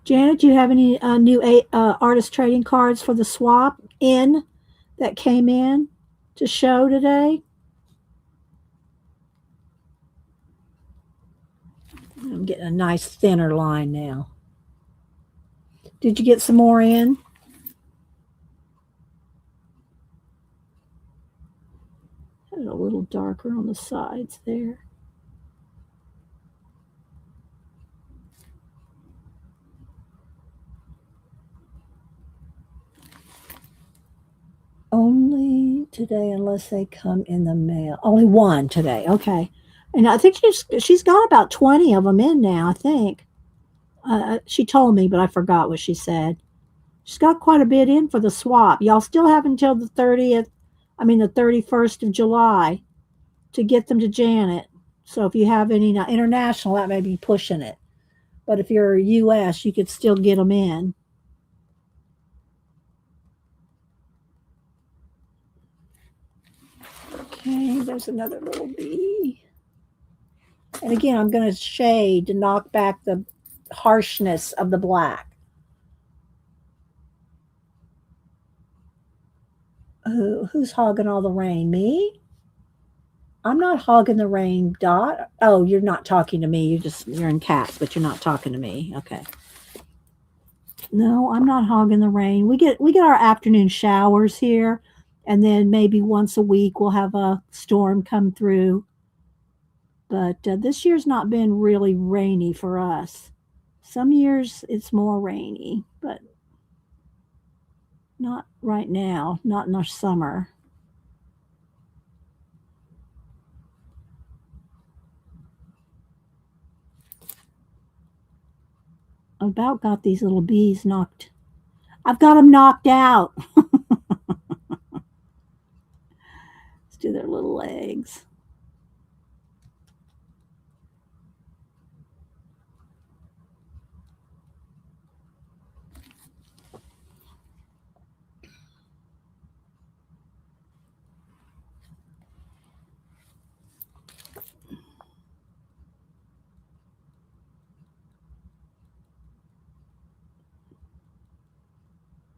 Janet, do you have any new artist trading cards for the swap in that came in to show today? I'm getting a nice thinner line now. Did you get some more in? Had it a little darker on the sides there. Only today, unless they come in the mail. Only one today. Okay. And I think she's got about 20 of them in now, I think. She told me, but I forgot what she said. She's got quite a bit in for the swap. Y'all still have until the 31st of July to get them to Janet. So if you have any now, international, that may be pushing it. But if you're US, you could still get them in. Okay, there's another little bee. And again, I'm going to shade to knock back the harshness of the black. Who's hogging all the rain? Me? I'm not hogging the rain, Dot. Oh, you're not talking to me. You're in caps, but you're not talking to me. Okay. No, I'm not hogging the rain. We get our afternoon showers here, and then maybe once a week we'll have a storm come through. But this year's not been really rainy for us. Some years it's more rainy, but not right now, not in our summer. I about got these little bees knocked. I've got them knocked out. Let's do their little legs.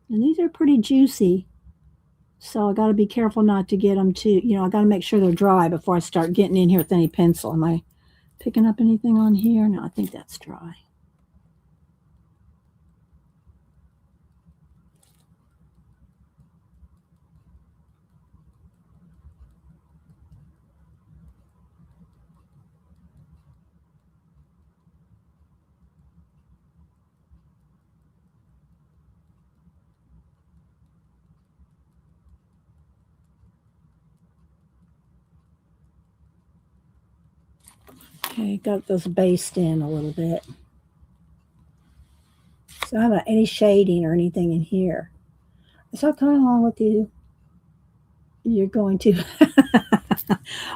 And these are pretty juicy. So I got to be careful not to get them too, I got to make sure they're dry before I start getting in here with any pencil. Am I picking up anything on here? No, I think that's dry. Okay, got those based in a little bit. So I don't have any shading or anything in here. Is that coming along with you? You're going to.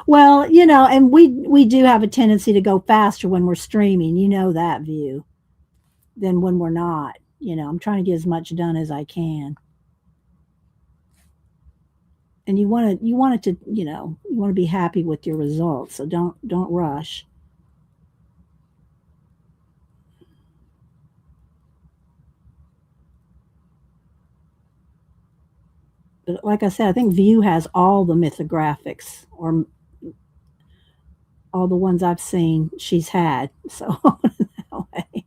Well, and we do have a tendency to go faster when we're streaming. You know that view than when we're not. I'm trying to get as much done as I can. And you want it to, you want to be happy with your results. So don't rush. But like I said, I think View has all the mythographics, or all the ones I've seen she's had. So that way.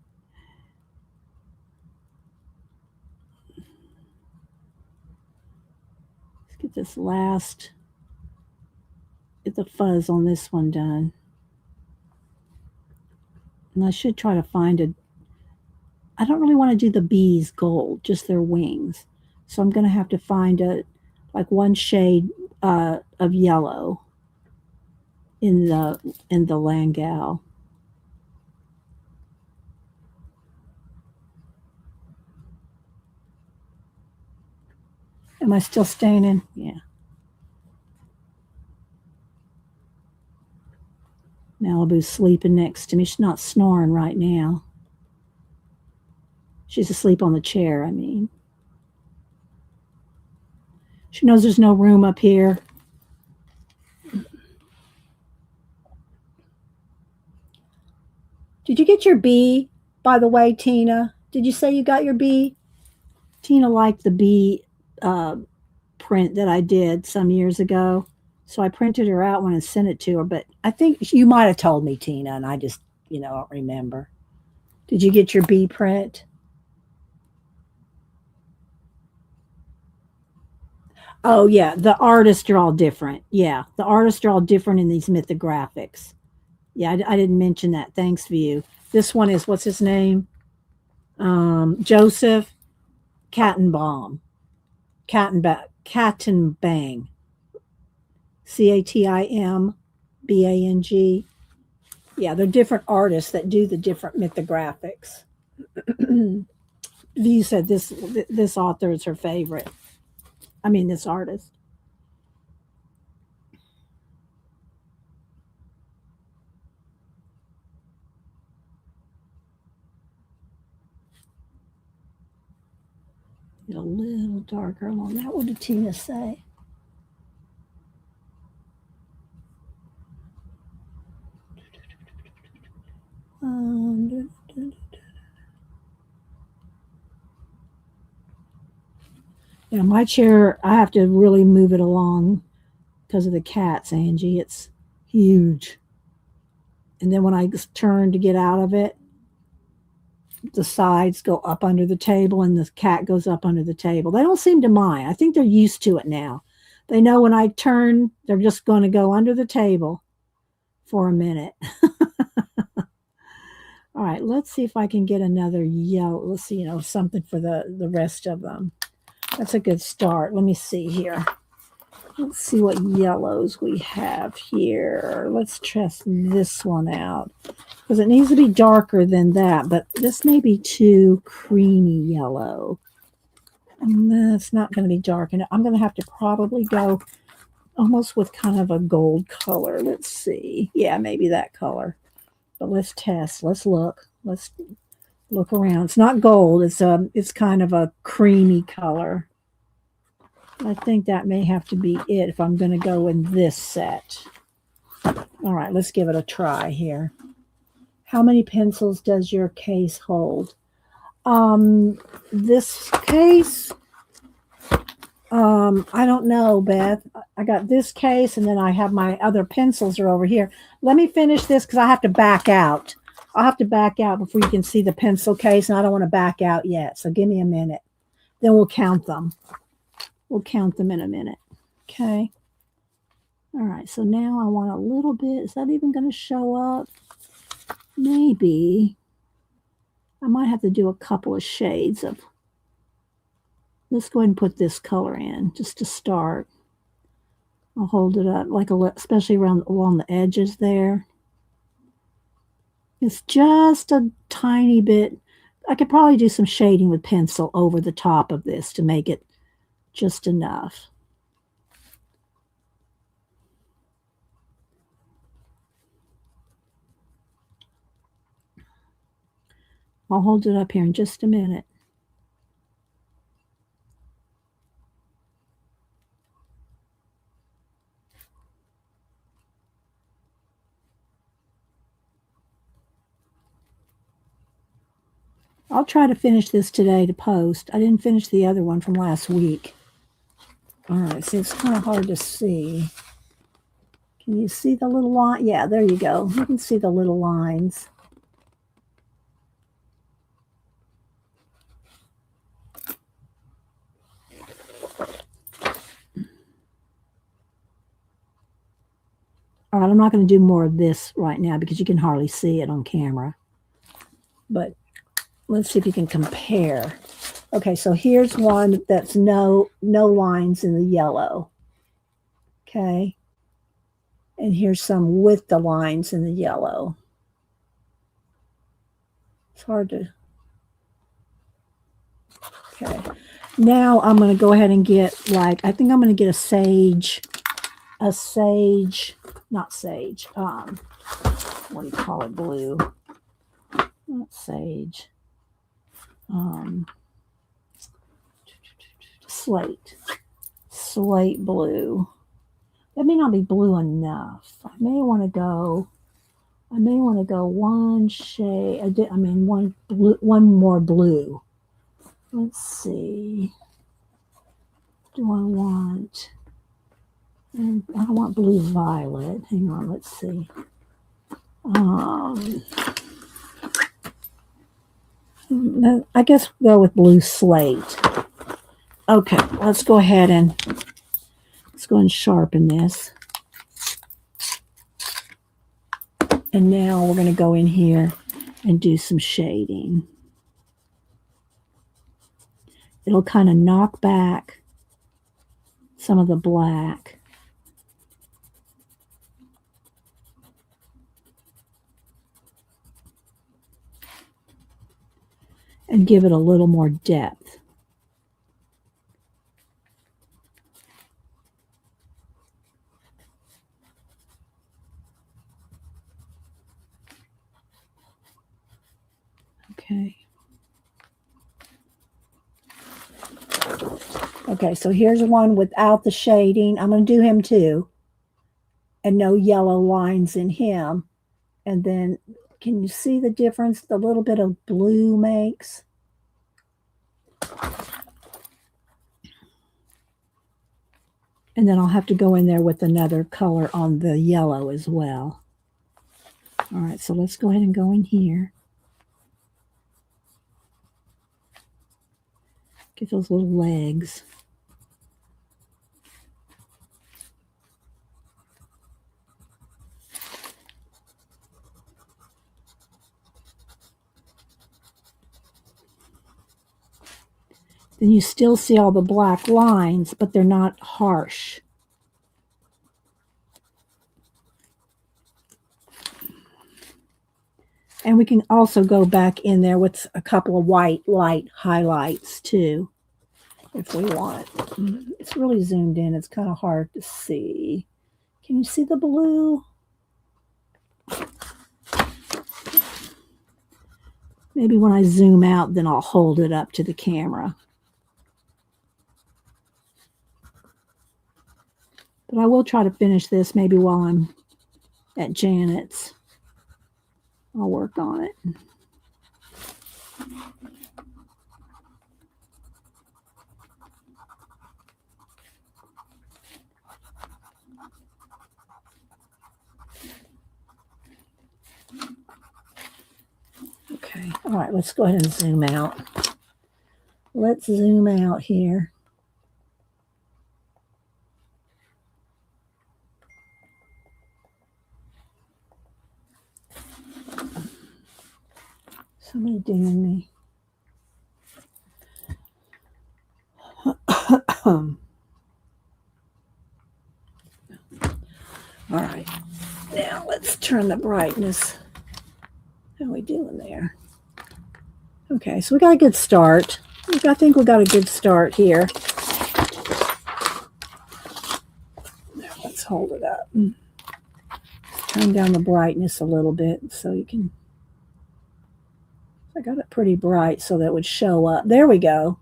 get the fuzz on this one done. And I should try to find I don't really want to do the bees gold, just their wings. So I'm going to have to find like one shade of yellow in the Langal. Am I still staining? Yeah. Malibu's sleeping next to me. She's not snoring right now. She's asleep on the chair, I mean. She knows there's no room up here. Did you get your bee, by the way, Tina? Did you say you got your bee? Tina liked the bee print that I did some years ago. So I printed her out one and sent it to her. But I think you might have told me, Tina, and I just, don't remember. Did you get your bee print? Oh, yeah. The artists are all different. Yeah. The artists are all different in these mythographics. Yeah, I didn't mention that. Thanks, View. This one is, what's his name? Joseph Kattenbaum. Kattenbang. Catimbang. Yeah, they're different artists that do the different mythographics. View said this author is her favorite. I mean, this artist. Get a little darker on that. What did Tina say? Yeah, my chair, I have to really move it along because of the cats, Angie. It's huge. And then when I turn to get out of it, the sides go up under the table and the cat goes up under the table. They don't seem to mind. I think they're used to it now. They know when I turn, they're just going to go under the table for a minute. All right, let's see if I can get another yellow. Let's see, something for the rest of them. That's a good start. Let me see here. Let's see what yellows we have here. Let's test this one out because it needs to be darker than that, but this may be too creamy yellow. It's not going to be dark enough. I'm going to have to probably go almost with kind of a gold color. Let's see. Yeah, maybe that color. But let's test. Let's look. Let's look around. It's not gold. It's kind of a creamy color. I think that may have to be it if I'm going to go in this set. All right, let's give it a try here. How many pencils does your case hold? This case, I don't know, Beth. I got this case, and then I have my other pencils are over here. Let me finish this because I have to back out. I'll have to back out before you can see the pencil case, and I don't want to back out yet. So give me a minute. Then we'll count them. We'll count them in a minute. Okay. All right. So now I want a little bit. Is that even going to show up? Maybe. I might have to do a couple of shades of. Let's go ahead and put this color in just to start. I'll hold it up especially along the edges there. It's just a tiny bit. I could probably do some shading with pencil over the top of this to make it just enough. I'll hold it up here in just a minute. I'll try to finish this today to post. I didn't finish the other one from last week. All right, see, it's kind of hard to see. Can you see the little line? Yeah, there you go. You can see the little lines. All right, I'm not going to do more of this right now because you can hardly see it on camera. But let's see if you can compare. Okay, so here's one that's no lines in the yellow. Okay. And here's some with the lines in the yellow. It's hard to. Okay. Now I'm going to go ahead and get I think I'm going to get not sage. What do you call it? Blue. Not sage. Slate blue. That may not be blue enough. I may want to go one shade. One more blue. Let's see. Do I want? And I want blue violet. Hang on. Let's see. I guess we'll go with blue slate. Okay, let's go ahead and sharpen this. And now we're going to go in here and do some shading. It'll kind of knock back some of the black. And give it a little more depth. Okay. Okay, so here's one without the shading. I'm going to do him too. And no yellow lines in him. And then, can you see the difference the little bit of blue makes? And then I'll have to go in there with another color on the yellow as well. All right, so let's go ahead and go in here. Get those little legs. Then you still see all the black lines, but they're not harsh. And we can also go back in there with a couple of white light highlights too, if we want. It's really zoomed in. It's kind of hard to see. Can you see the blue? Maybe when I zoom out, then I'll hold it up to the camera. But I will try to finish this maybe while I'm at Janet's. I'll work on it. Okay, all right, let's go ahead and zoom out. Let's zoom out here. Somebody dinging me. All right, now let's turn the brightness. How are we doing there? Okay, so we got a good start. I think we got a good start here. Now let's hold it up. Turn down the brightness a little bit so you can. I got it pretty bright so that it would show up. There we go.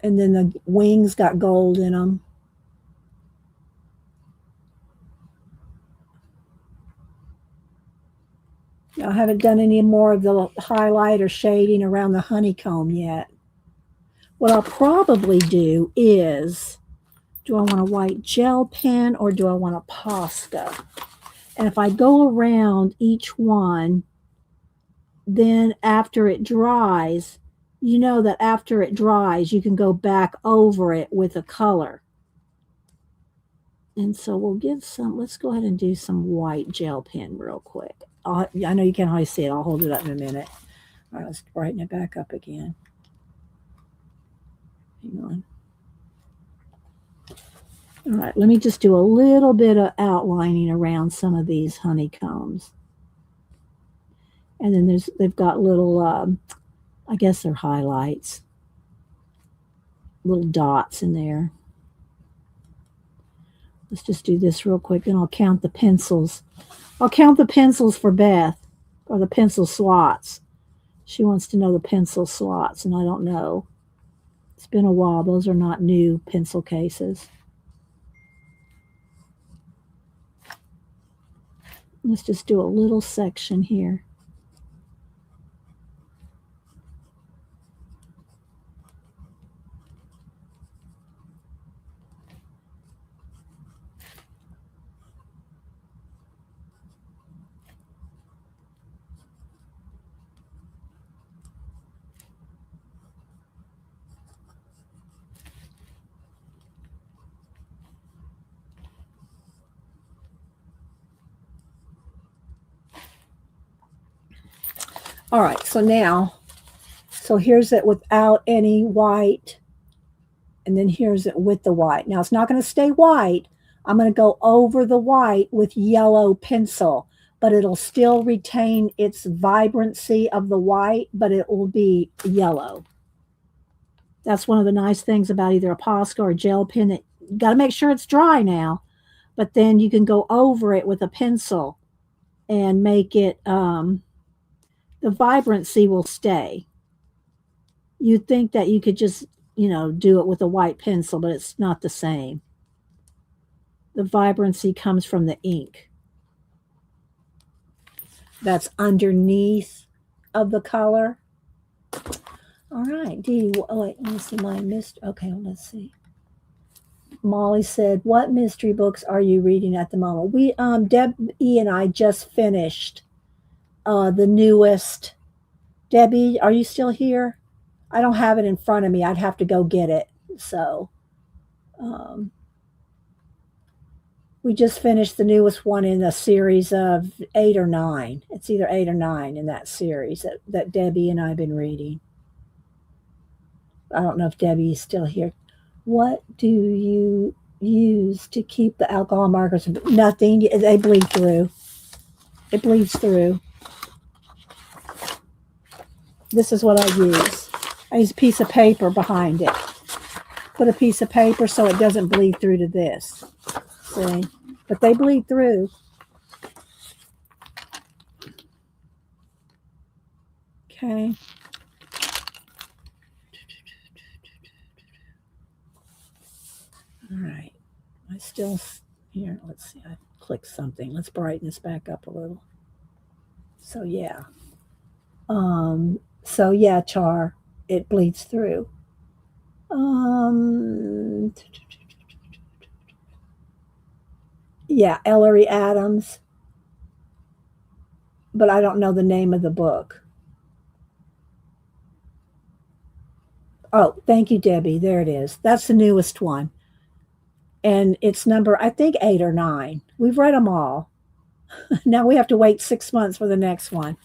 And then the wings got gold in them. I haven't done any more of the highlight or shading around the honeycomb yet. What I'll probably do is, do I want a white gel pen or do I want a Posca? And if I go around each one, then after it dries, you know that after it dries, you can go back over it with a color. And so we'll get some, let's go ahead and do some white gel pen real quick. I know you can't always see it. I'll hold it up in a minute. All right, let's brighten it back up again. Hang on. All right, let me just do a little bit of outlining around some of these honeycombs. And then they've got little, I guess they're highlights, little dots in there. Let's just do this real quick, and I'll count the pencils. I'll count the pencils for Beth, or the pencil slots. She wants to know the pencil slots, and I don't know. It's been a while. Those are not new pencil cases. Let's just do a little section here. All right, so here's it without any white, and then here's it with the white. Now it's not going to stay white. I'm going to go over the white with yellow pencil, but it'll still retain its vibrancy of the white, but it will be yellow. That's one of the nice things about either a Posca or a gel pen. That you got to make sure it's dry now, but then you can go over it with a pencil and make it, the vibrancy will stay. You'd think that you could just, do it with a white pencil, but it's not the same. The vibrancy comes from the ink that's underneath of the color. All right, Dee. Oh, wait, let me see my okay, let's see. Molly said, "What mystery books are you reading at the moment?" We, Debbie and I just finished the newest. Debbie, are you still here? I don't have it in front of me. I'd have to go get it. So, we just finished the newest one in a series of 8 or 9. It's either 8 or 9 in that series that Debbie and I have been reading. I don't know if Debbie is still here. What do you use to keep the alcohol markers? Nothing. They bleed through. It bleeds through. This is what I use. I use a piece of paper behind it. Put a piece of paper so it doesn't bleed through to this. See? But they bleed through. Okay. All right. I still, here, let's see. I clicked something. Let's brighten this back up a little. So, yeah. Char, it bleeds through. Yeah, Ellery Adams. But I don't know the name of the book. Oh, thank you, Debbie. There it is. That's the newest one. And it's number, I think, 8 or 9. We've read them all. Now we have to wait 6 months for the next one.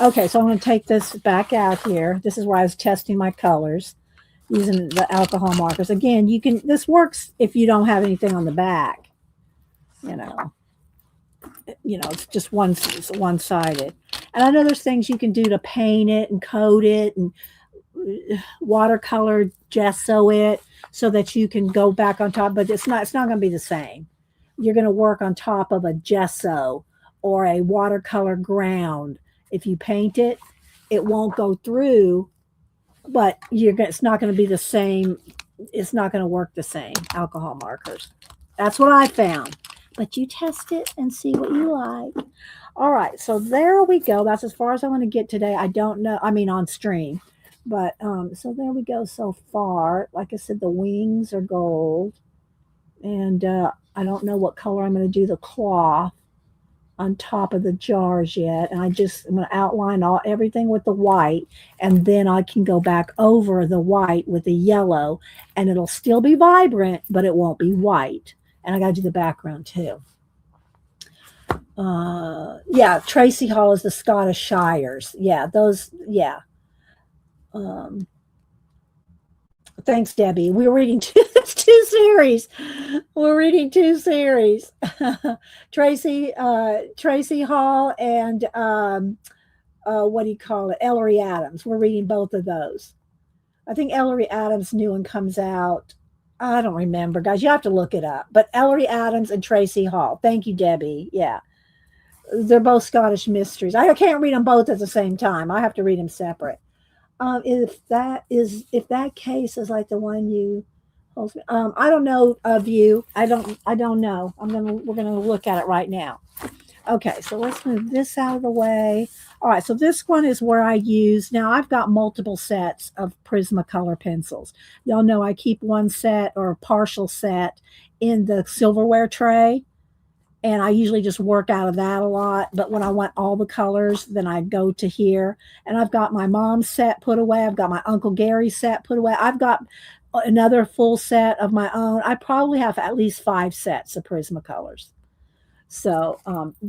Okay, so I'm going to take this back out here. This is where I was testing my colors using the alcohol markers. Again, this works if you don't have anything on the back. It's just one-sided. And I know there's things you can do to paint it and coat it and watercolor gesso it so that you can go back on top, but it's not going to be the same. You're going to work on top of a gesso or a watercolor ground. If you paint it, it won't go through, but it's not going to be the same. It's not going to work the same, alcohol markers. That's what I found. But you test it and see what you like. All right, so there we go. That's as far as I want to get today. I don't know. I mean, on stream. But so there we go so far. Like I said, the wings are gold. And I don't know what color I'm going to do the cloth. on top of the jars yet. And I'm going to outline everything with the white, and then I can go back over the white with the yellow, and it'll still be vibrant, but it won't be white. And I got to do the background too. Yeah, Tracy Hall is the Scottish Shires. Yeah, those, yeah. Um, Thanks, Debbie. We're reading two series. We're reading two series. Tracy Hall and what do you call it? Ellery Adams. We're reading both of those. I think Ellery Adams' new one comes out. I don't remember, guys. You have to look it up. But Ellery Adams and Tracy Hall. Thank you, Debbie. Yeah, they're both Scottish mysteries. I can't read them both at the same time. I have to read them separate. If that case is like the one you, I don't know of you. I don't know. We're gonna look at it right now. Okay, so let's move this out of the way. All right, so this one is where I use, now I've got multiple sets of Prismacolor pencils. Y'all know I keep one set or a partial set in the silverware tray. And I usually just work out of that a lot. But when I want all the colors, then I go to here. And I've got my mom's set put away. I've got my Uncle Gary's set put away. I've got another full set of my own. I probably have at least 5 sets of Prismacolors. So,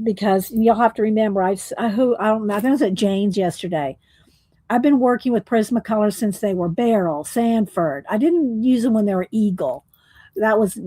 because you'll have to remember, I don't know, I think I was at Jane's yesterday. I've been working with Prismacolor since they were Beryl, Sanford. I didn't use them when they were Eagle. That was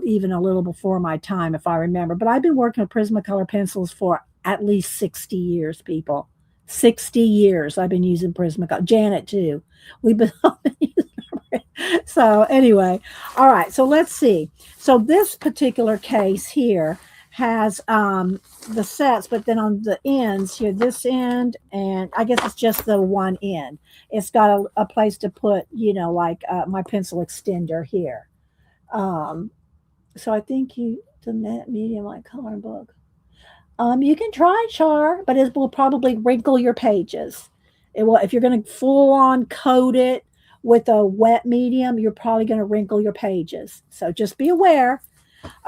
even a little before my time, if I remember. But I've been working with Prismacolor pencils for at least 60 years, people. 60 years I've been using Prismacolor. Janet, too. We've been using it. So anyway, all right. So let's see. So this particular case here has the sets, but then on the ends here, this end, and I guess it's just the one end. It's got a place to put, like my pencil extender here. So I think the medium like ColorBook. You can try Char, but it will probably wrinkle your pages. It will, if you're going to full on coat it with a wet medium, you're probably going to wrinkle your pages. So just be aware.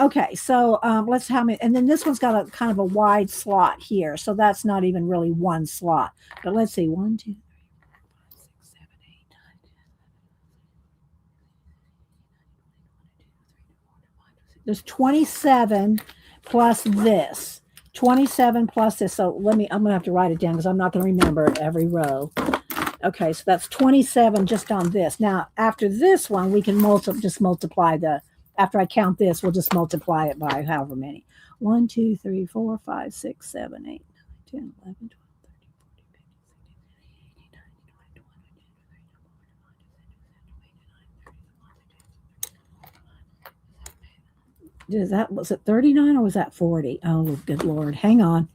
Okay, so let's have it, and then this one's got a kind of a wide slot here, so that's not even really one slot. But let's see, 1, 2, 3, 4, 5, 6, 7, 8, 9, 10. There's 27 plus this. 27 plus this. So I'm going to have to write it down because I'm not going to remember every row. Okay, so that's 27 just on this. Now, after this one, we can just multiply after I count this, we'll just multiply it by however many. 1, 2, 3, 4, 5, 6, 7, 8, 9, 10, 11, 12. Was it 39 or was that 40? Oh, good Lord. Hang on.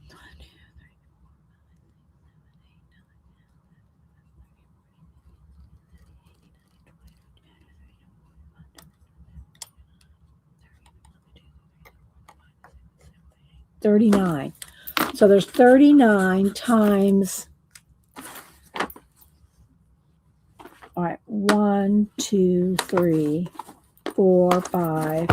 39. So there's 39 times. All right. 1, 2, 3, 4, 5,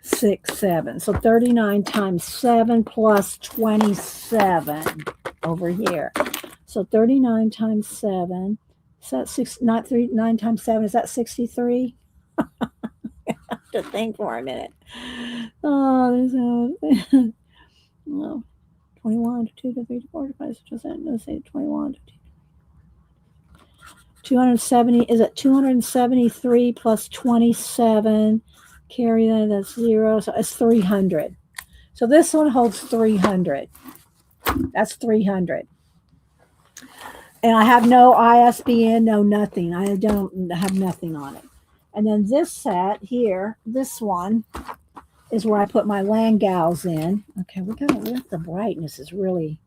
6, 7. So 39 times 7 plus 27 over here. So 39 times 7. Is that 6? Not 3. 9 times 7. Is that 63? I have to think for a minute. Oh, there's no. 21, 2, 3, 4, 5, 6, 7. Let's say 21. 270. Is it 273 plus 27? Carry that's 0. So it's 300. So this one holds 300. That's 300. And I have no ISBN, no nothing. I don't have nothing on it. And then this set here, this one is where I put my Langau's in. Okay, the brightness is really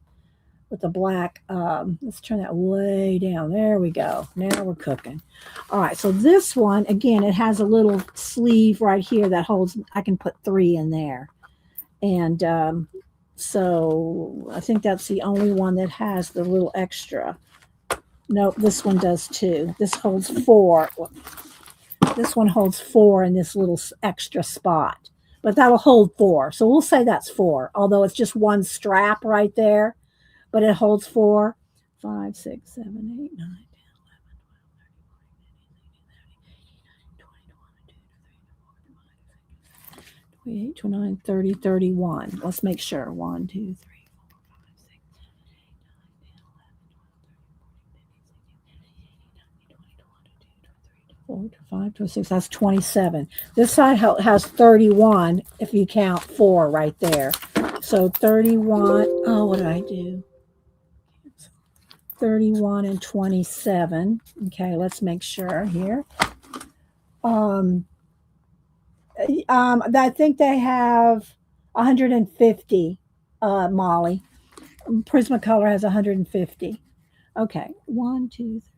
with the black. Let's turn that way down. There we go. Now we're cooking. All right, so this one, again, it has a little sleeve right here that holds, I can put 3 in there. And so I think that's the only one that has the little extra. Nope, this one does too. This holds 4. This one holds 4 in this little extra spot. but that'll hold 4. So we'll say that's 4, although it's just one strap right there, but it holds 4. 5, 6, 7, 8, 9, 28, 29, 30, 31. Let's make sure. 1, 2, 3, 4, 5, 6. That's 27. This side has 31 if you count 4 right there. So 31. Oh, what did I do? 31 and 27. Okay, let's make sure here. I think they have 150, Molly. Prismacolor has 150. Okay. 1, 2, 3,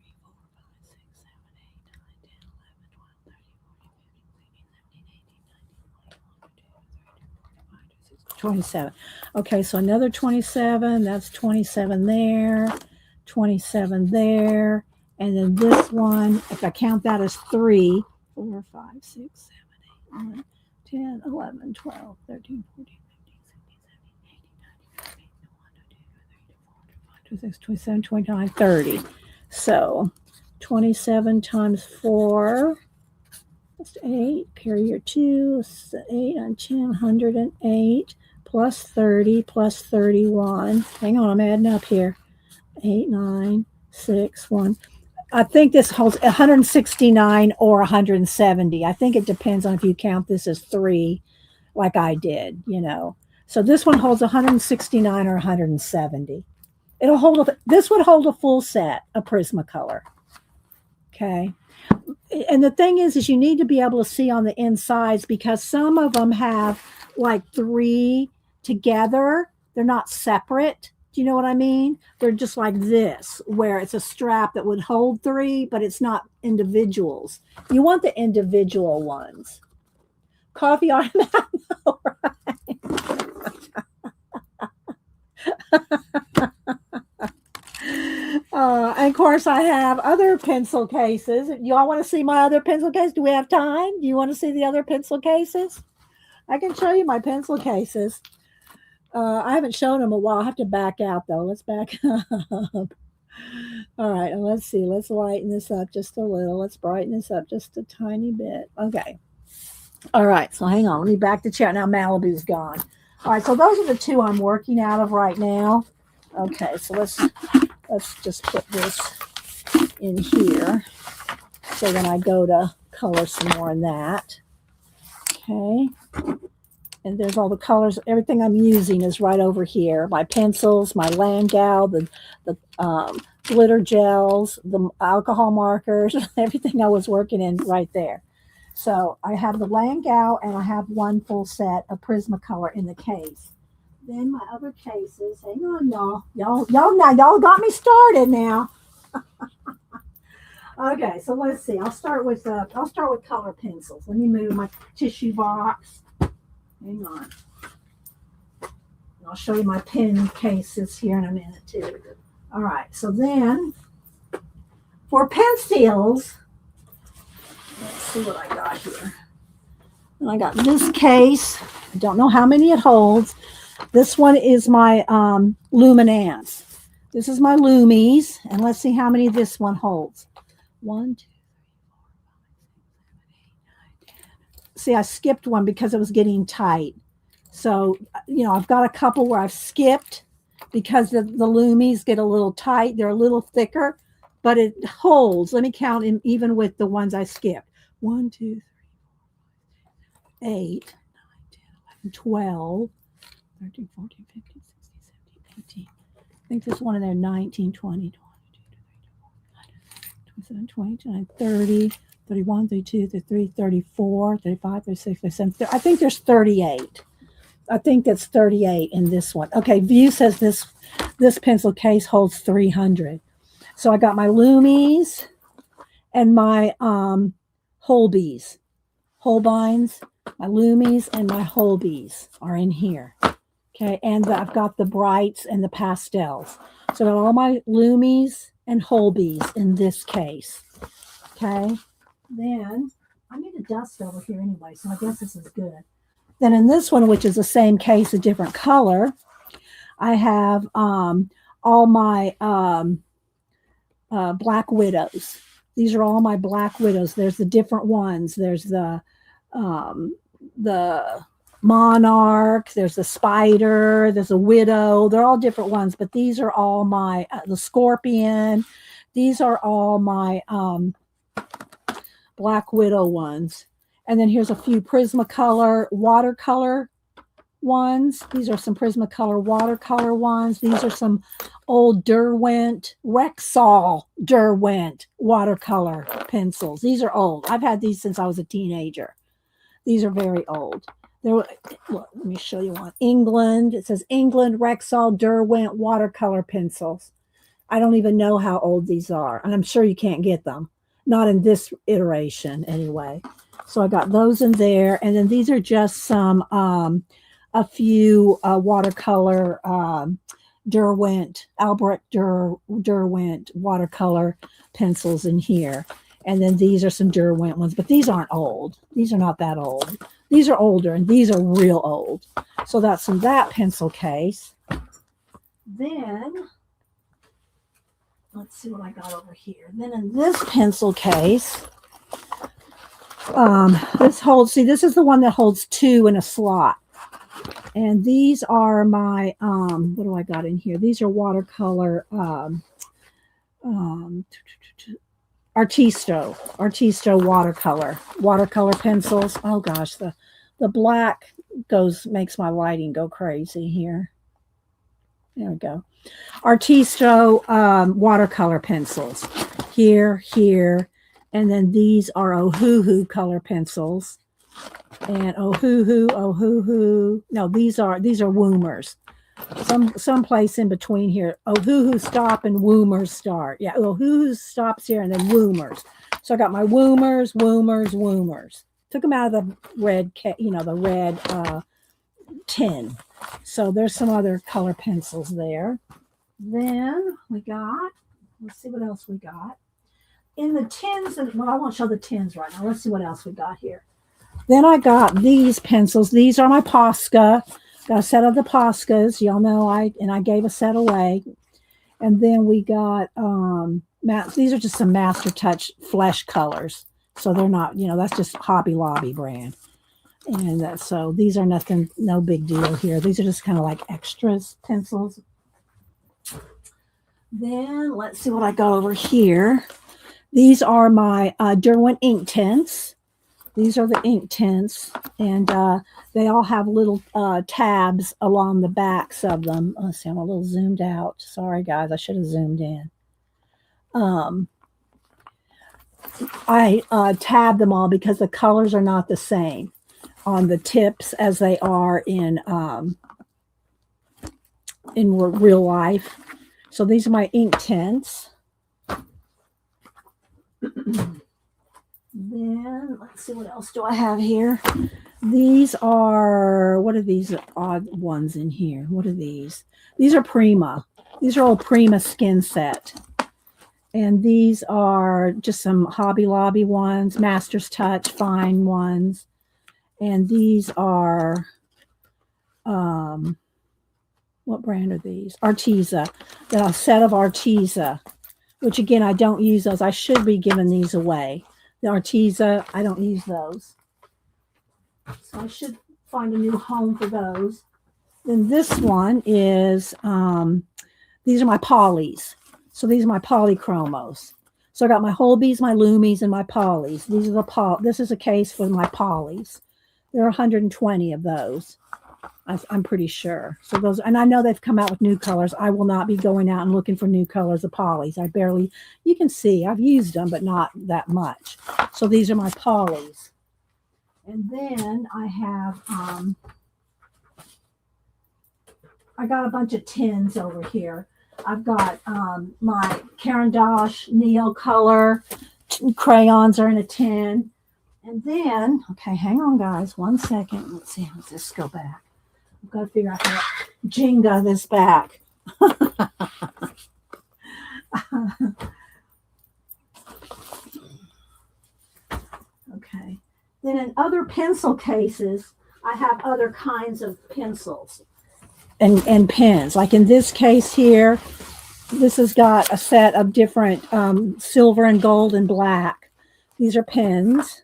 27. Okay, so another 27. That's 27 there, 27 there. And then this one, if I count that as 3, 4, 5, 6, 7, 8, 9, 10, 11, 12, 13, 14, 26, 27, 29, 30. So 27 times 4, that's 8, period 2, 8 and 10, 108, plus 30, plus 31. Hang on, I'm adding up here. 8, 9, 6, 1. I think this holds 169 or 170. I think it depends on if you count this as 3, like I did, you know. So this one holds 169 or 170. This would hold a full set of Prismacolor. Okay. And the thing is you need to be able to see on the insides because some of them have like 3 together. They're not separate. Do you know what I mean? They're just like this, where it's a strap that would hold 3, but it's not individuals. You want the individual ones. Coffee automatic. And of course, I have other pencil cases. Y'all want to see my other pencil case? Do we have time? Do you want to see the other pencil cases? I can show you my pencil cases. I haven't shown them a while. I have to back out, though. Let's back up. All right, and let's see. Let's lighten this up just a little. Let's brighten this up just a tiny bit. Okay. All right, so hang on. Let me back the chair. Now Malibu's gone. All right, so those are the 2 I'm working out of right now. Okay, so let's just put this in here. So then I go to color some more in that. Okay. And there's all the colors. Everything I'm using is right over here. My pencils, my Landau, the glitter gels, the alcohol markers, everything I was working in right there. So I have the Landau and I have one full set of Prismacolor in the case. Then my other cases, hang on, y'all got me started now. Okay, so let's see. I'll start with color pencils. Let me move my tissue box. Hang on. I'll show you my pen cases here in a minute too. All right, so then for pencils, let's see what I got here. And I got this case. I don't know how many it holds. This one is my Luminance. This is my Lumies, and let's see how many this one holds. 1, 2, 3, 4, 5, 6, 7, 8, 9, 10. See, I skipped one because it was getting tight. So, I've got a couple where I've skipped because the Lumies get a little tight. They're a little thicker, but it holds. Let me count in, even with the ones I skipped. 1, 2, 3, 4, 5, 6, 7, 8, 9, 10, 11, 12. 13, 14, 15, 16, 17, 18. I think there's one in there, 19, 20, 27, 29, 30, 31, 32, 33, 34, 35, 36, 37. I think there's 38. I think that's 38 in this one. Okay, View says this pencil case holds 300. So I got my Lumies and my Holbees. Holbeins, my Lumies and my Holbees are in here. Okay, and I've got the brights and the pastels. So I got all my Lumies and Holbees in this case. Okay, then I need a dust over here anyway, so I guess this is good. Then in this one, which is the same case, a different color, I have all my Black Widows. These are all my Black Widows. There's the different ones. There's um, the Monarch. There's the Spider. There's a Widow. They're all different ones, but these are all my the Scorpion. These are all my Black Widow ones. And then here's a few Prismacolor watercolor ones. These are some Prismacolor watercolor ones. These are some old Derwent, Rexall Derwent watercolor pencils. These are old. I've had these since I was a teenager. These are very old. Look, let me show you one. England. It says England Rexall Derwent watercolor pencils. I don't even know how old these are, and I'm sure you can't get them. Not in this iteration, anyway. So I got those in there, and then these are just some a few watercolor Derwent, Albrecht Derwent watercolor pencils in here. And then these are some Derwent ones, but these aren't old. These are not that old. These are older, and these are real old. So that's in that pencil case. Then, let's see what I got over here. Then in this pencil case, this holds, see, this is the one that holds 2 in a slot. And these are my, what do I got in here? These are watercolor, Artisto watercolor pencils. Oh gosh, the black makes my lighting go crazy here. There we go. Artisto watercolor pencils. Here, and then these are Ohuhu color pencils. And Ohuhu. No, these are Woomers. Some place in between here. Ohuhu stop and Woomers start. Yeah, Ohuhu stops here and then Woomers. So I got my Woomers. Took them out of the red, the red tin. So there's some other color pencils there. Then we got, let's see what else we got. In the tins, well, I won't show the tins right now. Let's see what else we got here. Then I got these pencils. These are my Posca. Got a set of the Poscas. Y'all know I gave a set away. And then we got, these are just some Master Touch Flesh colors. So they're not, that's just Hobby Lobby brand. And so these are nothing, no big deal here. These are just kind of like extras pencils. Then let's see what I got over here. These are my Derwent ink tints. These are the ink tints, and they all have little tabs along the backs of them. Let's see, I'm a little zoomed out. Sorry, guys, I should have zoomed in. I tabbed them all because the colors are not the same on the tips as they are in real life. So these are my ink tints. Then let's see, what else do I have here? These are, what are these odd ones in here? What are these? These are Prima. These are all Prima skin set. And these are just some Hobby Lobby ones, Master's Touch fine ones. And these are, what brand are these? Arteza. A set of Arteza, which again, I don't use those. I should be giving these away. The Arteza, I don't use those. So I should find a new home for those. Then this one is, these are my polys. So these are my polychromos. So I got my Holbees, my Lumies, and my polys. These are this is a case for my polys. There are 120 of those. I'm pretty sure. So those, and I know they've come out with new colors. I will not be going out and looking for new colors of polys. You can see I've used them, but not that much. So these are my polys. And then I have, I got a bunch of tins over here. I've got my Caran d'Ache Neo Color crayons are in a tin. And then, okay, hang on, guys, 1 second. Let's see, let's just go back. I've got to figure out how to Jenga this back. Okay. Then in other pencil cases, I have other kinds of pencils and pens. Like in this case here, this has got a set of different silver and gold and black. These are pens.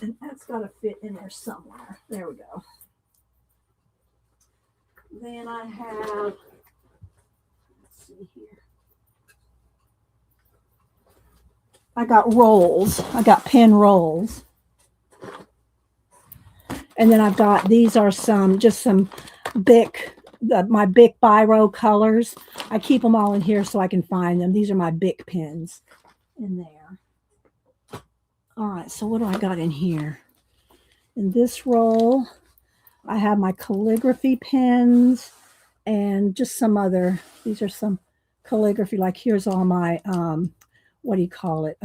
And that's got to fit in there somewhere. There we go. Then I have, let's see here. I got rolls. I got pen rolls. And then I've got, these are just some Bic, my Bic Biro colors. I keep them all in here so I can find them. These are my Bic pens in there. All right, so what do I got in here? In this roll, I have my calligraphy pens and just some other, these are some calligraphy, like here's all my, what do you call it?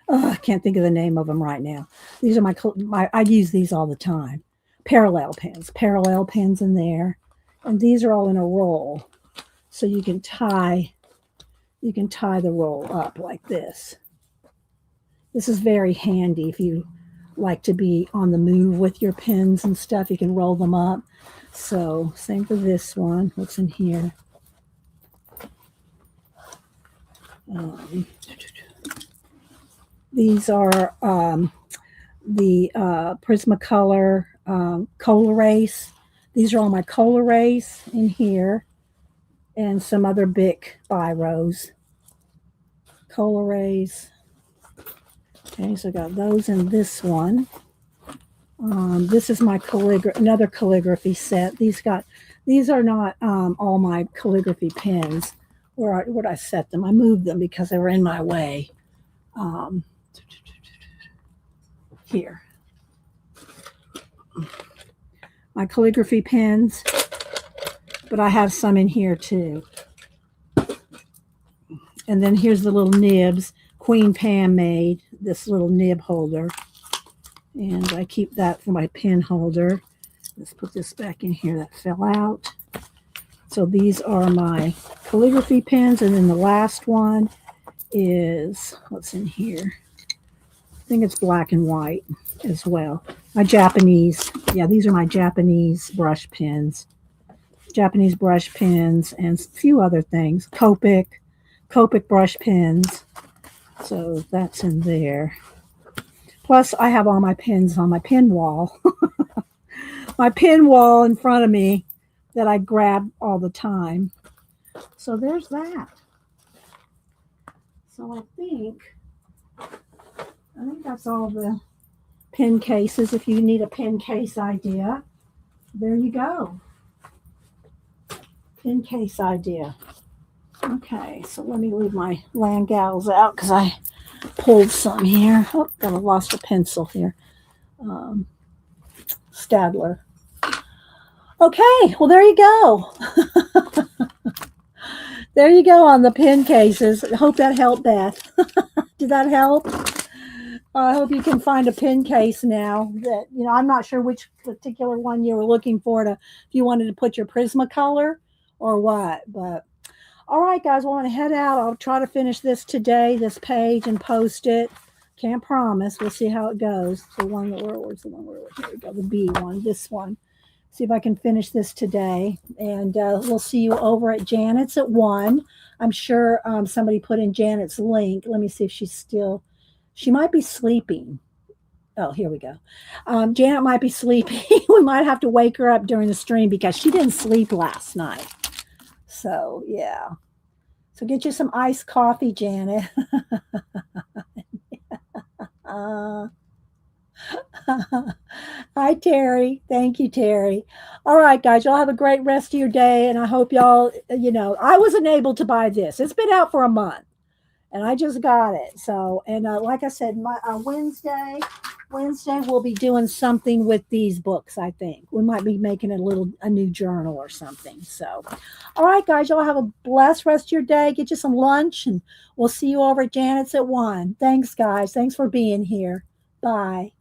I can't think of the name of them right now. These are my I use these all the time. Parallel pens in there. And these are all in a roll. So you can tie the roll up like this. This is very handy if you like to be on the move with your pens and stuff. You can roll them up. So same for this one. What's in here? These are the Prismacolor Color-Ace. These are all my Color-Ace in here. And some other Bic Biros. Color-Ace. Okay, so I got those in this one. This is my another calligraphy set. These are not all my calligraphy pens. Where would I set them? I moved them because they were in my way. Here. My calligraphy pens, but I have some in here too. And then here's the little nibs. Queen Pam made this little nib holder. And I keep that for my pen holder. Let's put this back in here. That fell out. So these are my calligraphy pens. And then the last one is, what's in here? I think it's black and white as well. My Japanese, yeah, these are my Japanese brush pens. Japanese brush pens and a few other things. Copic brush pens. So that's in there. Plus, I have all my pens on my pen wall. My pen wall in front of me that I grab all the time. So there's that. So I think that's all the pen cases. If you need a pen case idea, there you go. Pen case idea. Okay, so let me leave my land gals out because I pulled some here. Oh, I lost a pencil here. Stadler. Okay, well, there you go. There you go on the pen cases. I hope that helped, Beth. Did that help? I hope you can find a pen case now that, I'm not sure which particular one you were looking for if you wanted to put your Prismacolor or what, but all right, guys, well, I'm going to head out. I'll try to finish this today, this page, and post it. Can't promise. We'll see how it goes. The one that where's the one? Here we go, the B one, this one. See if I can finish this today. And we'll see you over at Janet's at 1. I'm sure somebody put in Janet's link. Let me see if she might be sleeping. Oh, here we go. Janet might be sleeping. We might have to wake her up during the stream because she didn't sleep last night. So, yeah. So get you some iced coffee, Janet. Hi, Terry. Thank you, Terry. All right, guys, y'all have a great rest of your day. And I hope y'all, I wasn't able to buy this. It's been out for a month. And I just got it. So, and like I said, my Wednesday we'll be doing something with these books, I think. We might be making a new journal or something. So, all right, guys, y'all have a blessed rest of your day. Get you some lunch, and we'll see you over at Janet's at 1. Thanks, guys. Thanks for being here. Bye.